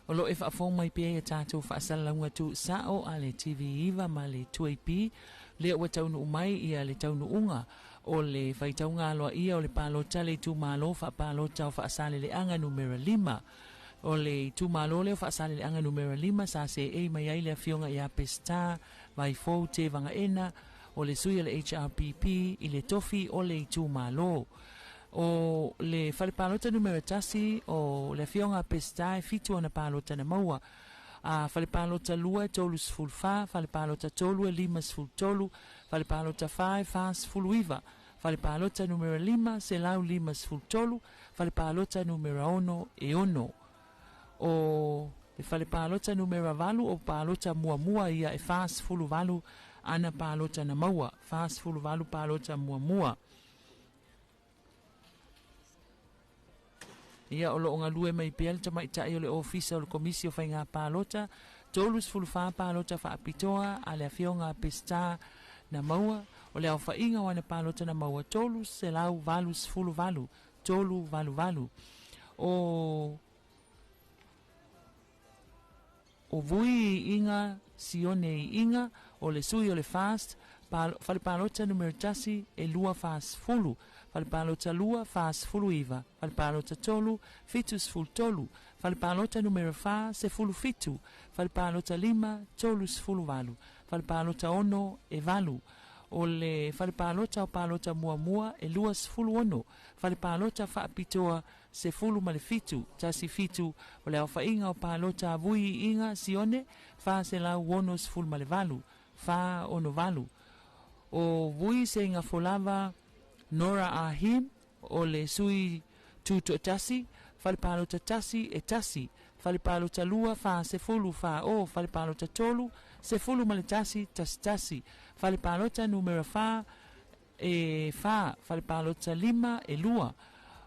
[SPEAKER 1] o lo e whaafong mai pia e tātou Faasalalauga Tuusao a le TV iwa ma le tuaipi, le ua taunu umai ia le taunu unga o le Faitauga Aloaia o le palota le tūmalo whaapalota o Faasaleleanga numera 5. O le tūmalo le o Faasaleleanga numera 5 sa se e mai ai le afionga i a pesta vai fou te vangaena o le sui o le HRPP i le tofi o le tūmalo. O le whalepalota numera tasi o le fionga pesta e fitu o na palota na maua. A whalepalota lua e tolu sfulfa, whalepalota tolu e lima sfultolu, whalepalota whae fas fuluiva, whalepalota numera 5 se lau lima sfultolu, whalepalota numera 1 e 1. O le whalepalota numera 8 o palota mua ia e fas fuluvalu ana palota na maua, fas fuluvalu palota mua. Ia o lo nga lue mai pia le tamai tai o le ofisa o le komisi o whainga palota, tolus fulfa palota whaapitoa a le afionga pesta na maua, o le au whainga wana palota na maua tolus se lau valus fulu valu, tolu valu. O vui inga, sione inga, o le sui o le fast, fale palota numero tasi e lua fast fulu, fale palota lua fast fulu iva, fale palota tolu, fitus ful tolu, fale palota numero fa se fulu fitu, fale palota 5, tolus fulu valu, fale palota 1 e valu, o le fale palota o palota mua e luas fulu 1, fale palota whaapitoa se fulu ma le fitu, tasi fitu, o le au whainga o palota vui inga sione, fa se lau wonos fulu ma le valu, fa ono valu. O vui se inga folava Nora Ahim, o le sui tuto tasi, fale palota tasi e tasi, fale palota lua fa se fulu fa o, fale palota tolu, se fulu ma le tasi, tasi, fale palota numero fa e fa, fale palota 5 e lua,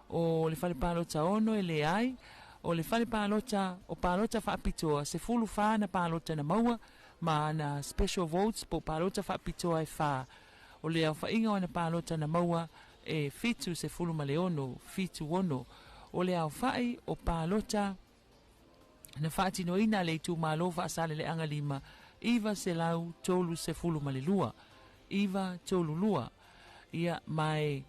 [SPEAKER 1] o le fale palota 1 e le ai, o le fale palota, o palota fa apitoa, se fulu fa na palota na maua, ma na special votes po palota fa apitoa e fa, o le au whainga o na palota na maua e fitu se fulu ma le ono, fitu ono, o le au whai o palota na whaatino ina le tu malo Faasale le anga 5, iwa se lau tolu se fulu ma le lua, iwa tolu lua, ia mai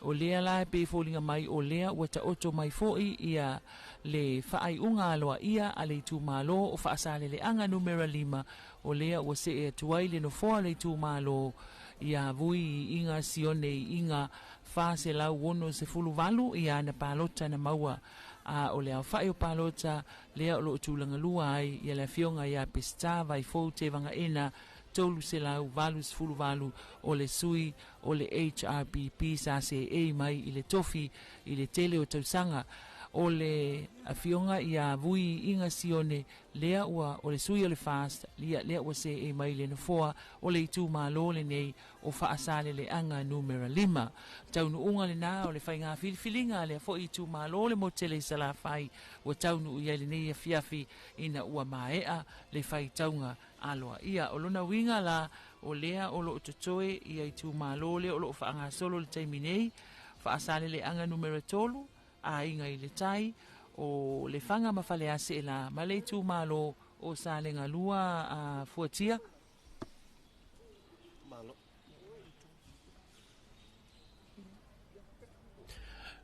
[SPEAKER 1] o lea la pe folinga mai o lea wata oto mai foi ia le whaai unga Aloaia a le tu malo o Faasale le anga numera 5 o lea o se e tuai le no foa le tu malo ia vui inga sione inga fa se lau wono se fulu valu ia na palota na maua a o le au whai o palota lea o lo tūlanga lua ai ia le fionga ia pesta vai fou te vangaena tolu se lau valus fulu valu o le sui o le HRPP sa se e mai i le tofi i le tele o tausanga o le afionga ia vui inga sione lea ua o le sui o le fast lea ua se e mai le nafoa o le itu malo le nei o Faasale le anga numera 5 taunu unga le na o le whainga filifilinga le fo itu malo le motele sala fai o taunu ia le nei fiafi ina ua maea le Faitauga Aloaia o lona winga la o lea o lo totoe ia itu malo le o lo whaanga solo le taimi nei Faasale le anga numera 3 a inga i le tai o le fanga mawhale ase la ma le tu malo o sa le ngalua a fuatia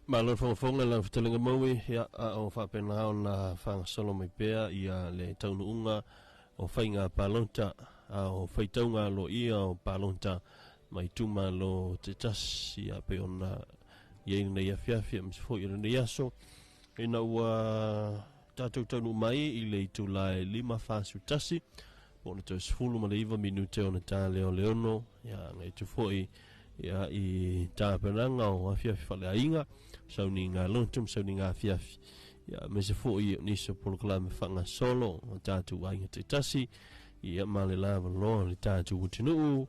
[SPEAKER 5] malo fonga la ftelinga maui ya o whapena o na whanga solo mai pea ia le taunu unga o whainga palonta o Faitauga Aloaia o palonta mai tu malo te tasi a pe ona ia ina ia fiafia msifo ina ia so ina ua tatou taunu mai i le itu lai 5 fasu tasi o na tau sifulu ma le 2 minute o na tā leo leono ia ngai tu foi ia i tāpenanga o afiafi whale ainga sauni ngā lontum sauni ngā afiafi ia msifo i niso poloklame whanga solo o tātou ainga te tasi ia ma le lava loa le tātou utinuu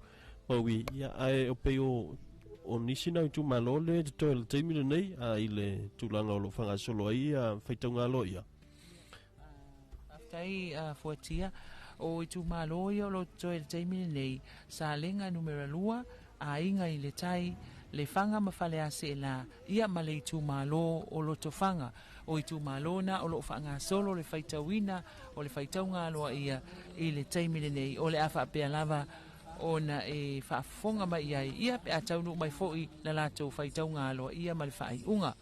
[SPEAKER 5] maui ia ai o peo o nisi na tu malo le to le taimi nei a ile tulanga o lo fanga solo ai a Faitauga Aloaia
[SPEAKER 1] aftai fuatia o tu malo yo lo to le taimi nei sa lenga numero 2 a inga i le tai le fanga mafale ase la ia ma le tu malo o lo to fanga o i tu malona o lo fanga solo le faitauina o le faitauga aloaia i le taimi lenei o le afa pe lava ona e faafofoga mai ai ia pe a taunu mai fo'i la latou faitauga aloaia ma le faaiʻuga.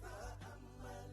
[SPEAKER 7] Fa amale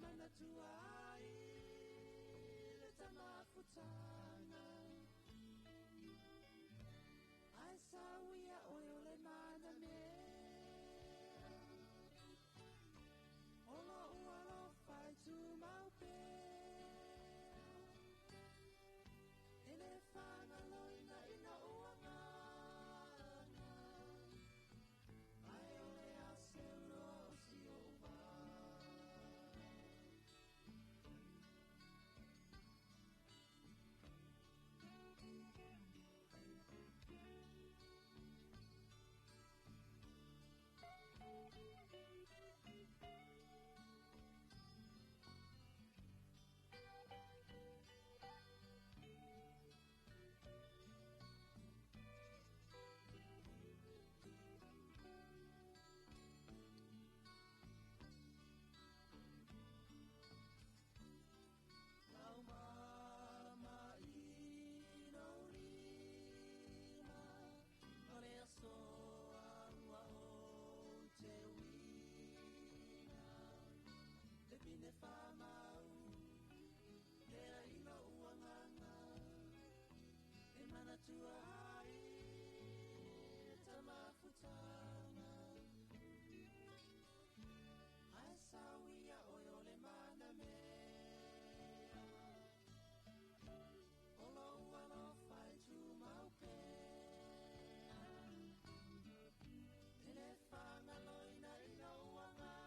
[SPEAKER 7] mana tuai le tamafutanga ai sawia oyo le mana me olo ualo fai tu maupe ele fanga loina ina uanga ai ole a seuro si ova Pine whamau, nera ina uanganga, e mana tua ai, tamafutanga. Ai sawia oyo le mana mea, olo ualo fai tu maupea, ele whanga loina ina uanganga.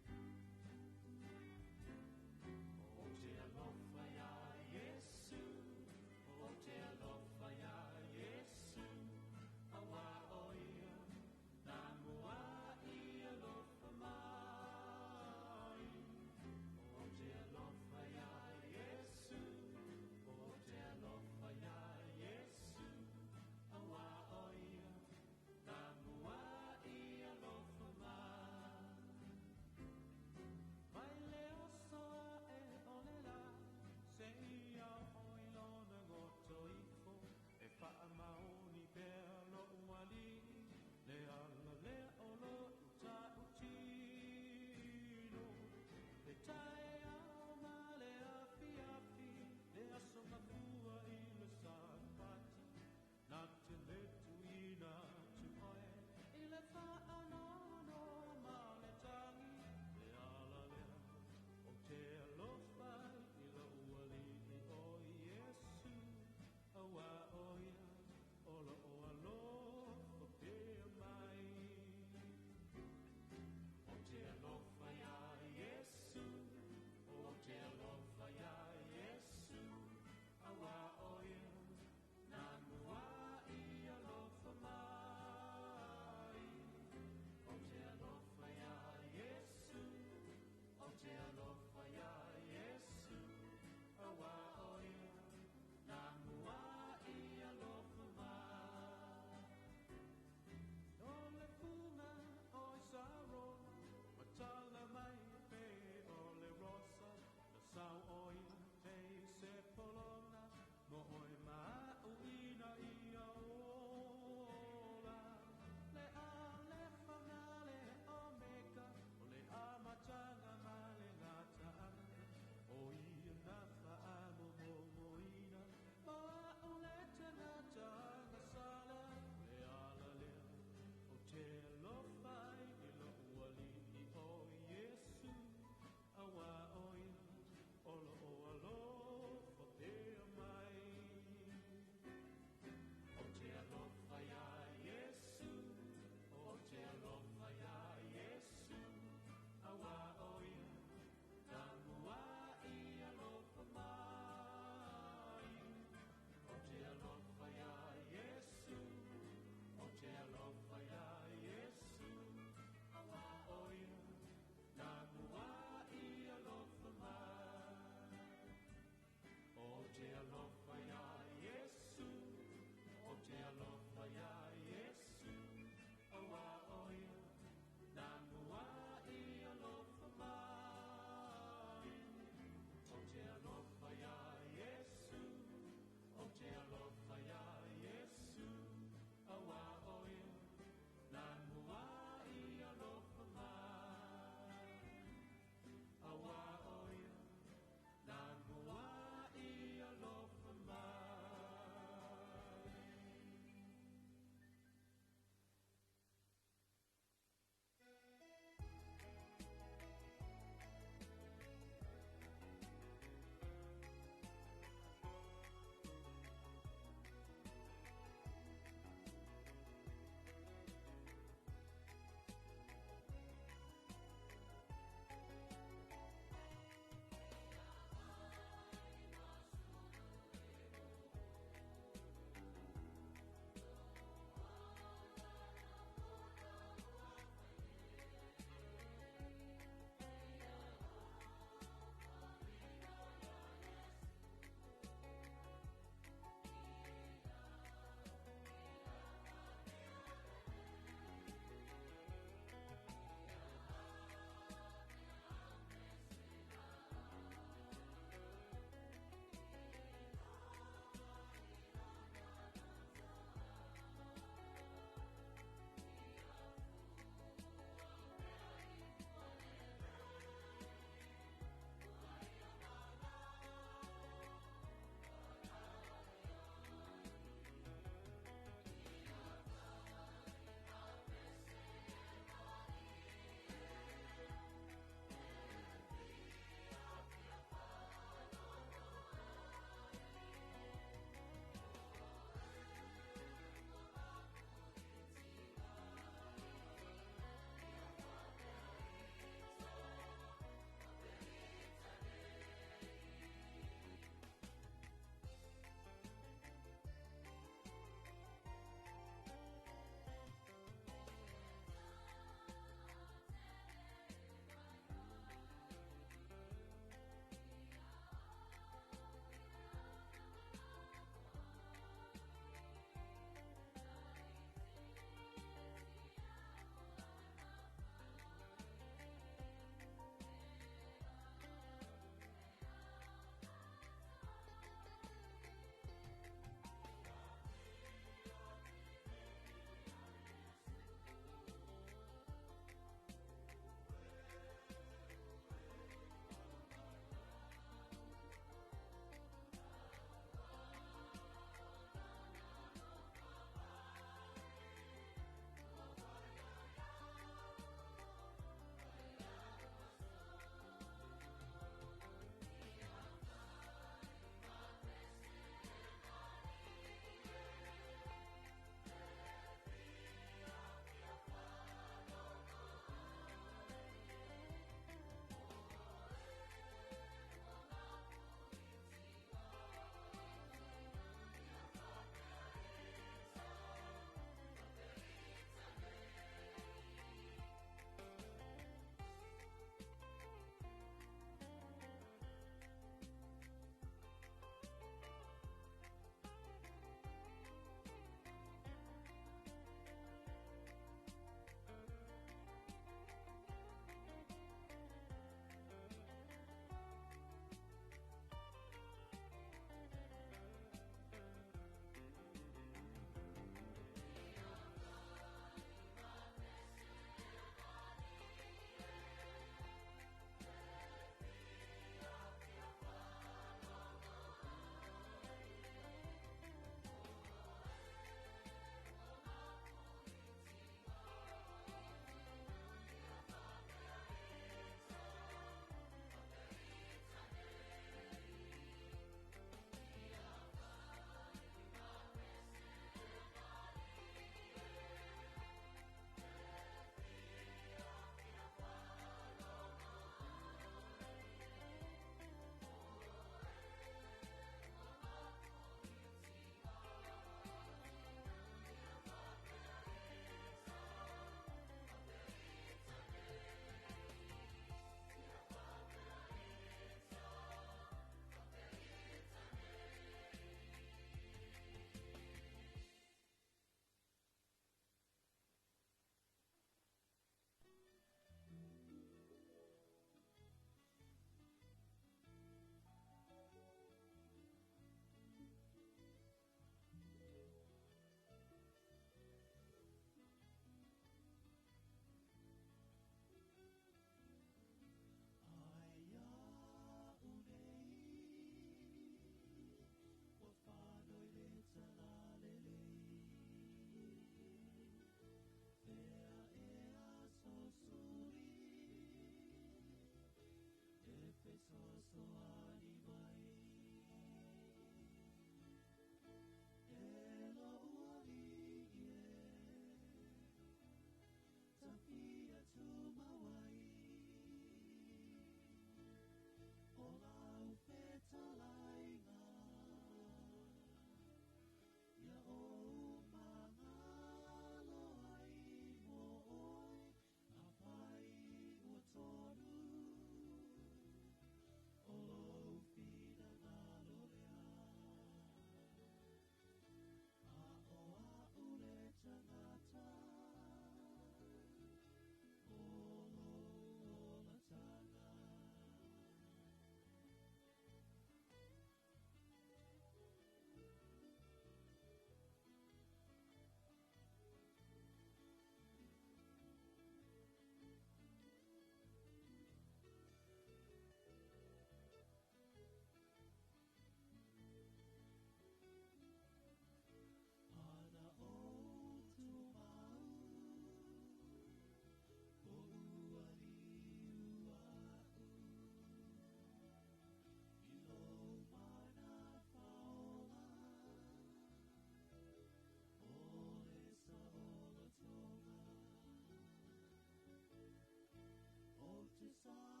[SPEAKER 7] Tuusao